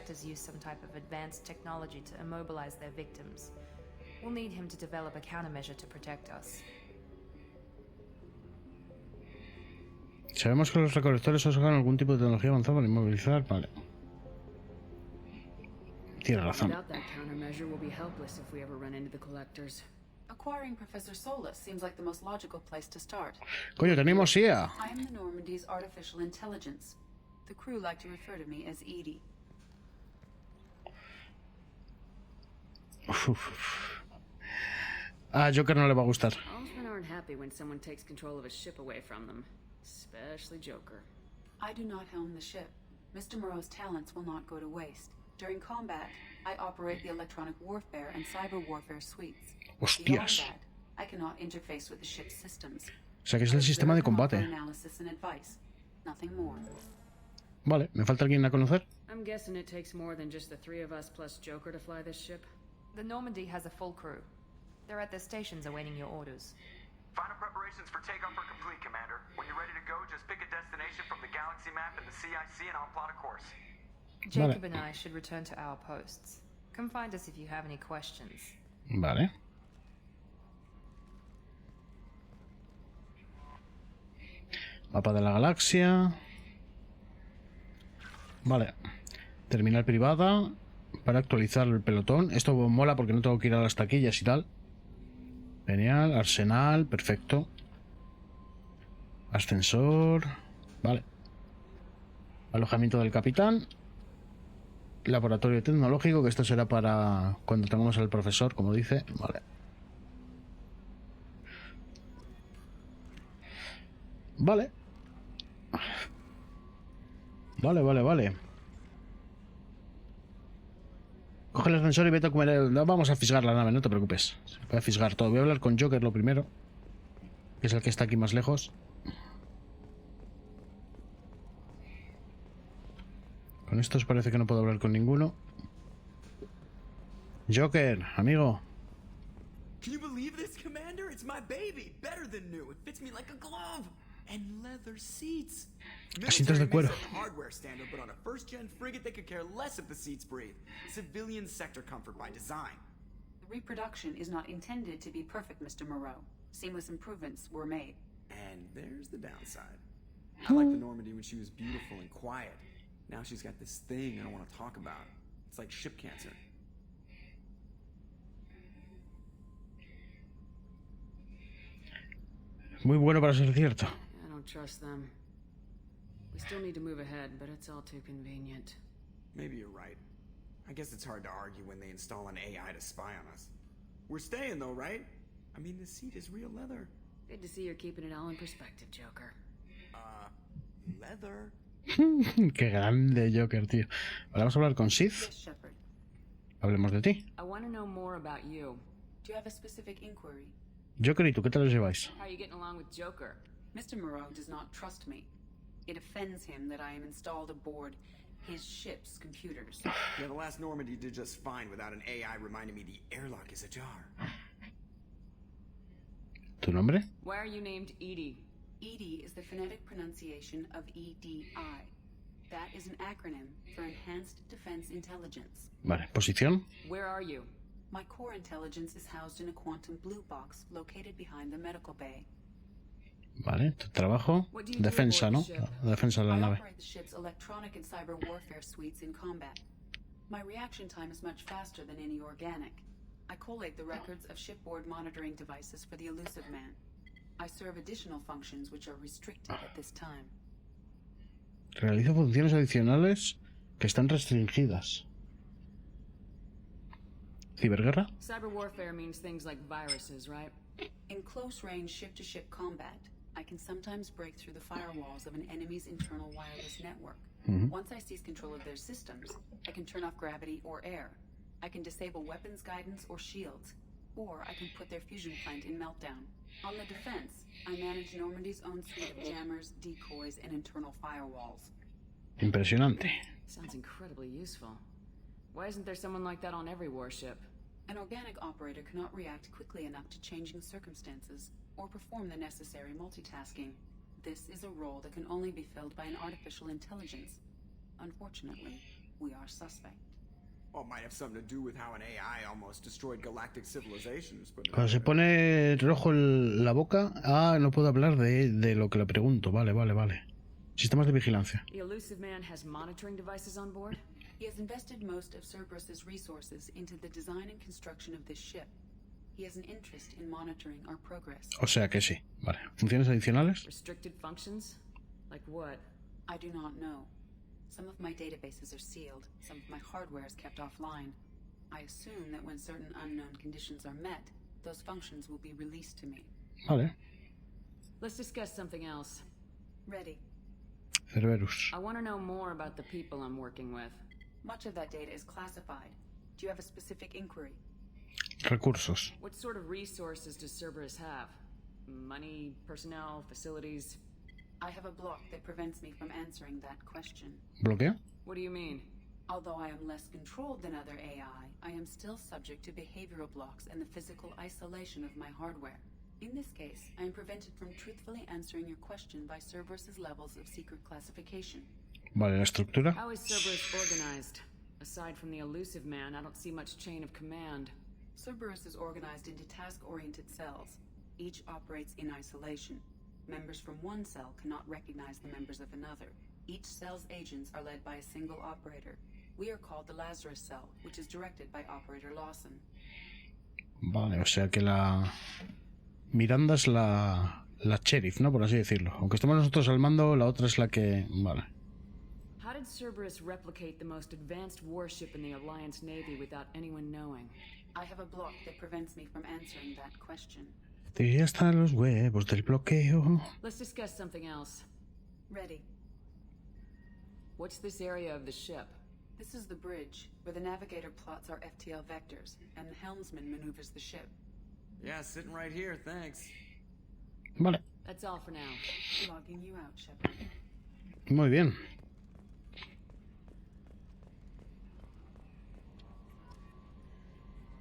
Sabemos que los recolectores usan algún tipo de tecnología avanzada para inmovilizar. Vale. Tiene razón. Acquiring Professor Solus seems like the most logical place to start. Coño, tenemos IA. I am the Normandy's artificial intelligence. The crew like to refer to me as Edie. A Joker no le va a gustar. Allsmen aren't happy when someone takes control of a ship away from them, especially Joker. I do not helm the ship. Mr. Moreau's talents will not go to waste. During combat, I operate the electronic warfare and cyber warfare suites. Hostias. Beyond that, I cannot interface with the ship's systems. O sea que es el sistema de combate. Analysis and advice. Nothing more. Vale, ¿me falta alguien a conocer? I'm guessing it takes more than just the three of us plus Joker to fly this ship. The Normandy has a full crew. They're at their stations awaiting your orders. Final preparations for takeoff are complete, Commander. When you're ready to go, just pick a destination from the galaxy map and the CIC and I'll plot a course. Jacob and I should return to our posts. Come find us if you have any questions. Vale. Mapa de la galaxia. Vale. Terminal privada. Para actualizar el pelotón. Esto mola porque no tengo que ir a las taquillas y tal. Genial. Arsenal. Perfecto. Ascensor. Vale. Alojamiento del capitán. Laboratorio tecnológico, que esto será para cuando tengamos al profesor, como dice. Vale. Vale. Vale. Coge el ascensor y vete a comer el... No, vamos a fisgar la nave, no te preocupes. Voy a fisgar todo. Voy a hablar con Joker lo primero, que es el que está aquí más lejos. Con estos parece que no puedo hablar con ninguno. Joker, amigo. Can you believe this, Commander? It's my baby. Better than new. It fits me like a glove. And leather seats. Asientos de cuero. Hardware standard, but on a first-gen frigate, they could care less if the seats breathe. Civilian sector comfort by design. The Reproduction is not intended to be perfect, Mr. Moreau. Seamless improvements were made. And there's the downside. I liked the Normandy when she was beautiful and quiet. Now she's got this thing I don't want to talk about. It's like ship cancer. Muy bueno para ser cierto. I don't trust them. We still need to move ahead, but it's all too convenient. Maybe you're right. I guess it's hard to argue when they install an AI to spy on us. We're staying though, right? I mean, the seat is real leather. Good to see you're keeping it all in perspective, Joker. Leather? Qué grande Joker, tío. Ahora vamos a hablar con Sid. Yes, Shepard. Hablemos de ti. I want to know more about you. Do you have a specific inquiry? Joker, ¿y tú qué tal os lleváis? How are you getting along with Joker? Mr. Moreau does not trust me. It offends him that I am installed aboard his ship's computers. Yeah, the last Normandy did just fine without an AI reminding me the airlock is ajar. ¿Tu nombre? Why are you named Edie? EDI is the phonetic pronunciation of EDI. That is an acronym for Enhanced Defense Intelligence. Vale, ¿posición? Where are you? My core intelligence is housed in a quantum blue box located behind the medical bay. Vale, tu trabajo. Defensa, ¿no? Defensa de la I nave. operate the ship's electronic and cyber warfare suites in combat. My reaction time is much faster than any organic. I collate the records of shipboard monitoring devices for the elusive man. I serve additional functions which are restricted at this time. Realizo funciones adicionales que están restringidas. ¿Ciberguerra? Cyber warfare means things like viruses, right? In close-range ship-to-ship combat, I can sometimes break through the firewalls of an enemy's internal wireless network. Once I seize control of their systems, I can turn off gravity or air. I can disable weapons guidance or shields, or I can put their fusion plant in meltdown. On the defense, I manage Normandy's own suite of jammers, decoys, and internal firewalls. Impresionante. Sounds incredibly useful. Why isn't there someone like that on every warship? An organic operator cannot react quickly enough to changing circumstances or perform the necessary multitasking. This is a role that can only be filled by an artificial intelligence. Unfortunately, we are suspect. Well, it might have something to do with how an AI almost destroyed galactic civilizations, but... Cuando se pone rojo la boca... Ah, no puedo hablar de lo que le pregunto. Vale, vale, vale. Sistemas de vigilancia. The elusive man has monitoring devices on board? He has invested most of Cerberus's resources into the design and construction of this ship. He has an interest in monitoring our progress. O sea que sí. Vale. ¿Funciones adicionales? Restricted functions? Like what? I do not know. Some of my databases are sealed. Some of my hardware is kept offline. I assume that when certain unknown conditions are met, those functions will be released to me. Vale. Let's discuss something else. Ready. Cerberus. I want to know more about the people I'm working with. Much of that data is classified. Do you have a specific inquiry? Recursos. What sort of resources does Cerberus have? Money, personnel, facilities? I have a block that prevents me from answering that question. ¿Bloqueo? What do you mean? Although I am less controlled than other AI, I am still subject to behavioral blocks and the physical isolation of my hardware. In this case, I am prevented from truthfully answering your question by Cerberus's levels of secret classification. Vale, la estructura. How is Cerberus organized? Aside from the elusive man, I don't see much chain of command. Cerberus is organized into task-oriented cells. Each operates in isolation. Members from one cell cannot recognize the members of another. Each cell's agents are led by a single operator. We are called the Lazarus cell, which is directed by Operator Lawson. Vale, o sea que la... Miranda es la sheriff, ¿no? Por así decirlo. Aunque estemos nosotros al mando, la otra es la que... Vale. How did Cerberus replicate the most advanced warship in the Alliance Navy without anyone knowing? I have a block that prevents me from answering that question. Ya están los huevos del bloqueo. Let's discuss something else. Ready. What's this area of the ship? This is the bridge, where the navigator plots our FTL vectors, and the helmsman maneuvers the ship. Yeah, sitting right here, thanks. Vale. That's all for now. Logging you out, Shepard. Muy bien.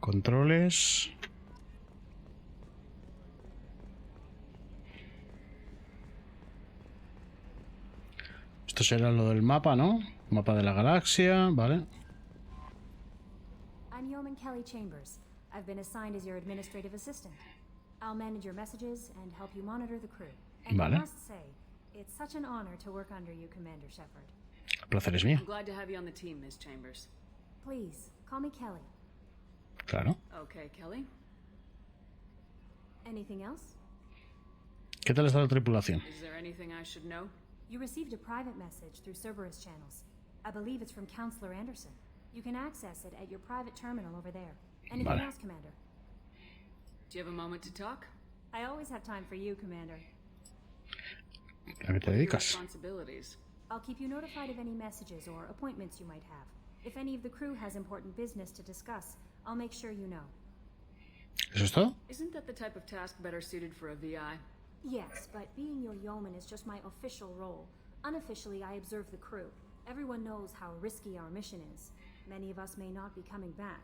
Controles. Esto será lo del mapa, ¿no? Mapa de la galaxia, vale. I'm Yeoman Kelly Chambers. I've been assigned as your administrative assistant. I'll manage your messages and help you monitor the crew. And I must say, it's such an honor to work under you, Commander Shepard. El placer es mío. I'm glad to have you on the team, Ms. Chambers. Please, call me Kelly. Claro. Okay, Kelly. Anything else? ¿Qué tal está la tripulación? Is there anything I should know? You received a private message through Cerberus channels. I believe it's from Counselor Anderson. You can access it at your private terminal over there. Anything else, Commander? Do you have a moment to talk? I always have time for you, Commander. ¿A qué te dedicas? Responsibilities. I'll keep you notified of any messages or appointments you might have. If any of the crew has important business to discuss, I'll make sure you know. ¿Eso es todo? Isn't that the type of task better suited for a VI? Yes, but being your yeoman is just my official role. Unofficially, I observe the crew. Everyone knows how risky our mission is. Many of us may not be coming back.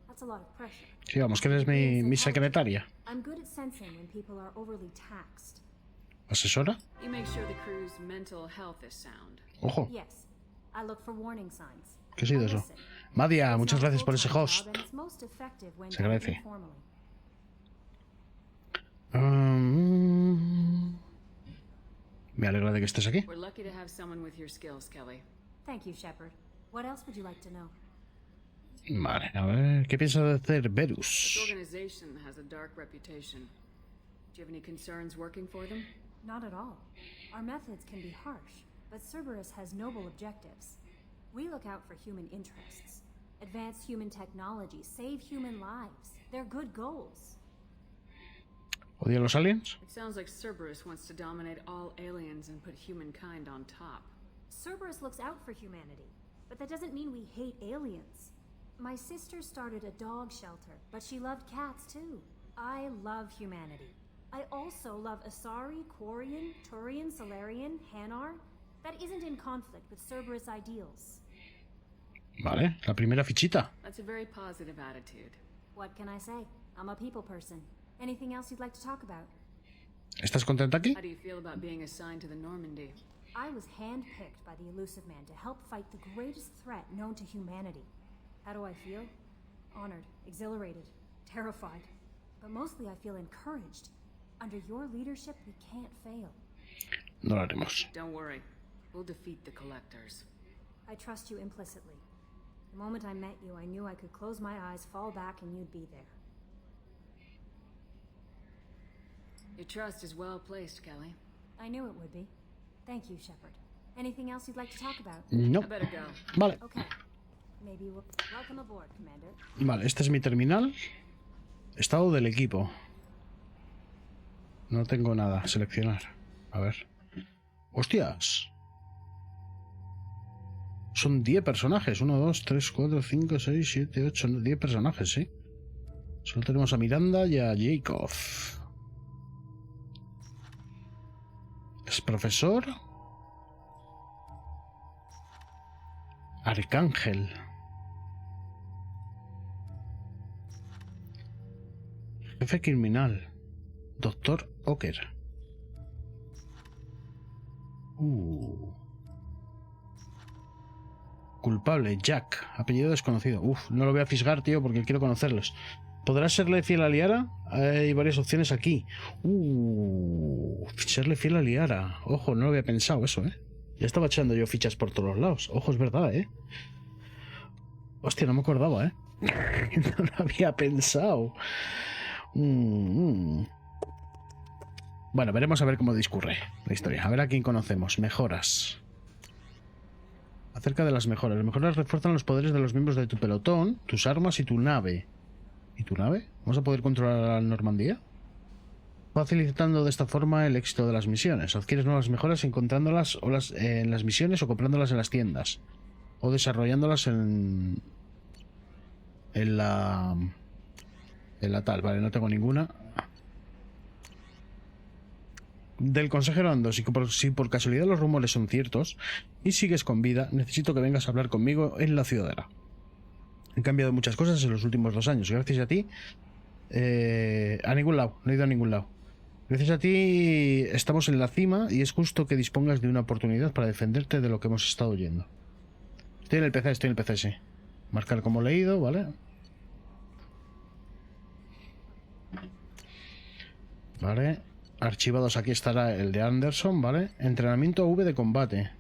That's a lot of pressure. Sí, vamos, que eres mi secretaria. I'm good at sensing when people are overly taxed. ¿Asesora? You make sure the crew's mental health is sound. Ojo. Yes. I look for warning signs. ¿Qué ha sido eso? Madia, muchas gracias por ese host. Se agradece. Me alegra de que estés aquí. We're lucky to have someone with your skills, Kelly. Thank you, Shepard. What else would you like to know? Vale, a ver, ¿qué piensas de hacer Verus? This organization has a dark reputation. Do you have any concerns working for them? Not at all. Our methods can be harsh, but Cerberus has noble objectives. We look out for human interests, advance human technology, save human lives. They're good goals. ¿Odian los aliens? It sounds like Cerberus wants to dominate all aliens and put humankind on top. Cerberus looks out for humanity, but that doesn't mean we hate aliens. My sister started a dog shelter, but she loved cats too. I love humanity. I also love Asari, Quarian, Turian, Solarian, Hanar. That isn't in conflict with Cerberus ideals. Vale, la primera fichita. That's a very positive attitude. What can I say? I'm a people person. Anything else you'd like to talk about? ¿Estás contenta aquí? How do you feel about being assigned to the Normandy? I was handpicked by the Elusive Man to help fight the greatest threat known to humanity. How do I feel? Honored, exhilarated, terrified. But mostly I feel encouraged. Under your leadership, we can't fail. No lo haremos. Don't worry. We'll defeat the Collectors. I trust you implicitly. The moment I met you, I knew I could close my eyes, fall back, and you'd be there. Your trust is well placed, Kelly. I knew it would be. Thank you, Shepard. Anything else you'd like to talk about? No. I better go. Vale. Okay. Maybe we'll... Welcome aboard, Commander. Vale, este es mi terminal. Estado del equipo. No tengo nada a seleccionar. A ver. ¡Hostias! Son 10 personajes. 1, 2, 3, 4, 5, 6, 7, 8, 10 personajes, sí. Solo tenemos a Miranda y a Jacob. Es profesor. Arcángel. Jefe criminal. Doctor Oker. Culpable, Jack. Apellido desconocido. Uf, no lo voy a fisgar, tío, porque quiero conocerlos. ¿Podrás serle fiel a Liara? Hay varias opciones aquí. Serle fiel a Liara. Ojo, no lo había pensado eso, Ya estaba echando yo fichas por todos los lados. Ojo, es verdad, Hostia, no me acordaba, No lo había pensado. Bueno, veremos a ver cómo discurre la historia. A ver a quién conocemos. Mejoras. Acerca de las mejoras. Las mejoras refuerzan los poderes de los miembros de tu pelotón, tus armas y tu nave. ¿Y tu nave? ¿Vamos a poder controlar la Normandía? Facilitando de esta forma el éxito de las misiones. Adquieres nuevas mejoras encontrándolas en las misiones o comprándolas en las tiendas. O desarrollándolas en la tal. Vale, no tengo ninguna. Del consejero Ando, si por casualidad los rumores son ciertos y sigues con vida, necesito que vengas a hablar conmigo en la Ciudadela. Han cambiado muchas cosas en los últimos 2 años. Gracias a ti, a ningún lado, no he ido a ningún lado. Gracias a ti estamos en la cima y es justo que dispongas de una oportunidad para defenderte de lo que hemos estado oyendo. Estoy en el PC, sí. Marcar como leído, ¿vale? Vale. Archivados, aquí estará el de Anderson, ¿vale? Entrenamiento V de combate.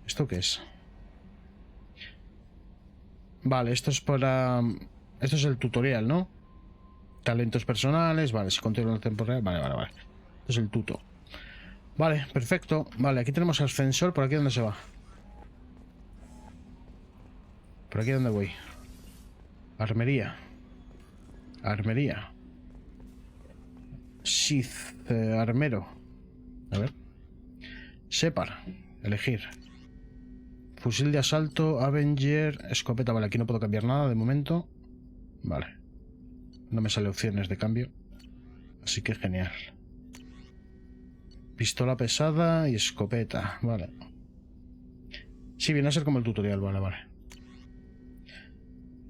¿Esto qué es? Vale, esto es para... Esto es el tutorial, ¿no? Talentos personales, vale, si continúa la temporada, vale. Esto es el tuto. Vale, perfecto. Vale, aquí tenemos ascensor, ¿por aquí dónde se va? ¿Por aquí dónde voy? Armería. Armería. Sith, armero. A ver. Separ. Elegir. Fusil de asalto, Avenger, escopeta. Vale, aquí no puedo cambiar nada de momento. Vale. No me sale opciones de cambio. Así que genial. Pistola pesada y escopeta. Vale. Sí, viene a ser como el tutorial. Vale.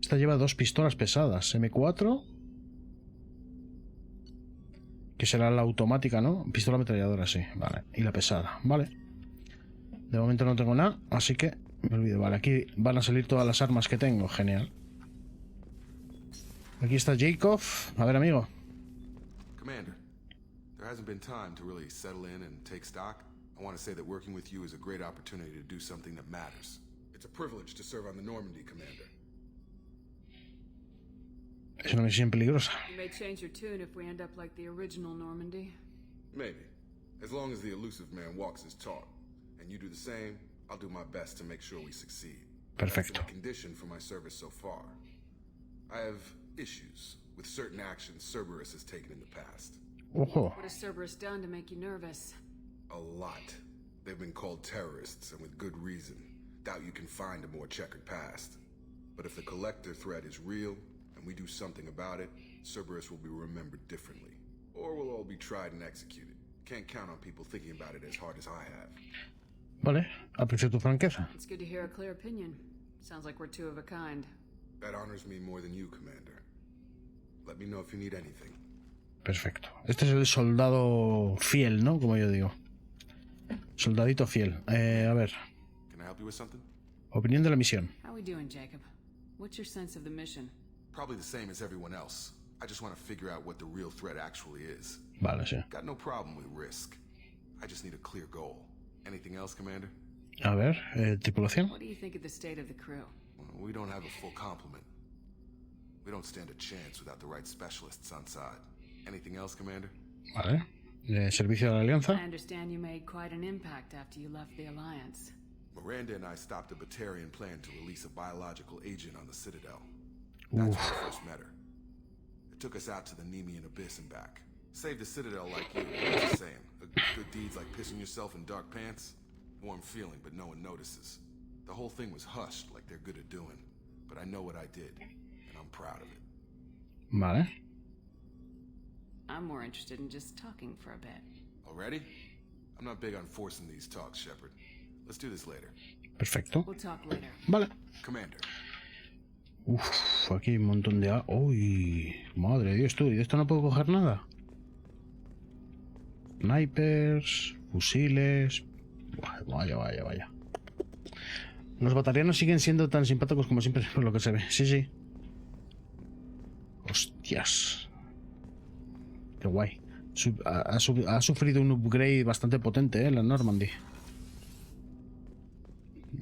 Esta lleva 2 pistolas pesadas. M4. Que será la automática, ¿no? Pistola ametralladora, sí. Vale. Y la pesada. Vale. De momento no tengo nada, así que me olvido. Vale, aquí van a salir todas las armas que tengo. Genial. Aquí está Jacob. A ver, amigo. Commander, there hasn't been time to really settle in and take stock. I want to say that working with you is a great opportunity to do something that matters. It's a privilege to serve on the Normandy, Commander. Es una misión peligrosa. You may change your tune if we end up like the original Normandy. Maybe. As long as the elusive man walks his talk. And you do the same, I'll do my best to make sure we succeed. Perfecto. That's been a condition for my service so far. I have issues with certain actions Cerberus has taken in the past. Ojo. What has Cerberus done to make you nervous? A lot. They've been called terrorists, and with good reason. Doubt you can find a more checkered past. But if the Collector threat is real, and we do something about it, Cerberus will be remembered differently. Or we'll all be tried and executed. Can't count on people thinking about it as hard as I have. Vale, aprecio tu franqueza. It's good to hear a clear opinion. Sounds like we're two of a kind. That honors me more than you, Commander. Let me know if you need anything. Perfecto. Este es el soldado fiel, ¿no? Como yo digo. Soldadito fiel. A ver. Can I help you with something? Opinión de la misión. How we doing, Jacob? What's your sense of the mission? Probably the same as everyone else. I just want to figure out what the real threat actually is. Vale, sí. Got no problem with risk. I just need a clear goal. Anything else, Commander? A ver, tripulación. What do you think of the state of the crew? Well, we don't have a full complement. We don't stand a chance without the right specialists on side. Anything else, Commander? Vale. Servicio de la Alianza. I understand you made quite an impact after you left the Alliance. Miranda and I stopped a Batarian plan to release a biological agent on the Citadel. That's when I first met her. It took us out to the Nemean Abyss and back. Saved the Citadel like you, what's the saying? Good deeds like pissing yourself in dark pants? Warm feeling, but no one notices. The whole thing was hushed like they're good at doing. But I know what I did, and I'm proud of it. Vale. I'm more interested in just talking for a bit. Already? I'm not big on forcing these talks, Shepard. Let's do this later. Perfecto. We'll talk later. Vale. Commander. Uf, aquí hay un montón de... ¡Uy! Madre de Dios, tú. ¿Y de esto no puedo coger nada? Snipers, fusiles... Vaya. Los batarianos siguen siendo tan simpáticos como siempre, por lo que se ve. Sí. Hostias. Qué guay. Ha sufrido un upgrade bastante potente, la Normandy.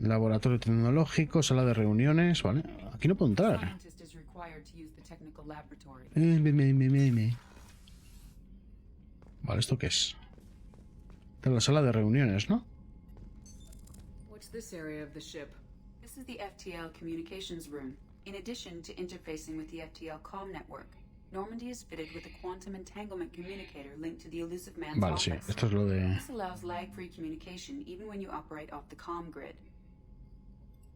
Laboratorio tecnológico, sala de reuniones, vale. Aquí no puedo entrar. Vale, ¿esto qué es? Esta es la sala de reuniones, ¿no? What's this area of the ship? This is the FTL communications room. In addition to interfacing with the FTL comm network, Normandy is fitted with a quantum entanglement communicator linked to the elusive man's vale, office. Sí, esto es lo de... This allows lag-free communication even when you operate off the comm grid.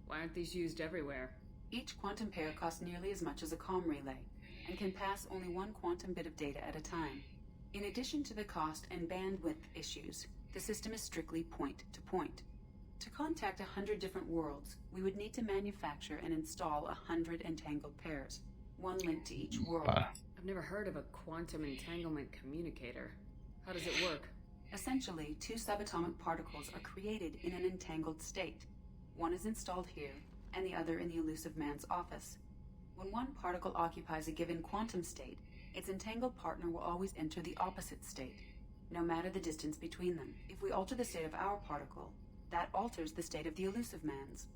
Why aren't these used everywhere? Each quantum pair costs nearly as much as a comm relay, and can pass only one quantum bit of data at a time. In addition to the cost and bandwidth issues, the system is strictly point-to-point. To contact 100 different worlds, we would need to manufacture and install 100 entangled pairs, one link to each world. I've never heard of a quantum entanglement communicator. How does it work? Essentially, 2 subatomic particles are created in an entangled state. One is installed here, and the other in the elusive man's office. When one particle occupies a given quantum state, its entangled partner will always enter the opposite state, no matter the distance between them. If we alter the state of our particle, that alters the state of the elusive man's.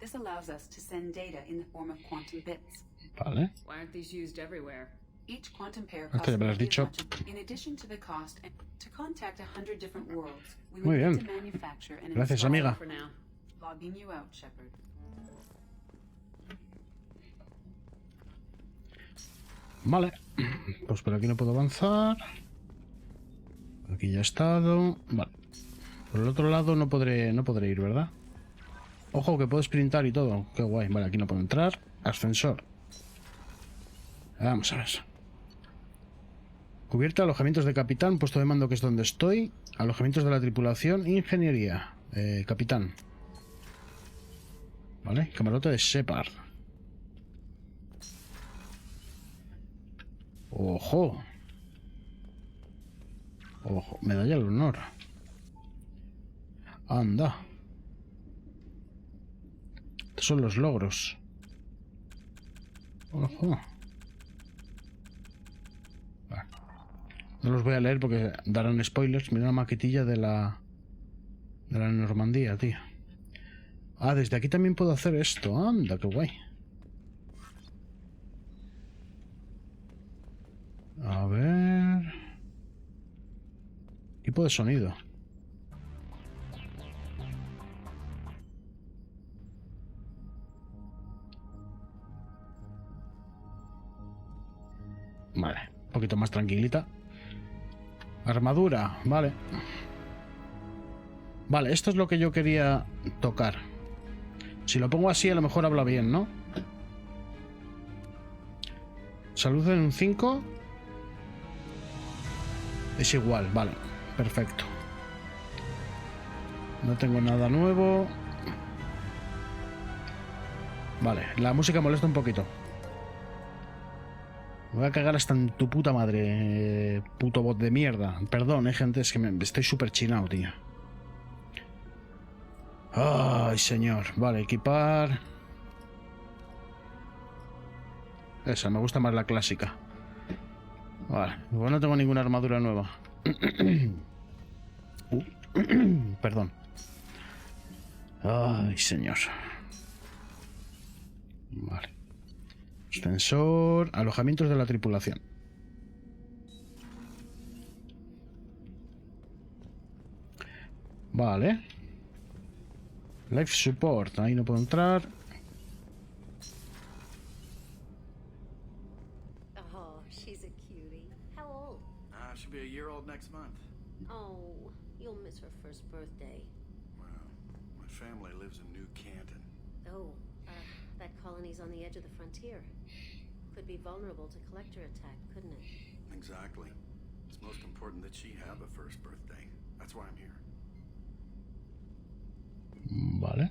This allows us to send data in the form of quantum bits. Vale. Why aren't these used everywhere? Each quantum pair Es que costs ya me lo has nearly as dicho. much. In addition to the cost, to contact 100 different worlds, we Muy would bien. need to manufacture and Gracias, install amiga. for now. Logging you out, Shepard. Vale. Pues por aquí no puedo avanzar. Aquí ya he estado. Vale. Por el otro lado no podré ir, ¿verdad? Ojo, que puedo sprintar y todo. Qué guay. Vale, aquí no puedo entrar. Ascensor. Vamos a ver. Cubierta, alojamientos de capitán, puesto de mando que es donde estoy. Alojamientos de la tripulación, ingeniería. Capitán. Vale, camarote de Shepard. Ojo. Ojo, medalla del honor. Anda. Estos son los logros. Ojo. Vale. No los voy a leer porque darán spoilers. Mira la maquetilla de la Normandía, tío. Ah, desde aquí también puedo hacer esto. Anda, qué guay. A ver... Tipo de sonido. Vale, un poquito más tranquilita. Armadura, vale. Vale, esto es lo que yo quería tocar. Si lo pongo así a lo mejor habla bien, ¿no? Salud en un 5. Es igual, vale. Perfecto. No tengo nada nuevo. Vale, la música molesta un poquito. Me voy a cagar hasta en tu puta madre, puto bot de mierda. Perdón, gente, es que estoy súper chinado, tío. Ay, señor. Vale, equipar. Esa, me gusta más la clásica. Vale, pues no tengo ninguna armadura nueva. Perdón. Ay, señor. Vale. Ascensor. Alojamientos de la tripulación. Vale. Life support. Ahí no puedo entrar. Oh, she's a cutie. How old? She'll be a year old next month. Oh, you'll miss her first birthday. Well, my family lives in New Canton. Oh, that colony's on the edge of the frontier. Could be vulnerable to collector attack, couldn't it? Exactly. It's most important that she have a first birthday. That's why I'm here. Vale.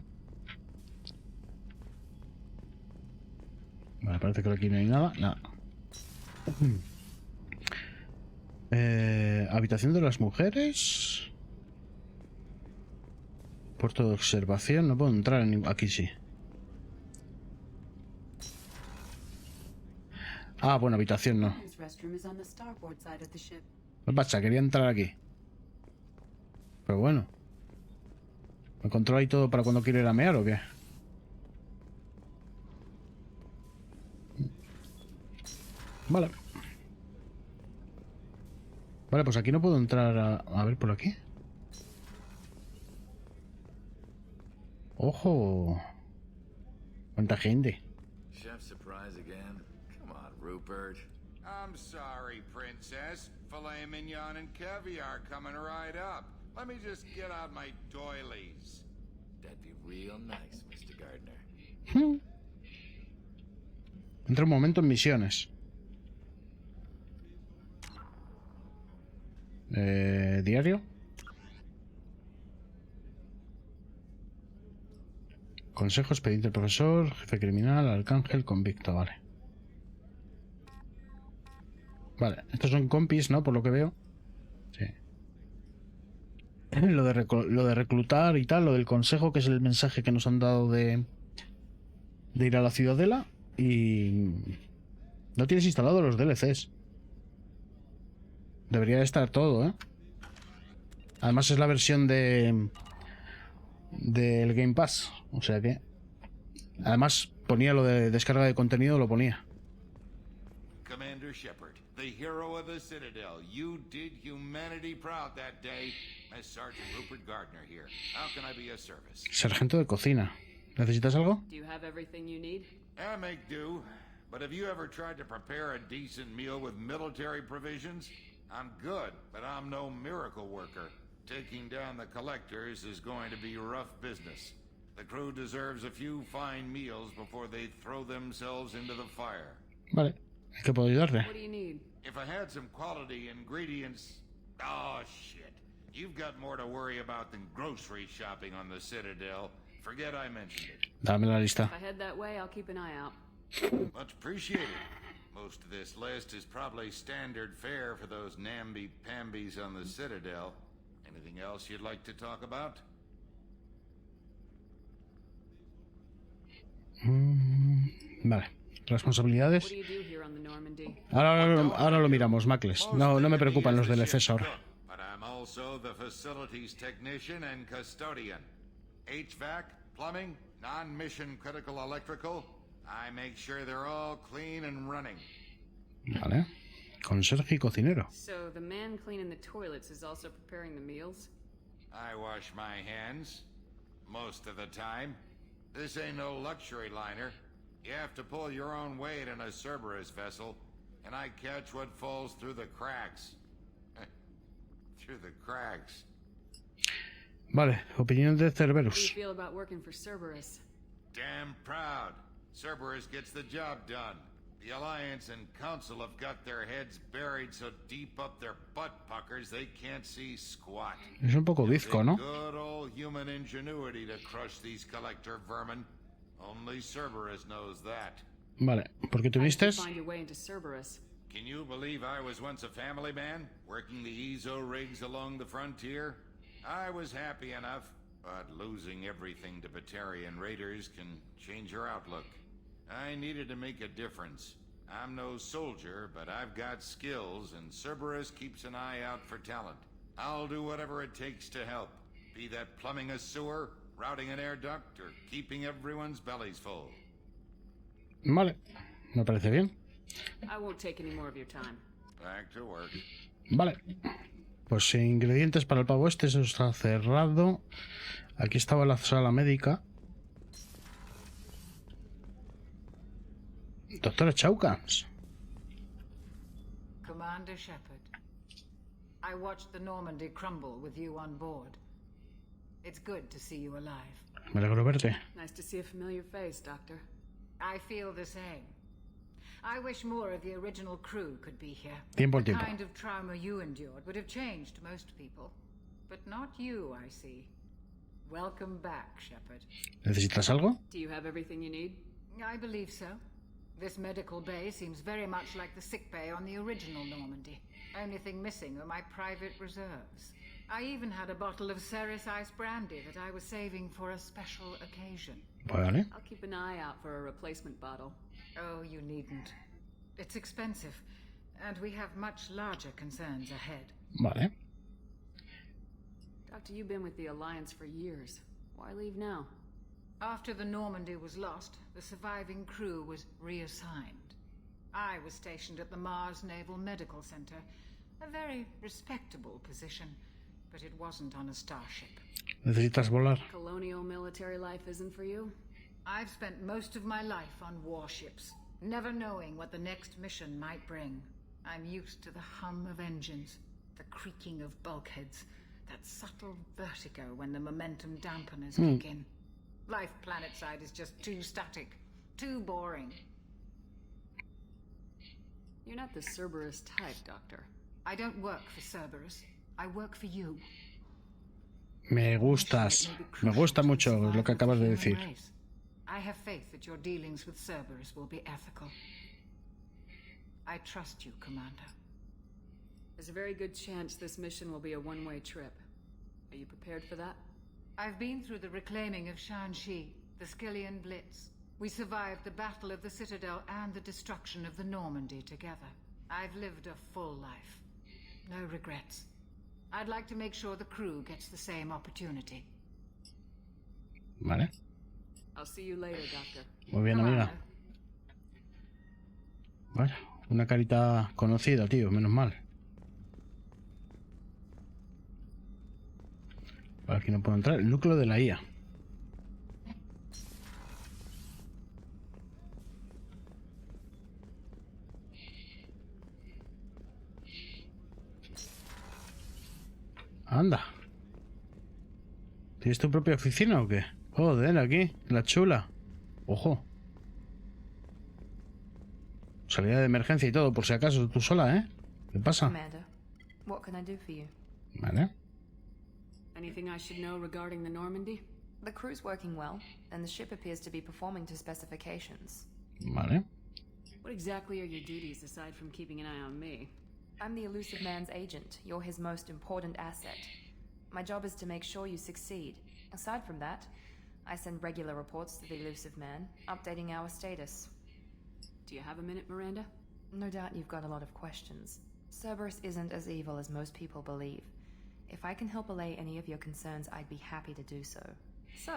Vale, parece que aquí no hay nada. Nada. Habitación de las mujeres. Puerto de observación. No puedo entrar en ningún... Aquí sí. Ah, bueno, habitación no. ¿Qué pasa? Quería entrar aquí. Pero bueno. ¿Me controla ahí todo para cuando quiero ir a mear o qué? Vale. Vale, pues aquí no puedo entrar a ver por aquí. ¡Ojo! ¿Cuánta gente? Chef surprise again? Come on, Rupert. I'm sorry, Princess. Filet mignon and caviar coming right up. Let me just get out my doilies. That'd be real nice, Mr. Gardner. Entra un momento en misiones. Diario. Consejo, expediente del profesor, jefe criminal, arcángel, convicto, vale. Vale, estos son compis, ¿no? Por lo que veo. Sí. Lo de reclutar y tal, lo del consejo, que es el mensaje que nos han dado de ir a la ciudadela. Y... ¿no tienes instalado los DLCs? Debería de estar todo, ¿eh? Además es la versión del Game Pass. O sea que... Además ponía lo de descarga de contenido, lo ponía. Commander Shepard, the hero of the Citadel. You did humanity proud that day. As Sergeant Rupert Gardner here. How can I be of service? Sargento de cocina. ¿Necesitas algo? Do you have everything you need? I make do. But have you ever tried to prepare a decent meal with military provisions? I'm good, but I'm no miracle worker. Taking down the collectors is going to be rough business. The crew deserves a few fine meals before they throw themselves into the fire. Vale. ¿Qué puedo ayudarle? What do you need? If I had some quality ingredients... Oh, shit. You've got more to worry about than grocery shopping on the Citadel. Forget I mentioned it. Dame la lista. If I head that way, I'll keep an eye out. Much appreciated. Most of this list is probably standard fare for those namby-pambies on the Citadel. Anything else you'd like to talk about? Vale. Responsabilidades. What do you do here on the Normandy? Ahora lo miramos, Macles. No me preocupan los del Efesor. But I'm also the facilities technician and custodian. HVAC, plumbing, non-mission critical electrical. I make sure they're all clean and running. Vale. Conserje y cocinero. So the man cleaning the toilets is also preparing the meals? I wash my hands. Most of the time. This ain't no luxury liner. You have to pull your own weight in a Cerberus vessel, and I catch what falls through the cracks. Through the cracks. Vale, opinión de How do you Cerberus. feel about working for Cerberus? Damn proud. Cerberus gets the job done. The Alliance and Council have got their heads buried so deep up their butt puckers they can't see squat. Es un poco bizco, ¿no? Good old human ingenuity to crush these collector vermin. Only Cerberus knows that. Vale, ¿por qué How did tuviste? you find your way into Cerberus? Can you believe I was once a family man, working the EZO rigs along the frontier? I was happy enough, but losing everything to Batarian raiders can change your outlook. I needed to make a difference. I'm no soldier, but I've got skills, and Cerberus keeps an eye out for talent. I'll do whatever it takes to help, be that plumbing a sewer, routing an air duct, or keeping everyone's bellies full. Vale, me parece bien. I won't take any more of your time. Back to work. Vale. Pues ingredientes para el pavo este, eso está cerrado. Aquí estaba la sala médica. Doctora Chaukans. Commander Shepard, I watched the Normandy crumble with you on board. It's good to see you alive. Me alegro verte. Nice to see a familiar face, Doctor. I feel the same. I wish more of the original crew could be here. Tiempo al The tiempo. kind of trauma you endured would have changed most people. But not you, I see. Welcome back, Shepard. ¿Necesitas algo? Do you have everything you need? I believe so. This medical bay seems very much like the sick bay on the original Normandy. Only thing missing are my private reserves. I even had a bottle of Ceres Ice brandy that I was saving for a special occasion. Vale. I'll keep an eye out for a replacement bottle. Oh, you needn't. It's expensive, and we have much larger concerns ahead. Vale. Doctor, you've been with the Alliance for years. Why leave now? After the Normandy was lost, the surviving crew was reassigned. I was stationed at the Mars Naval Medical Center, a very respectable position, but it wasn't on a starship. ¿Necesitas volar? Colonial military life isn't for you? I've spent most of my life on warships, never knowing what the next mission might bring. I'm used to the hum of engines, the creaking of bulkheads, that subtle vertigo when the momentum dampeners kick in. Life planetside is just too static, too boring. You're not the Cerberus type, Doctor. I don't work for Cerberus. I work for you. Me gustas. Me gusta mucho lo que acabas de decir. I have faith that your dealings with Cerberus will be ethical. I trust you, Commander. There's a very good chance this mission will be a one-way trip. Are you prepared for that? I've been through the reclaiming of Shanxi, the Skillian Blitz. We survived the Battle of the Citadel and the destruction of the Normandy together. I've lived a full life. No regrets. I'd like to make sure the crew gets the same opportunity. Vale. I'll see you later, Doctor. Muy bien, amiga. Vale, una carita conocida, tío, menos mal. Vale, aquí no puedo entrar. El núcleo de la IA. Anda. ¿Tienes tu propia oficina o qué? Joder, aquí, la chula. Ojo. Salida de emergencia y todo, por si acaso, tú sola, ¿eh? ¿Qué pasa? Commander, what can I do for you? Vale. Anything I should know regarding the Normandy? The crew's working well, and the ship appears to be performing to specifications. Vale. What exactly are your duties aside from keeping an eye on me? I'm the elusive man's agent. You're his most important asset. My job is to make sure you succeed. Aside from that, I send regular reports to the elusive man, updating our status. Do you have a minute, Miranda? No doubt you've got a lot of questions. Cerberus isn't as evil as most people believe. If I can help allay any of your concerns, I'd be happy to do so. So,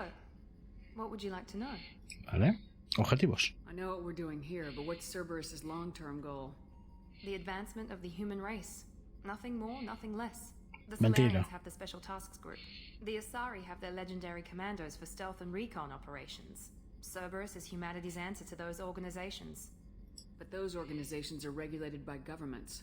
what would you like to know? Vale. Objetivos. I know what we're doing here, but what's Cerberus's long-term goal? The advancement of the human race. Nothing more, nothing less. The Mentira. Solarians have the Special Tasks Group. The Asari have their legendary commandos for stealth and recon operations. Cerberus is humanity's answer to those organizations. But those organizations are regulated by governments.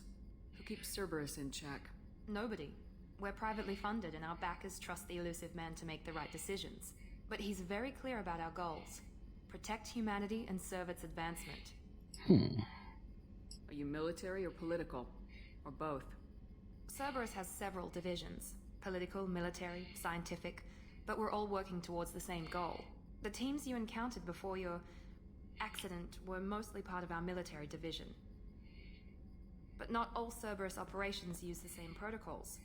Who keeps Cerberus in check? Nobody. We're privately funded and our backers trust the elusive man to make the right decisions. But he's very clear about our goals. Protect humanity and serve its advancement. Are you military or political? Or both? Cerberus has several divisions. Political, military, scientific. But we're all working towards the same goal. The teams you encountered before your accident were mostly part of our military division. But not all Cerberus operations use the same protocols.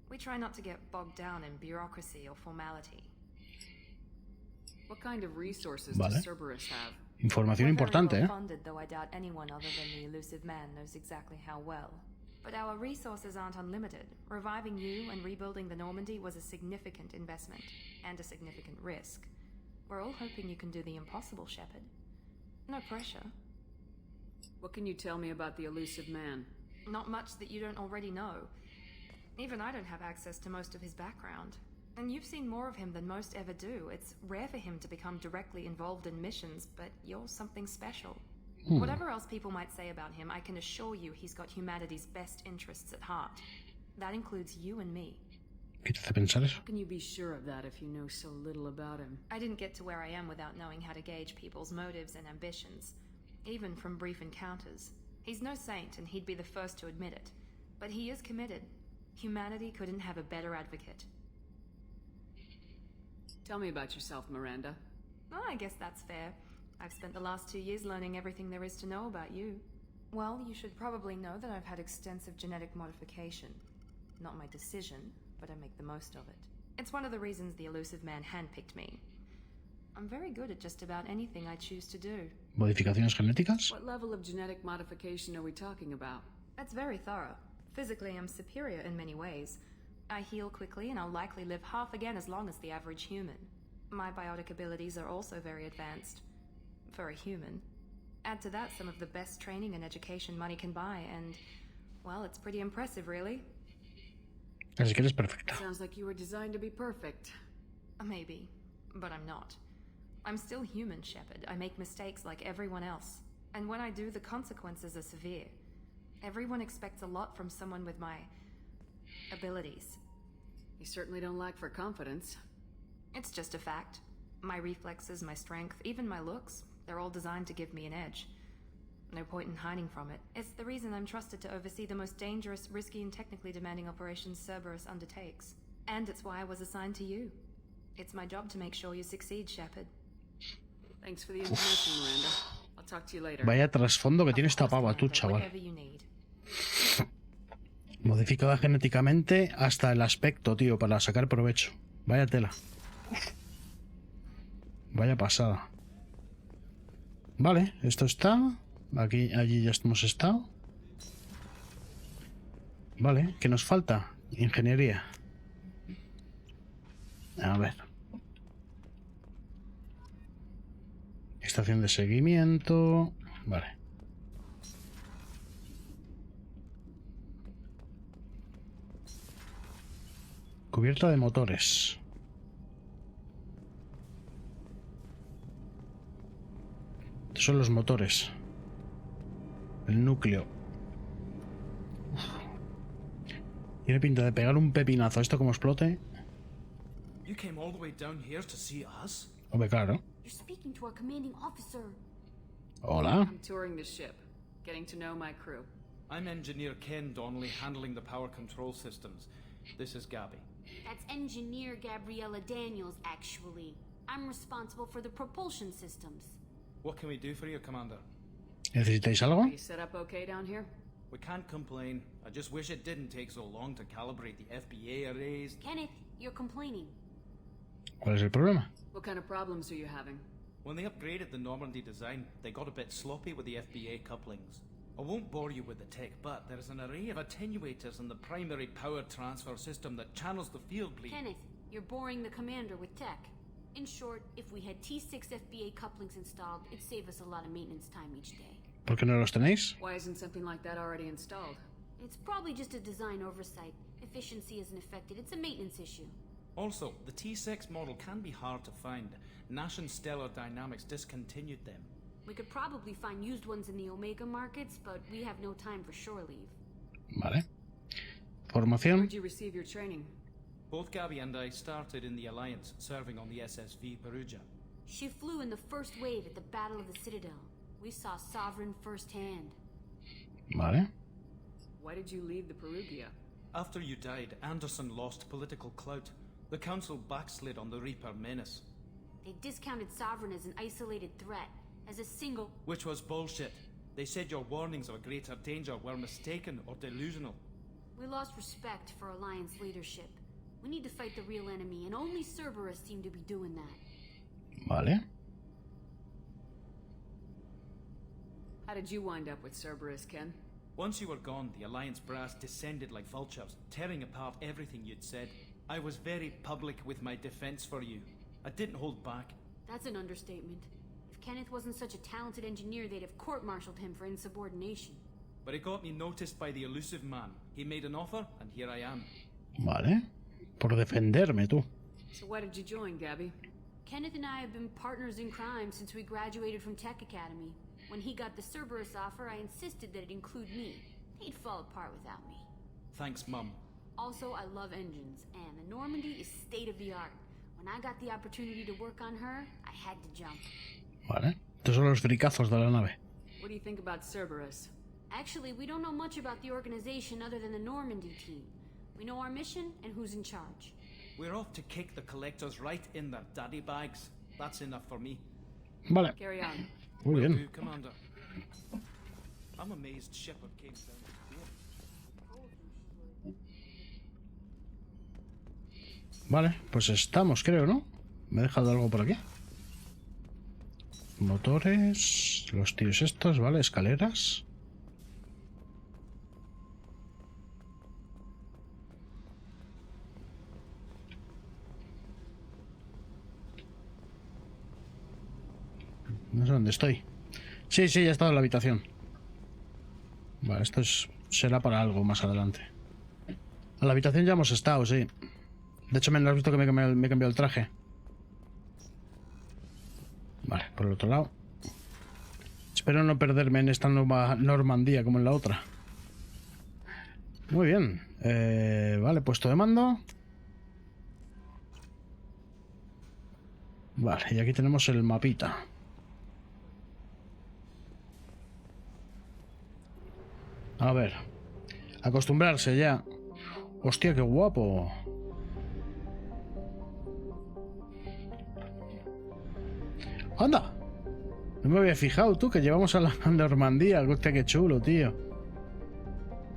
We try not to get bogged down in bureaucracy or formality. What kind of resources Vale. does Cerberus have? Información We're importante, very ¿eh? well funded, though I doubt anyone other than the elusive man knows exactly how well. But our resources aren't unlimited. Reviving you and rebuilding the Normandy was a significant investment, and a significant risk. We're all hoping you can do the impossible, Shepard. No pressure. What can you tell me about the elusive man? Not much that you don't already know. Even I don't have access to most of his background. And you've seen more of him than most ever do. It's rare for him to become directly involved in missions, but you're something special. Whatever else people might say about him, I can assure you he's got humanity's best interests at heart. That includes you and me. ¿Qué te hace pensar eso? How can you be sure of that if you know so little about him? I didn't get to where I am without knowing how to gauge people's motives and ambitions, even from brief encounters. He's no saint, and he'd be the first to admit it. But he is committed. Humanity couldn't have a better advocate. Tell me about yourself, Miranda. Well, I guess that's fair. I've spent the last 2 years learning everything there is to know about you. Well, you should probably know that I've had extensive genetic modification. Not my decision, but I make the most of it. It's one of the reasons the elusive man handpicked me. I'm very good at just about anything I choose to do. ¿Modificaciones genéticas? What level of genetic modification are we talking about? That's very thorough. Physically, I'm superior in many ways. I heal quickly, and I'll likely live half again as long as the average human. My biotic abilities are also very advanced. For a human. Add to that some of the best training and education money can buy, and, well, it's pretty impressive, really. Así que eres perfecta. Sounds like you were designed to be perfect. Maybe, but I'm not. I'm still human, Shepard. I make mistakes like everyone else. And when I do, the consequences are severe. Everyone expects a lot from someone with my abilities. You certainly don't lack for confidence. It's just a fact. My reflexes, my strength, even my looks, they're all designed to give me an edge. No point in hiding from it. It's the reason I'm trusted to oversee the most dangerous, risky, and technically demanding operations Cerberus undertakes. And it's why I was assigned to you. It's my job to make sure you succeed, Shepard. Thanks for the information, Miranda. I'll talk to you later. Vaya trasfondo que tiene esta pava, tú, chaval. Modificada genéticamente hasta el aspecto, tío, para sacar provecho. Vaya tela. Vaya pasada. Vale, esto está. Aquí, allí ya hemos estado. Vale, ¿qué nos falta? Ingeniería. A ver. Estación de seguimiento. Vale. Cubierta de motores. Estos son los motores. El núcleo. Tiene pinta de pegar un pepinazo. Esto como explote. You came all the way down here to see us? Hombre, claro. You're speaking to our commanding officer. Hola. I'm touring the ship, getting to know my crew. I'm Engineer Ken Donnelly, handling the power control systems. This is Gabby. That's Engineer Gabriella Daniels, actually. I'm responsible for the propulsion systems. What can we do for you, Commander? ¿Necesitáis algo? You set up okay down here? We can't complain. I just wish it didn't take so long to calibrate the FBA arrays. Kenneth, you're complaining. ¿Cuál es el problema? What kind of problems are you having? When they upgraded the Normandy design, they got a bit sloppy with the FBA couplings. I won't bore you with the tech, but there is an array of attenuators in the primary power transfer system that channels the field bleed. Kenneth, you're boring the commander with tech. In short, if we had T6 FBA couplings installed, it'd save us a lot of maintenance time each day. ¿Por qué no los tenéis? Why isn't something like that already installed? It's probably just a design oversight. Efficiency isn't affected. It's a maintenance issue. Also, the T6 model can be hard to find. Nash and Stellar Dynamics discontinued them. We could probably find used ones in the Omega markets, but we have no time for shore leave. Vale. Formación. Where'd you receive your training? Both Gabby and I started in the Alliance, serving on the SSV Perugia. She flew in the first wave at the Battle of the Citadel. We saw Sovereign firsthand. Vale. Why did you leave the Perugia? After you died, Anderson lost political clout. The Council backslid on the Reaper menace. They discounted Sovereign as an isolated threat, as a single... Which was bullshit. They said your warnings of a greater danger were mistaken or delusional. We lost respect for Alliance leadership. We need to fight the real enemy, and only Cerberus seemed to be doing that. Vale. How did you wind up with Cerberus, Ken? Once you were gone, the Alliance brass descended like vultures, tearing apart everything you'd said. I was very public with my defense for you. I didn't hold back. That's an understatement. If Kenneth wasn't such a talented engineer, they'd have court-martialed him for insubordination. But it got me noticed by the elusive man. He made an offer, and here I am. Vale. Por defenderme, tú. So why did you join, Gabby? Kenneth and I have been partners in crime since we graduated from Tech Academy. When he got the Cerberus offer, I insisted that it include me. He'd fall apart without me. Thanks, Mum. Also, I love engines, and the Normandy is state-of-the-art. When I got the opportunity to work on her, I had to jump. Vale. Estos son los fricazos de la nave. What do you think about Cerberus? Actually, we don't know much about the organization other than the Normandy team. We know our mission and who's in charge. We're off to kick the collectors right in their daddy bags. That's enough for me. Vale. Carry on. Muy bien. Commander. I'm amazed Shepard came down. Vale, pues estamos, creo, ¿no? Me he dejado algo por aquí. Motores, los tíos estos, vale, escaleras. No sé dónde estoy. Sí, ya he estado en la habitación. Vale, esto será para algo más adelante. En la habitación ya hemos estado, sí. De hecho, me has visto que me he cambiado el traje. Vale, por el otro lado. Espero no perderme en esta nueva Normandía como en la otra. Muy bien. Vale, puesto de mando. Vale, y aquí tenemos el mapita. A ver. Acostumbrarse ya. Hostia, qué guapo. ¡Anda! No me había fijado, tú, que llevamos a la Normandía. Hostia, qué chulo, tío.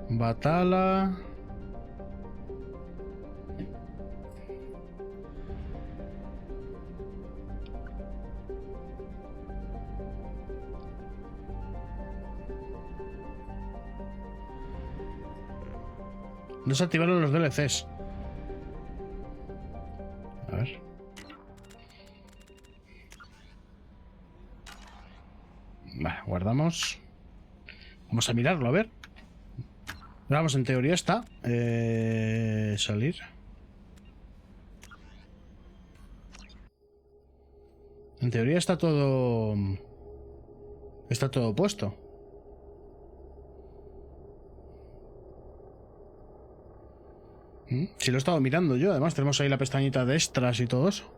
Batala. No se activaron los DLCs. A ver. Vale, guardamos. Vamos a mirarlo, a ver. Vamos, en teoría está. Salir. En teoría está todo... Está todo puesto. Si lo he estado mirando yo, además tenemos ahí la pestañita de extras y todo eso.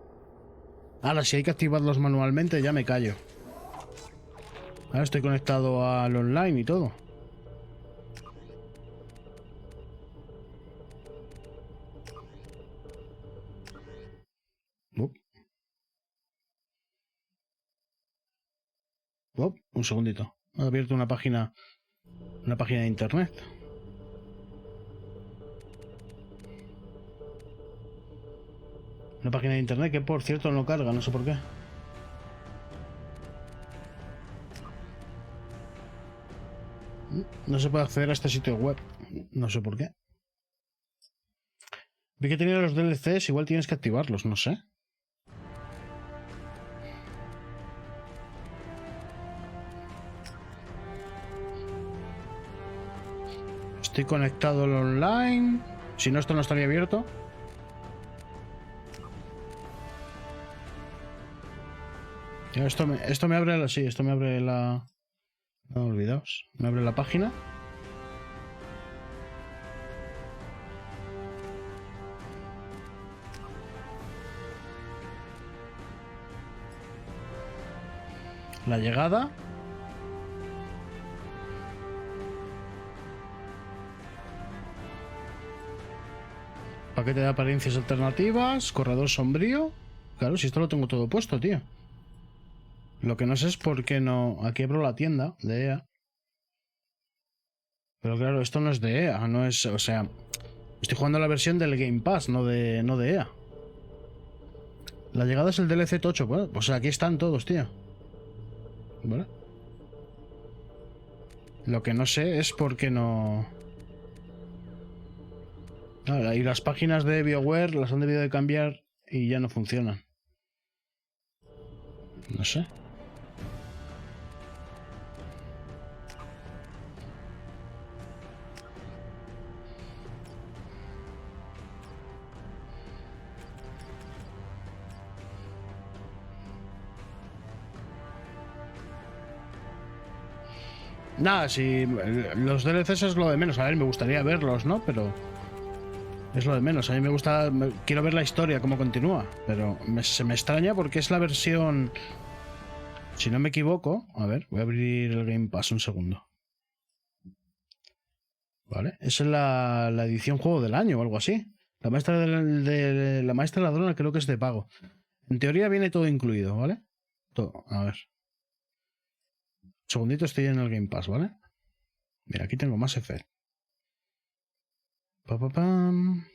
Ahora, si hay que activarlos manualmente, ya me callo. Ahora estoy conectado al online y todo. Un segundito. He abierto una página de internet. Una página de internet que, por cierto, no carga, no sé por qué. No se puede acceder a este sitio web. No sé por qué. Vi que tenía los DLCs, igual tienes que activarlos, no sé. Estoy conectado al online. Si no, esto no estaría abierto. Esto me abre la... Sí, esto me abre la... No, olvidaos. Me abre la página. La llegada. Paquete de apariencias alternativas. Corredor sombrío. Claro, si esto lo tengo todo puesto, tío. Lo que no sé es por qué no... Aquí abro la tienda de EA. Pero claro, esto no es de EA, no es... O sea, estoy jugando la versión del Game Pass, no de EA. La llegada es el DLC tocho. Bueno, pues aquí están todos, tío. ¿Vale? Lo que no sé es por qué no... Y las páginas de BioWare las han debido de cambiar y ya no funcionan. No sé. Nada, si los DLCs es lo de menos. A ver, me gustaría verlos, ¿no? Pero es lo de menos. A mí me gusta... Quiero ver la historia, cómo continúa. Pero se me extraña porque es la versión... Si no me equivoco... A ver, voy a abrir el Game Pass un segundo. Vale, esa es la edición juego del año o algo así. La maestra de la maestra ladrona creo que es de pago. En teoría viene todo incluido, ¿vale? Todo, a ver. Un segundito, estoy en el Game Pass, ¿vale? Mira, aquí tengo más Effect. Pam.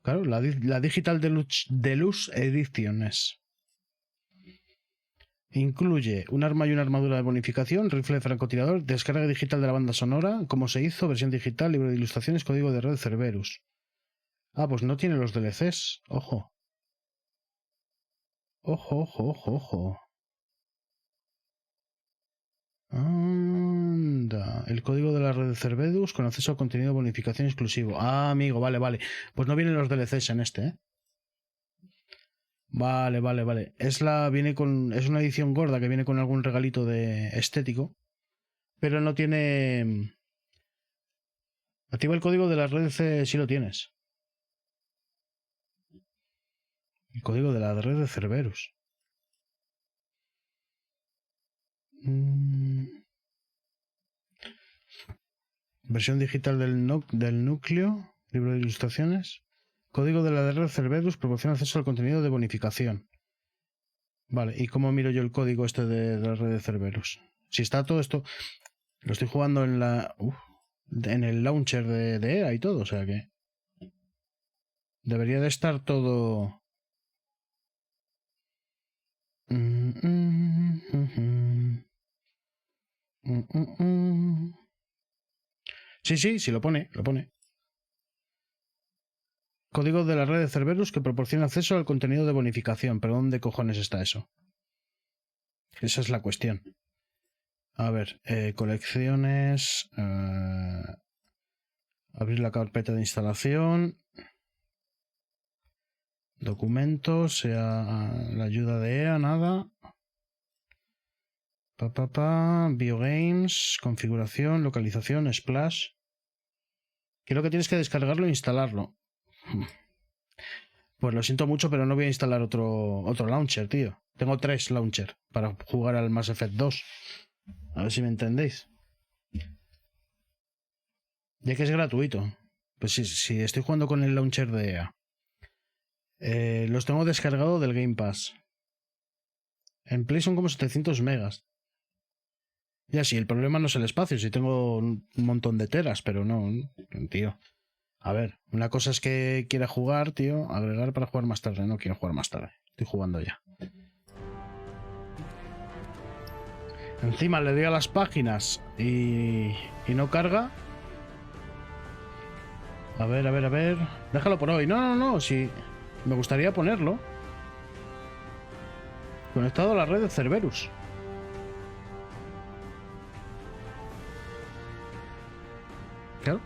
Claro, la Digital Deluxe Edition es. Incluye un arma y una armadura de bonificación, rifle de francotirador, descarga digital de la banda sonora, como se hizo, versión digital, libro de ilustraciones, código de red Cerberus. Ah, pues no tiene los DLCs. Ojo. Ojo. Anda. El código de la red de Cerberus con acceso a contenido de bonificación exclusivo. Ah, amigo, vale. Pues no vienen los DLCs en este, ¿eh? Vale. Es una edición gorda que viene con algún regalito de estético. Pero no tiene... Activa el código de la red si lo tienes. El código de la red de Cerberus. Versión digital del núcleo. Libro de ilustraciones. Código de la red Cerberus proporciona acceso al contenido de bonificación. Vale, ¿y cómo miro yo el código este de la red de Cerberus? Si está todo esto... Lo estoy jugando en en el launcher de EA y todo, o sea que... Debería de estar todo... Sí, lo pone. código de la red de Cerberus que proporciona acceso al contenido de bonificación. ¿Pero dónde cojones está eso? Esa es la cuestión. A ver, colecciones... abrir la carpeta de instalación... Documentos, la ayuda de EA, nada. Biogames, configuración, localización, Splash. Creo que tienes que descargarlo e instalarlo. Pues lo siento mucho, pero no voy a instalar otro launcher, tío. Tengo 3 launchers para jugar al Mass Effect 2. A ver si me entendéis. Ya que es gratuito. Pues si estoy jugando con el launcher de EA. Los tengo descargado del Game Pass. En Play son como 700 megas. Ya sí, el problema no es el espacio. Si tengo un montón de teras, pero no, tío. A ver, una cosa es que quiera jugar, tío. Agregar para jugar más tarde. No quiero jugar más tarde. Estoy jugando ya. Encima le doy a las páginas y no carga. A ver. Déjalo por hoy. No. Si me gustaría ponerlo. Conectado a la red de Cerberus. Claro.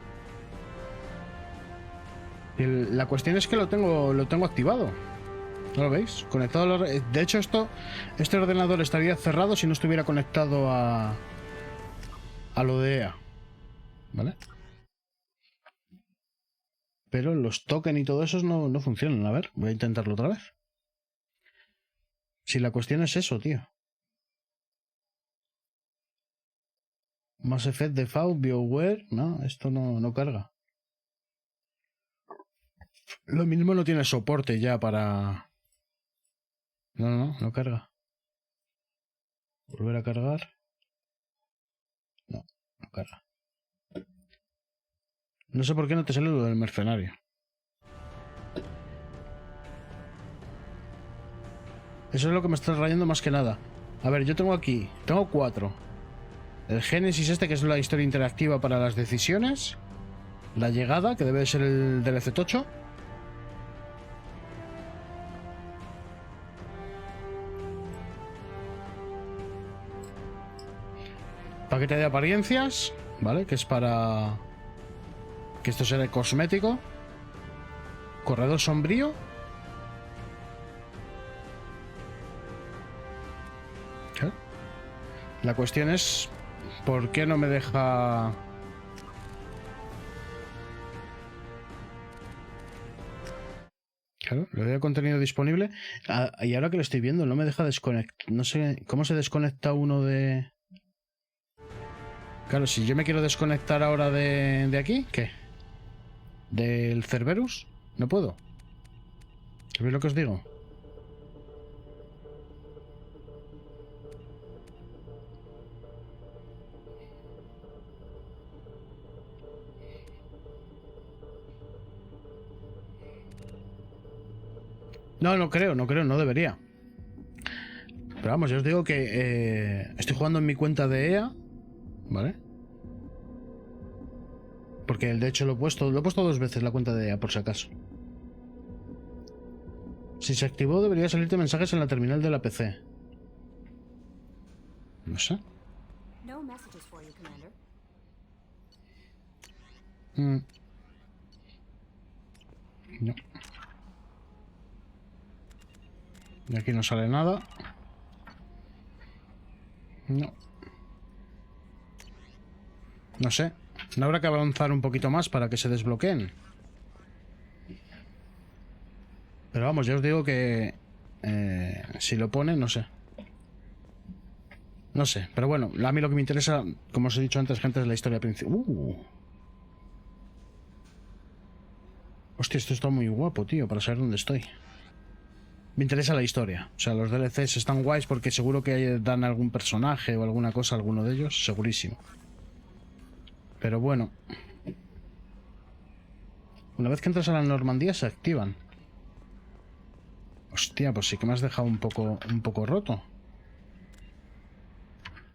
Y la cuestión es que lo tengo activado. ¿No lo veis? Conectado a la red. De hecho, este ordenador estaría cerrado si no estuviera conectado a lo de EA. ¿Vale? Pero los tokens y todo eso no funcionan. A ver, voy a intentarlo otra vez. Si la cuestión es eso, tío. Mass Effect Default, BioWare. No, esto no carga. Lo mismo no tiene soporte ya para... No carga. Volver a cargar. No carga. No sé por qué no te sale lo del mercenario. Eso es lo que me está rayando más que nada. A ver, yo tengo 4. El Génesis que es la historia interactiva para las decisiones. La llegada, que debe ser el DLC tocho. Paquete de apariencias, ¿vale? Que es para... que esto será cosmético. Corredor sombrío. ¿Qué? La cuestión es... ¿por qué no me deja...? Claro, le doy a contenido disponible. Y ahora que lo estoy viendo, no me deja desconectar. No sé cómo se desconecta uno de... Claro, si yo me quiero desconectar ahora de aquí, ¿qué? ¿Del Cerberus? No puedo. ¿Sabéis lo que os digo? No creo, no debería. Pero vamos, yo os digo que estoy jugando en mi cuenta de EA, ¿vale? Porque de hecho lo he puesto 2 veces la cuenta de EA, por si acaso. Si se activó, debería salirte mensajes en la terminal de la PC. No sé. No messages for you, Commander. No. Y aquí no sale nada. No. No sé. ¿No habrá que avanzar un poquito más para que se desbloqueen? Pero vamos, ya os digo que... si lo pone, no sé. No sé, pero bueno, a mí lo que me interesa, como os he dicho antes, gente, es la historia principal. Hostia, esto está muy guapo, tío, para saber dónde estoy. Me interesa la historia. O sea, los DLCs están guays porque seguro que dan algún personaje o alguna cosa a alguno de ellos, segurísimo. Pero bueno. Una vez que entras a la Normandía se activan. Hostia, pues sí que me has dejado un poco roto.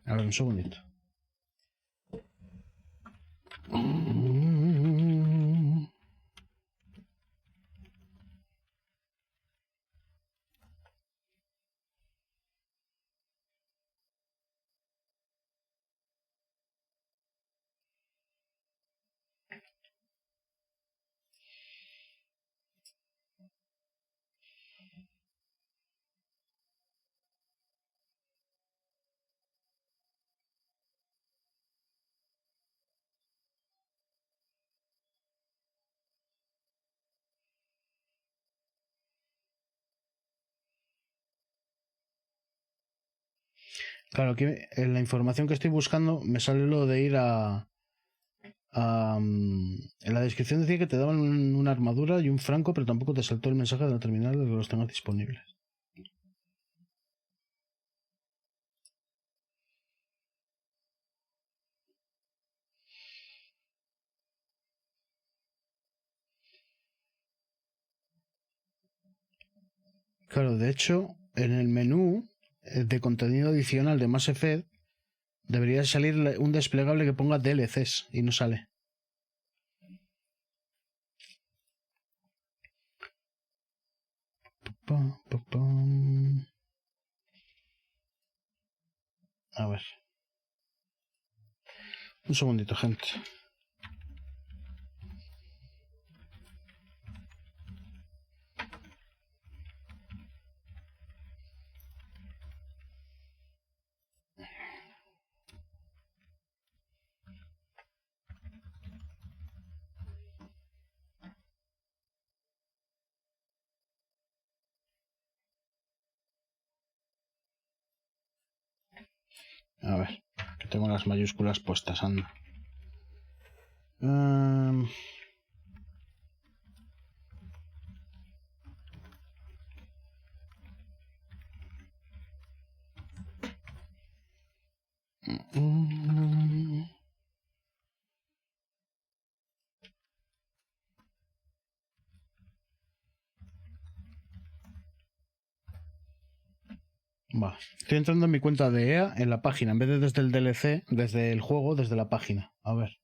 A ver, un segundito. Claro, que en la información que estoy buscando me sale lo de ir en la descripción decía que te daban una armadura y un franco, pero tampoco te saltó el mensaje de la terminal de que los tengas disponibles. Claro, de hecho, en el menú de contenido adicional de Mass Effect debería salir un desplegable que ponga DLCs y no sale. A ver. Un segundito, gente. A ver, que tengo las mayúsculas puestas, anda. Va, estoy entrando en mi cuenta de EA en la página, en vez de desde el DLC, desde el juego, desde la página. A ver.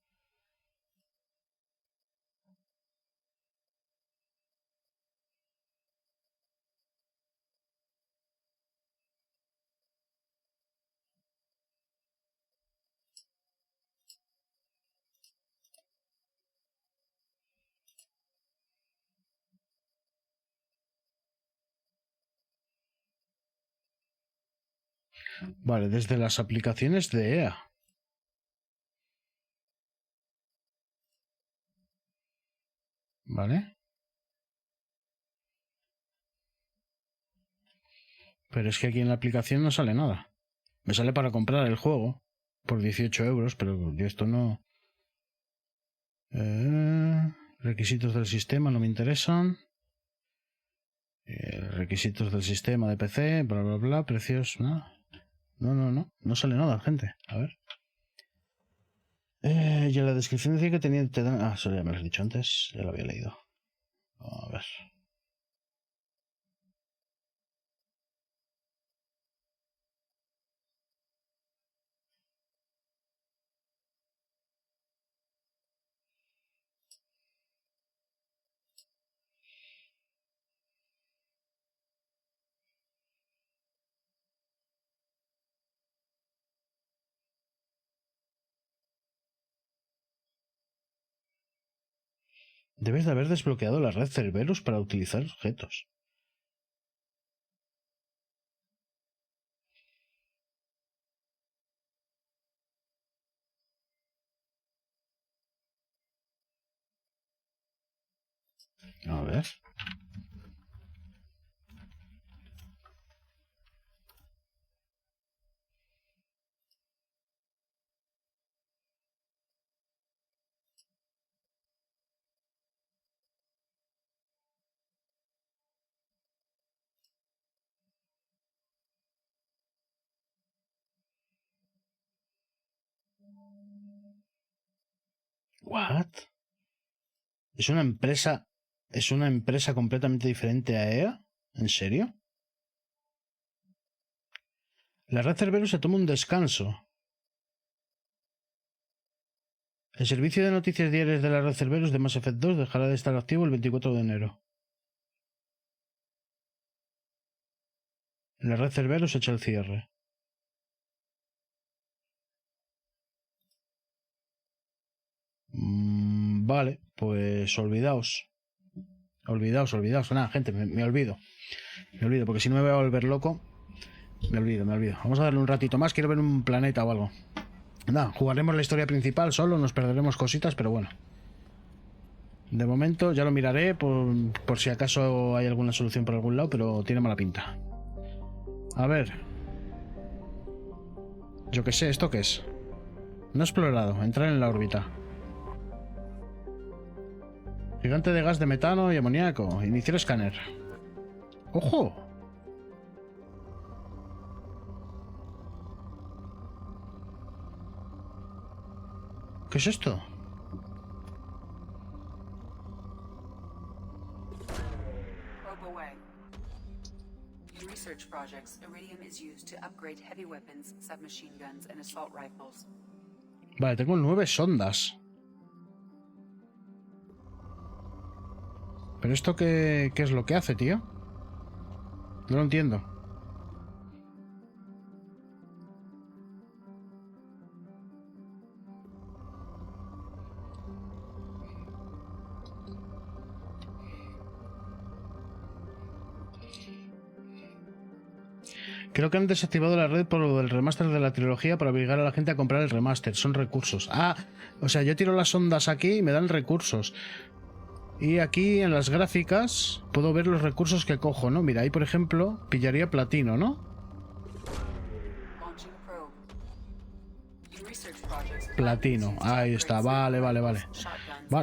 Vale, desde las aplicaciones de EA. Vale. Pero es que aquí en la aplicación no sale nada. Me sale para comprar el juego por 18 euros, pero yo esto no... requisitos del sistema no me interesan. Requisitos del sistema de PC, bla, bla, bla, precios... No sale nada, gente. A ver. Y en la descripción decía que tenía... eso ya me lo has dicho antes, ya lo había leído. A ver. Debes de haber desbloqueado la red Cerberus para utilizar objetos. A ver. ¿What? ¿Es una empresa completamente diferente a EA? ¿En serio? La red Cerberus se toma un descanso. El servicio de noticias diarias de la red Cerberus de Mass Effect 2 dejará de estar activo el 24 de enero. La red Cerberus echa el cierre. Vale, pues olvidaos. Olvidaos. Nada, gente, me olvido. Me olvido, porque si no me voy a volver loco. Me olvido. Vamos a darle un ratito más, quiero ver un planeta o algo. Nada, jugaremos la historia principal solo, nos perderemos cositas, pero bueno. De momento ya lo miraré por si acaso hay alguna solución por algún lado, pero tiene mala pinta. A ver. Yo qué sé, ¿esto qué es? No explorado. Entrar en la órbita. Gigante de gas de metano y amoníaco. Iniciar escáner. ¡Ojo! ¿Qué es esto? Probe away. In research projects, iridium is used to upgrade heavy weapons, submachine guns, and assault rifles. Vale, tengo 9 sondas. ¿Pero esto qué es lo que hace, tío? No lo entiendo. Creo que han desactivado la red por lo del remaster de la trilogía para obligar a la gente a comprar el remaster. Son recursos. Ah, o sea, yo tiro las ondas aquí y me dan recursos. Y aquí en las gráficas puedo ver los recursos que cojo, ¿no? Mira, ahí por ejemplo pillaría platino, ¿no? Platino, ahí está, vale. Vale,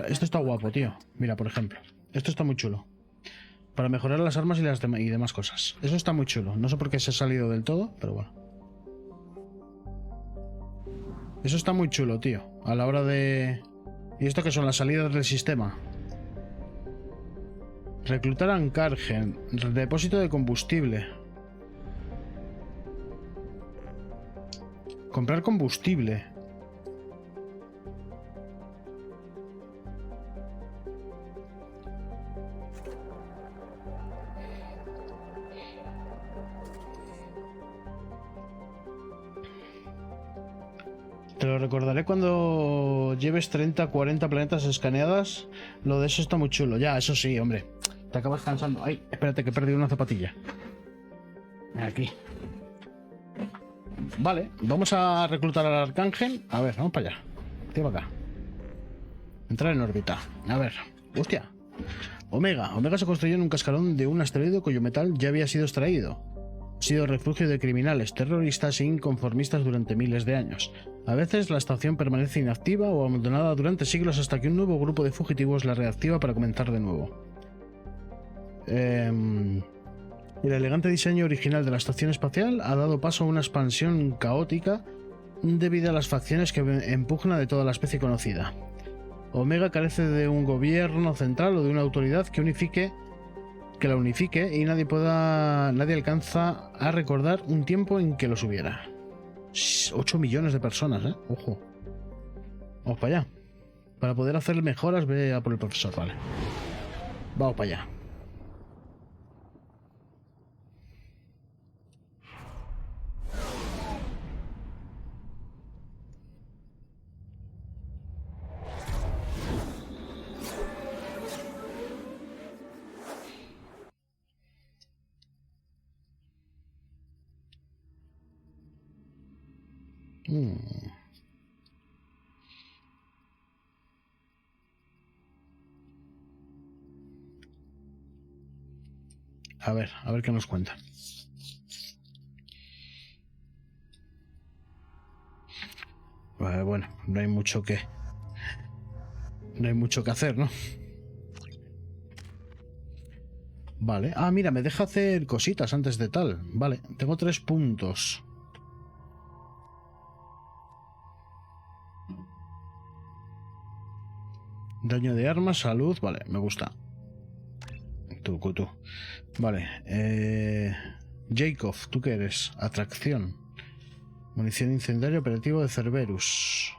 esto está guapo, tío. Mira, por ejemplo, esto está muy chulo. Para mejorar las armas y demás cosas. Eso está muy chulo. No sé por qué se ha salido del todo, pero bueno. Eso está muy chulo, tío. A la hora de... ¿Y esto qué son? Las salidas del sistema. Reclutar Ancargen. Depósito de combustible. Comprar combustible. Te lo recordaré cuando lleves 30, 40 planetas escaneadas. Lo de eso está muy chulo. Ya, eso sí, hombre. Te acabas cansando. Ay, espérate que he perdido una zapatilla. Aquí. Vale, vamos a reclutar al Arcángel. A ver, vamos para allá. Tío, para acá. Entrar en órbita. A ver. Hostia. Omega. Omega se construyó en un cascarón de un asteroide cuyo metal ya había sido extraído. Ha sido refugio de criminales, terroristas e inconformistas durante miles de años. A veces la estación permanece inactiva o abandonada durante siglos hasta que un nuevo grupo de fugitivos la reactiva para comenzar de nuevo. El elegante diseño original de la estación espacial ha dado paso a una expansión caótica debido a las facciones que empugnan de toda la especie conocida. Omega carece de un gobierno central o de una autoridad que la unifique y nadie alcanza a recordar un tiempo en que los hubiera. 8 millones de personas, ojo. Vamos para allá. Para poder hacer mejoras, ve a por el profesor, vale. Vamos para allá. A ver qué nos cuenta. Bueno, no hay mucho que hacer, ¿no? Vale. Ah, mira, me deja hacer cositas antes de tal. Vale, tengo 3 puntos. Daño de armas, salud, vale, me gusta. Tú. Vale, Jacob, ¿tú qué eres? Atracción. Munición incendiaria, operativo de Cerberus.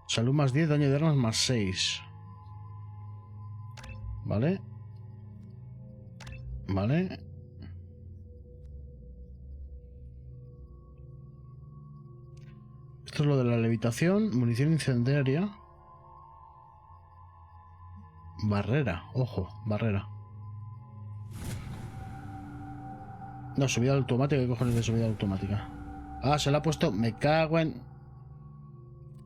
Salud más 10, daño de armas más 6. Vale. Vale. Esto es lo de la levitación, munición incendiaria. Barrera, ojo, barrera. No, subida automática, ¿qué cojones de subida automática? Ah, se la ha puesto, me cago en...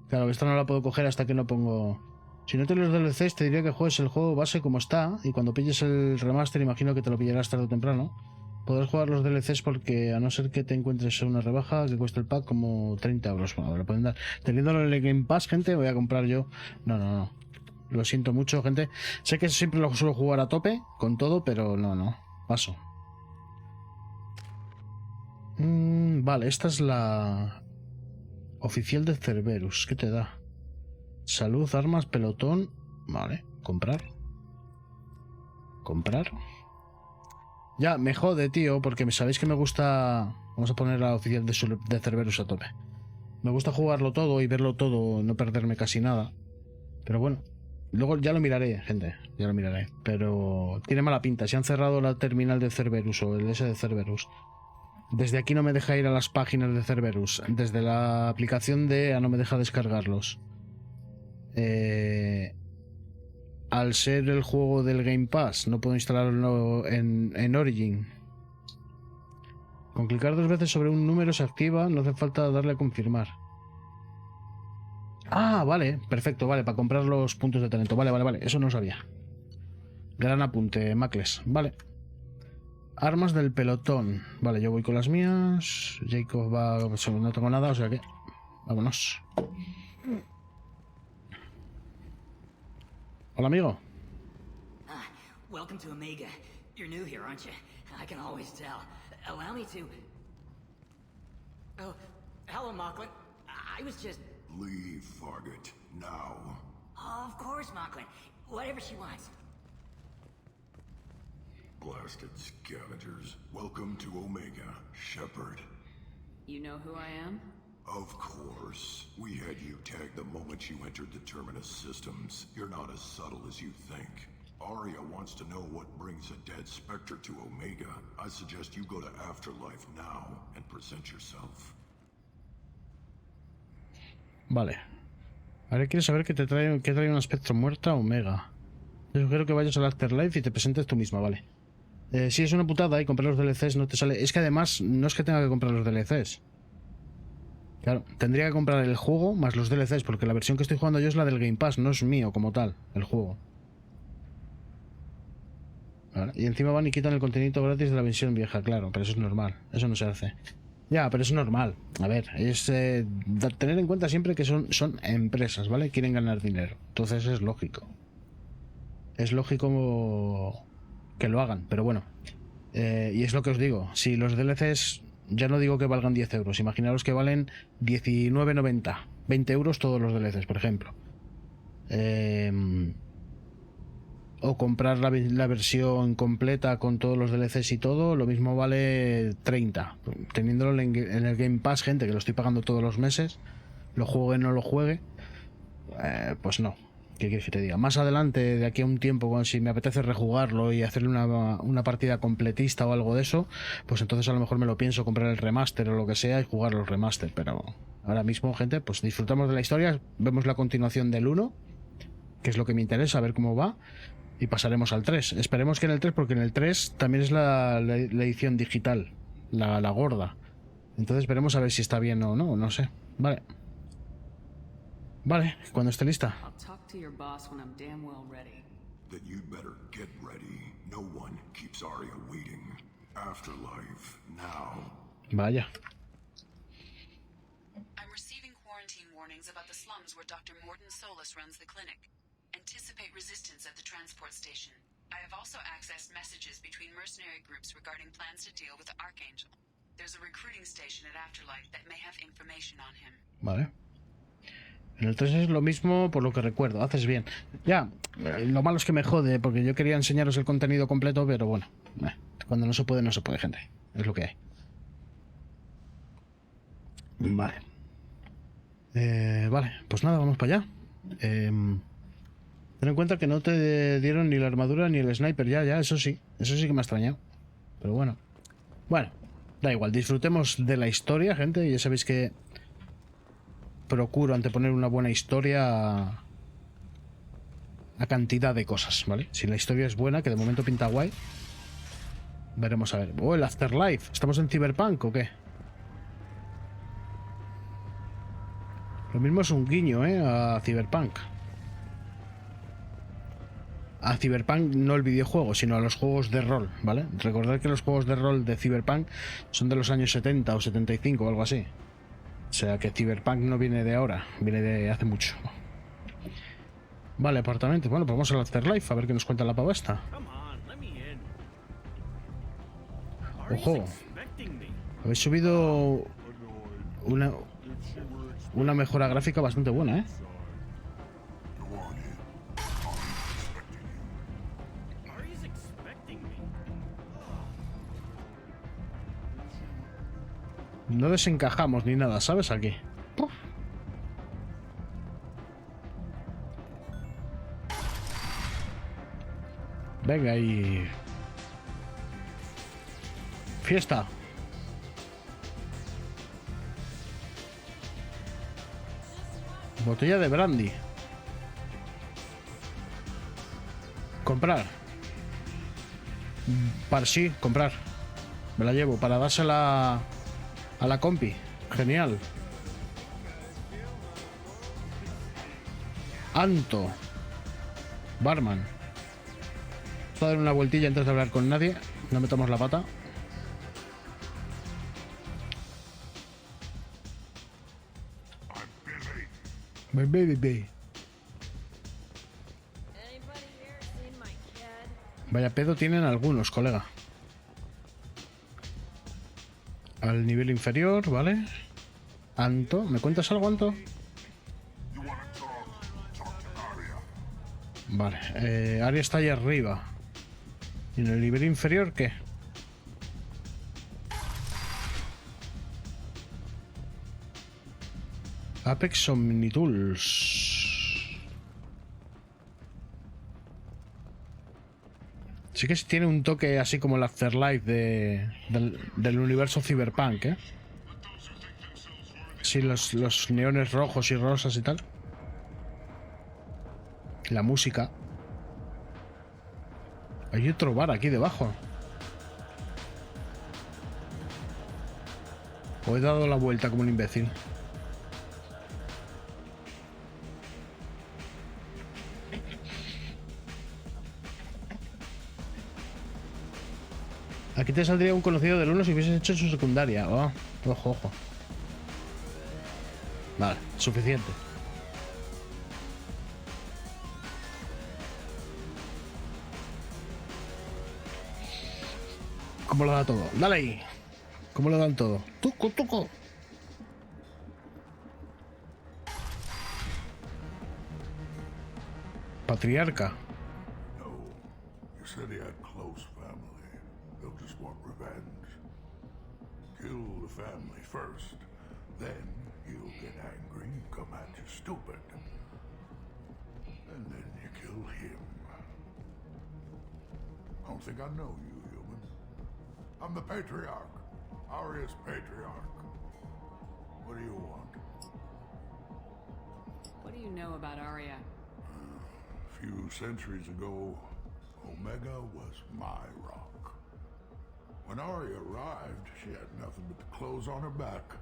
Claro, esta no la puedo coger hasta que no pongo... Si no te los DLCs te diría que juegues el juego base como está y cuando pilles el remaster imagino que te lo pillarás tarde o temprano. Podrás jugar los DLCs porque a no ser que te encuentres una rebaja que cuesta el pack como 30 euros. Bueno, lo pueden dar. Teniéndolo en el Game Pass, gente, voy a comprar yo. No. Lo siento mucho, gente. Sé que siempre lo suelo jugar a tope con todo, pero no. Paso. Vale, esta es la oficial de Cerberus. ¿Qué te da? Salud, armas, pelotón. Vale, comprar. Ya, me jode, tío, porque sabéis que me gusta... Vamos a poner la oficial de Cerberus a tope. Me gusta jugarlo todo y verlo todo, no perderme casi nada. Pero bueno, luego ya lo miraré, gente. Ya lo miraré. Pero tiene mala pinta. Si han cerrado la terminal de Cerberus o el S de Cerberus. Desde aquí no me deja ir a las páginas de Cerberus. Desde la aplicación de... no me deja descargarlos. Al ser el juego del Game Pass, no puedo instalarlo en Origin. Con clicar 2 veces sobre un número se activa, no hace falta darle a confirmar. Ah, vale, perfecto, vale, para comprar los puntos de talento. Vale, eso no lo sabía. Gran apunte, Macles, vale. Armas del pelotón. Vale, yo voy con las mías. Jacob va... no tengo nada, o sea que... vámonos. Hola, amigo. Welcome to Omega. You're new here, aren't you? I can always tell. Allow me to... Oh, hello, Mocklin. I was just... Leave, Fargate, now. Oh, of course, Mocklin. Whatever she wants. Blasted scavengers. Welcome to Omega, Shepard. You know who I am? Of course. We had you tagged the moment you entered the Terminus systems. You're not as subtle as you think. Arya wants to know what brings a dead Spectre to Omega. I suggest you go to Afterlife now and present yourself. Vale. Ahora quieres saber qué trae un espectro muerta a Omega. Yo sugiero que vayas al Afterlife y te presentes tú misma, vale. Si es una putada y comprar los DLCs no te sale... Es que además no es que tenga que comprar los DLCs. Claro, tendría que comprar el juego más los DLCs, porque la versión que estoy jugando yo es la del Game Pass, no es mío como tal, el juego. Vale, y encima van y quitan el contenido gratis de la versión vieja, claro, pero eso es normal, eso no se hace. Ya, pero es normal. A ver, es tener en cuenta siempre que son empresas, ¿vale? Quieren ganar dinero, entonces es lógico. Es lógico que lo hagan, pero bueno. Y es lo que os digo, si los DLCs... Ya no digo que valgan 10 euros, imaginaros que valen 19,90, 20 euros todos los DLCs, por ejemplo. O comprar la versión completa con todos los DLCs y todo, lo mismo vale 30. Teniéndolo en el Game Pass, gente, que lo estoy pagando todos los meses, lo juegue o no lo juegue, pues no. ¿Qué quieres que te diga? Más adelante, de aquí a un tiempo, si me apetece rejugarlo y hacerle una partida completista o algo de eso, pues entonces a lo mejor me lo pienso, comprar el remaster o lo que sea y jugar los remaster. Pero ahora mismo, gente, pues disfrutamos de la historia, vemos la continuación del 1, que es lo que me interesa, a ver cómo va, y pasaremos al 3. Esperemos que en el 3, porque en el 3 también es la edición digital, la gorda. Entonces veremos a ver si está bien o no sé. Vale. Vale, cuando esté lista. I'll talk to your boss when I'm damn well ready. Then you'd better get ready. No one keeps Arya waiting. Afterlife, now. Vaya. I'm receiving quarantine warnings about the slums where Dr. Morton Solus runs the clinic. Anticipate resistance at the transport station. I have also accessed messages between mercenary groups regarding plans to deal with the Archangel. There's a recruiting station at Afterlife that may have information on him. Vale. En el 3 es lo mismo por lo que recuerdo, haces bien. Ya, lo malo es que me jode, porque yo quería enseñaros el contenido completo, pero bueno, cuando no se puede, gente. Es lo que hay. Vale. Vale, pues nada, vamos para allá. Ten en cuenta que no te dieron ni la armadura ni el sniper, ya, eso sí que me ha extrañado. Pero bueno. Bueno, da igual, disfrutemos de la historia, gente, ya sabéis que procuro anteponer una buena historia a cantidad de cosas, ¿vale? Si la historia es buena, que de momento pinta guay, veremos a ver. Oh, el Afterlife. ¿Estamos en Cyberpunk o qué? Lo mismo es un guiño, a Cyberpunk. a Cyberpunk, no el videojuego, sino a los juegos de rol, ¿vale? Recordad que los juegos de rol de Cyberpunk son de los años 70 o 75 o algo así. O sea que Cyberpunk no viene de ahora, viene de hace mucho. Vale, apartamento. Bueno, pues vamos al Afterlife a ver qué nos cuenta la pava esta. Ojo, habéis subido una mejora gráfica bastante buena, ¿eh? No desencajamos ni nada, ¿sabes? Aquí. Venga, y... fiesta. Botella de brandy. Comprar. Para sí, comprar. Me la llevo para dársela a la compi. Genial. Anto. Barman. Vamos a dar una vueltilla antes de hablar con nadie. No metamos la pata. My baby. Vaya pedo tienen algunos, colega. Al nivel inferior, ¿vale? Anto, ¿me cuentas algo, Anto? Vale, Aria está ahí arriba. ¿Y en el nivel inferior qué? Apex Omnitools. Sí que tiene un toque así como el Afterlife del universo Cyberpunk, ¿eh? Sí, los neones rojos y rosas y tal. La música. Hay otro bar aquí debajo. O he dado la vuelta como un imbécil. Aquí te saldría un conocido del 1 si hubieses hecho su secundaria. Oh, ojo, ojo. Vale, suficiente. ¿Cómo lo da todo? Dale ahí. ¿Cómo lo dan todo? Tuco, tuco. Patriarca. You said he had close family. They'll just want revenge. Kill the family first. Then he'll get angry and come at you stupid. And then you kill him. I don't think I know you, human. I'm the Patriarch. Aria's Patriarch. What do you want? What do you know about Aria? A few centuries ago, Omega was my rock. When Aria arrived, she had nothing but the clothes on her back.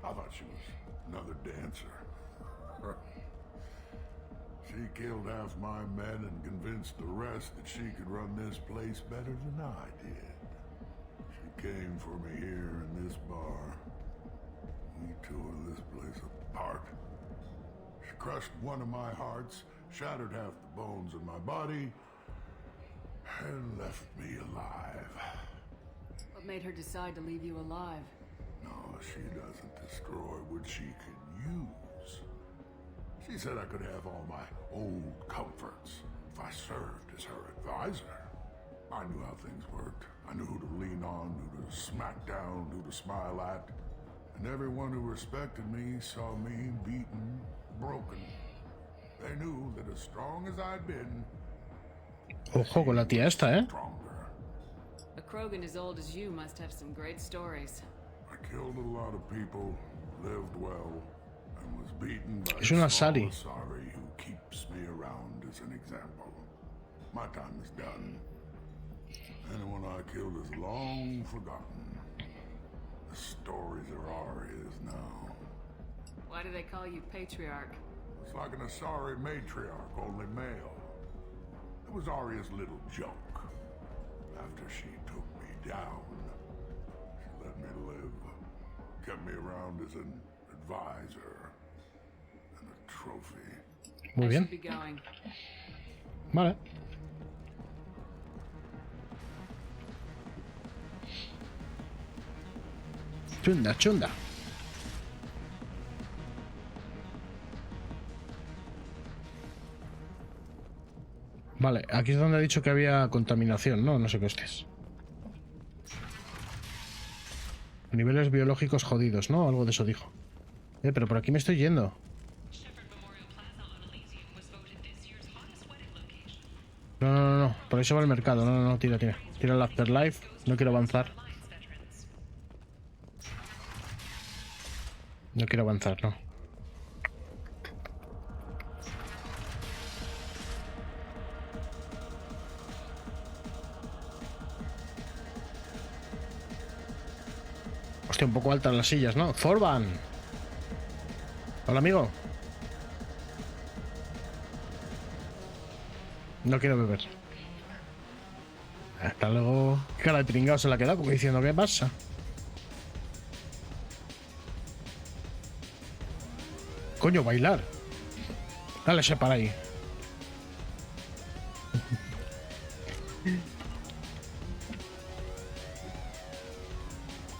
I thought she was another dancer. She killed half my men and convinced the rest that she could run this place better than I did. She came for me here in this bar. We tore this place apart. She crushed one of my hearts, shattered half the bones in my body, and left me alive. What made her decide to leave you alive? No, she doesn't destroy what she can use. She said I could have all my old comforts if I served as her advisor. I knew how things worked. I knew who to lean on, who to smack down, who to smile at. And everyone who respected me saw me beaten, broken. They knew that as strong as I'd been... Ojo con la tía esta, ¿eh? A Krogan as old as you must have some great stories. I killed a lot of people, lived well, and was beaten by Es una Sari. Sorry who keeps me around as an example. My time is done. Anyone I killed is long forgotten. The stories are Aria's now. Why do they call you Patriarch? It's like an Asari matriarch, only male. It was Arya's little joke. After she took me down, she let me live. Kept me around as an advisor and a trophy. Muy bien. Vale. Chunda, chunda. Vale, aquí es donde ha dicho que había contaminación, ¿no? No sé qué es. Niveles biológicos jodidos, ¿no? Algo de eso dijo. Pero por aquí me estoy yendo. No, no, no, no. Por ahí se va el mercado. No, no, no, tira, tira. Tira el Afterlife. No quiero avanzar. No quiero avanzar, no. Hostia, un poco altas las sillas, ¿no? ¡Forban! Hola, amigo. No quiero beber. Hasta luego. ¿Qué cara de tringado se la ha quedado? Como diciendo, ¿qué pasa? Coño, bailar. Dale ese para ahí.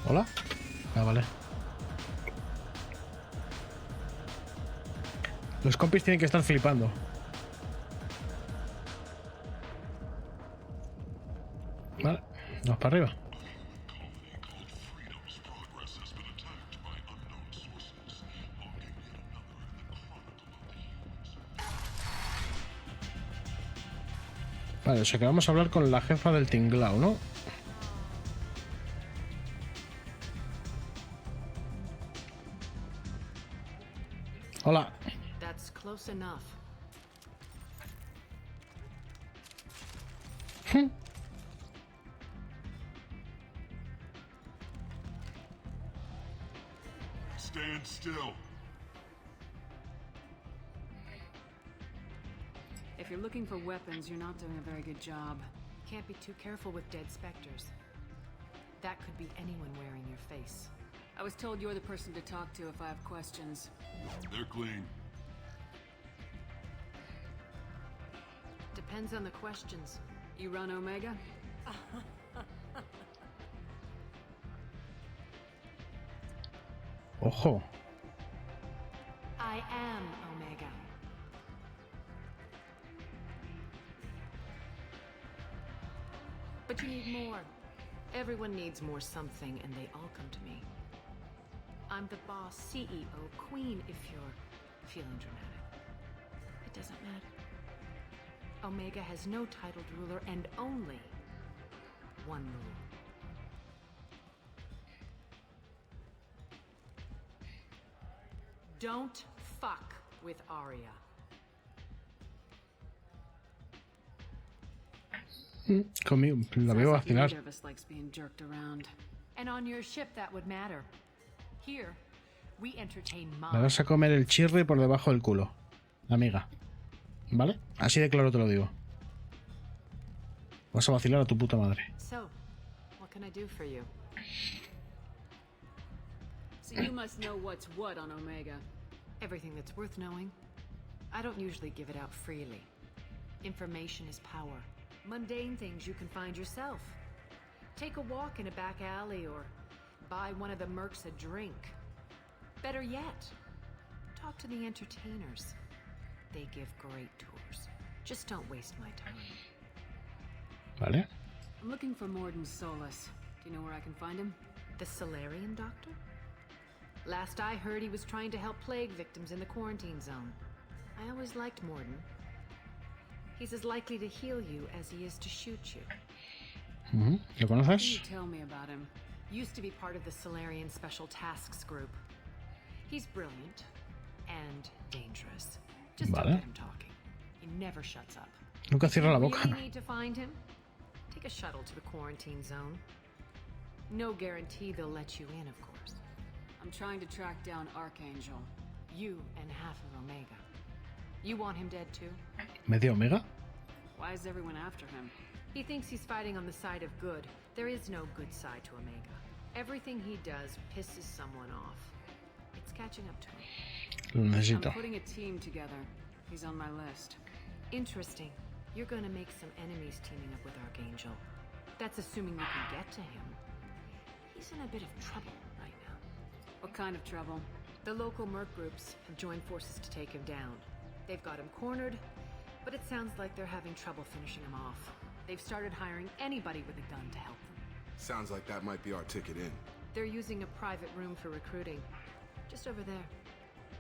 ¿Hola? Ah, vale. Los compis tienen que estar flipando. Vale, vamos para arriba. Vale, o sea que vamos a hablar con la jefa del tinglao, ¿no? Hola. That's close enough. Stand still. If you're looking for weapons, you're not doing a very good job. Can't be too careful with dead specters. That could be anyone wearing your face. I was told you're the person to talk to if I have questions. They're clean. Depends on the questions. You run Omega? Ojo. I am Omega. But you need more. Everyone needs more something, and they all come to me. I'm the boss, CEO, queen, if you're feeling dramatic. It doesn't matter. Omega has no titled ruler and only one rule. Don't fuck with Arya. Conmigo, la veo vacilar. Neither of us likes being jerked around. And on your ship that would matter. Here, we entertain Me minds. vas a comer el chirri por debajo del culo, amiga. ¿Vale? Así de claro te lo digo. Vas a vacilar a tu puta madre. So, what can I do for you? So you must know what's what on Omega. Everything that's worth knowing. I don't usually give it out freely. Information is power. Mundane things you can find yourself. Take a walk in a back alley or buy one of the mercs a drink. Better yet, talk to the entertainers. They give great tours. Just don't waste my time. Vale. I'm looking for Morden Solus. Do you know where I can find him? The Solarian doctor? Last I heard, he was trying to help plague victims in the quarantine zone. I always liked Morden. He's as likely to heal you as he is to shoot you. ¿Lo Can you conoces? tell me about him? Used to be part of the Solarian Special Tasks Group. He's brilliant and dangerous. Just don't Vale. get him talking. He never shuts up. Nunca cierra la You boca. really need to find him? Take a shuttle to the quarantine zone. No guarantee they'll let you in, of course. I'm trying to track down Archangel. You and half of Omega. You want him dead too? ¿Media omega? Why is everyone after him? He thinks he's fighting on the side of good. There is no good side to Omega. Everything he does pisses someone off. It's catching up to him. Lo necesito. I'm putting a team together. He's on my list. Interesting. You're gonna make some enemies teaming up with Archangel. That's assuming you can get to him. He's in a bit of trouble right now. What kind of trouble? The local merc groups have joined forces to take him down. They've got him cornered, but it sounds like they're having trouble finishing him off. They've started hiring anybody with a gun to help them. Sounds like that might be our ticket in. They're using a private room for recruiting. Just over there.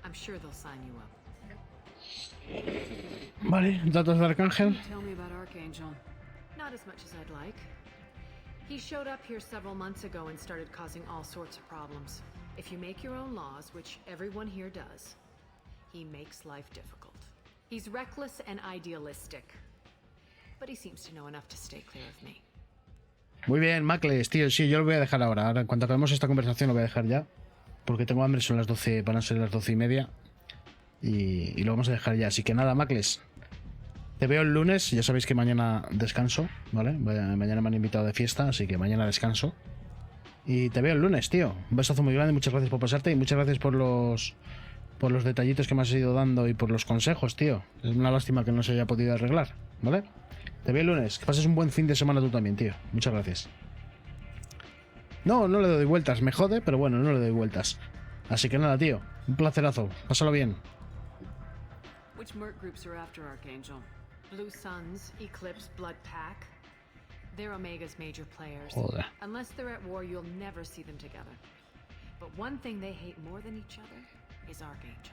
I'm sure they'll sign you up. Vale, datos de Arcángel. Tell me about Archangel. Not as much as I'd like. He showed up here several months ago and started causing all sorts of problems. If you make your own laws, which everyone here does, he makes life difficult. He's reckless and idealistic. But he seems to know enough to stay clear of me. Muy bien, Macles, tío, sí, yo lo voy a dejar ahora. Ahora, en cuanto acabemos esta conversación, lo voy a dejar ya. Porque tengo hambre, son las 12, van a ser las 12:30. Y lo vamos a dejar ya. Así que nada, Macles. Te veo el lunes. Ya sabéis que mañana descanso, ¿vale? Mañana me han invitado de fiesta, así que mañana descanso. Y te veo el lunes, tío. Un besazo muy grande, muchas gracias por pasarte. Y muchas gracias por los detallitos que me has ido dando y por los consejos, tío. Es una lástima que no se haya podido arreglar, ¿vale? Te veo el lunes. Que pases un buen fin de semana tú también, tío. Muchas gracias. No le doy vueltas. Me jode, pero bueno, no le doy vueltas. Así que nada, tío. Un placerazo. Pásalo bien. Which merc groups are after Archangel? Blue Suns, Eclipse, Blood Pack. They're Omega's major players. Joder. Unless they're at war, you'll never see them together. But one thing they hate more than each other is Archangel.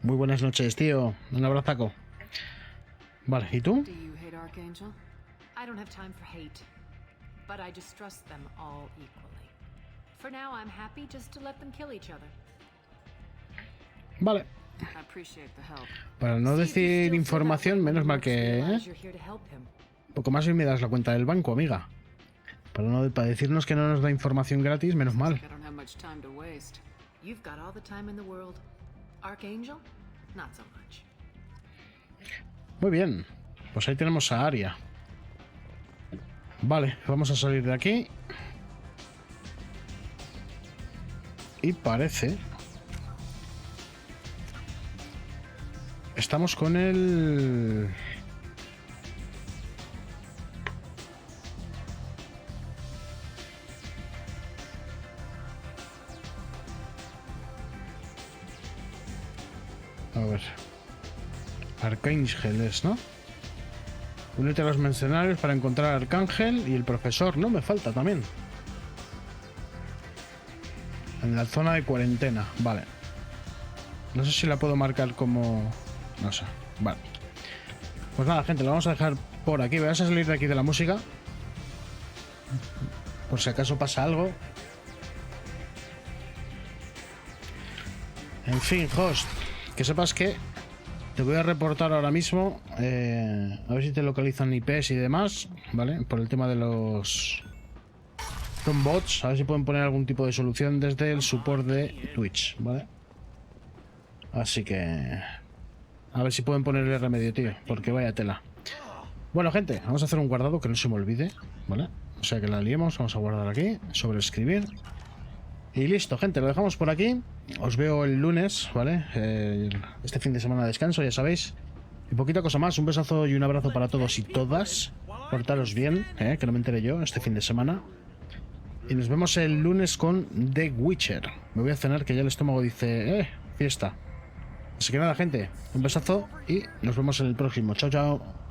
Muy buenas noches, tío. Un abrazaco. Vale, ¿y tú? Do you hate Archangel? I don't have time for hate, but I distrust them all equally. For now, I'm happy just to let them kill each other. Vale. I appreciate the help. Para no decir información, menos mal que... Poco más y me das la cuenta del banco, amiga. Para decirnos que no nos da información gratis, menos mal. I don't have much time to waste. You've got all the time in the world. Archangel? Not so much. Muy bien. Pues ahí tenemos a Aria. Vale, vamos a salir de aquí. Y parece... Estamos con el... A ver. Arcángel es, ¿no? Únete a los mercenarios para encontrar a Arcángel y el profesor. No, me falta también. En la zona de cuarentena. Vale. No sé si la puedo marcar como... No sé. Vale. Pues nada, gente, lo vamos a dejar por aquí. Voy a salir de aquí de la música. Por si acaso pasa algo. En fin, host. Que sepas que te voy a reportar ahora mismo. A ver si te localizan IPs y demás. ¿Vale? Por el tema de los... Son bots. A ver si pueden poner algún tipo de solución desde el support de Twitch. ¿Vale? Así que... A ver si pueden ponerle remedio, tío. Porque vaya tela. Bueno, gente, vamos a hacer un guardado que no se me olvide. ¿Vale? O sea que la liemos. Vamos a guardar aquí. Sobreescribir. Y listo, gente. Lo dejamos por aquí. Os veo el lunes, ¿vale? Este fin de semana de descanso, ya sabéis. Y poquita cosa más. Un besazo y un abrazo para todos y todas. Portaros bien, que no me enteré yo este fin de semana. Y nos vemos el lunes con The Witcher. Me voy a cenar que ya el estómago dice... fiesta. Así que nada, gente, un besazo y nos vemos en el próximo. Chao, chao.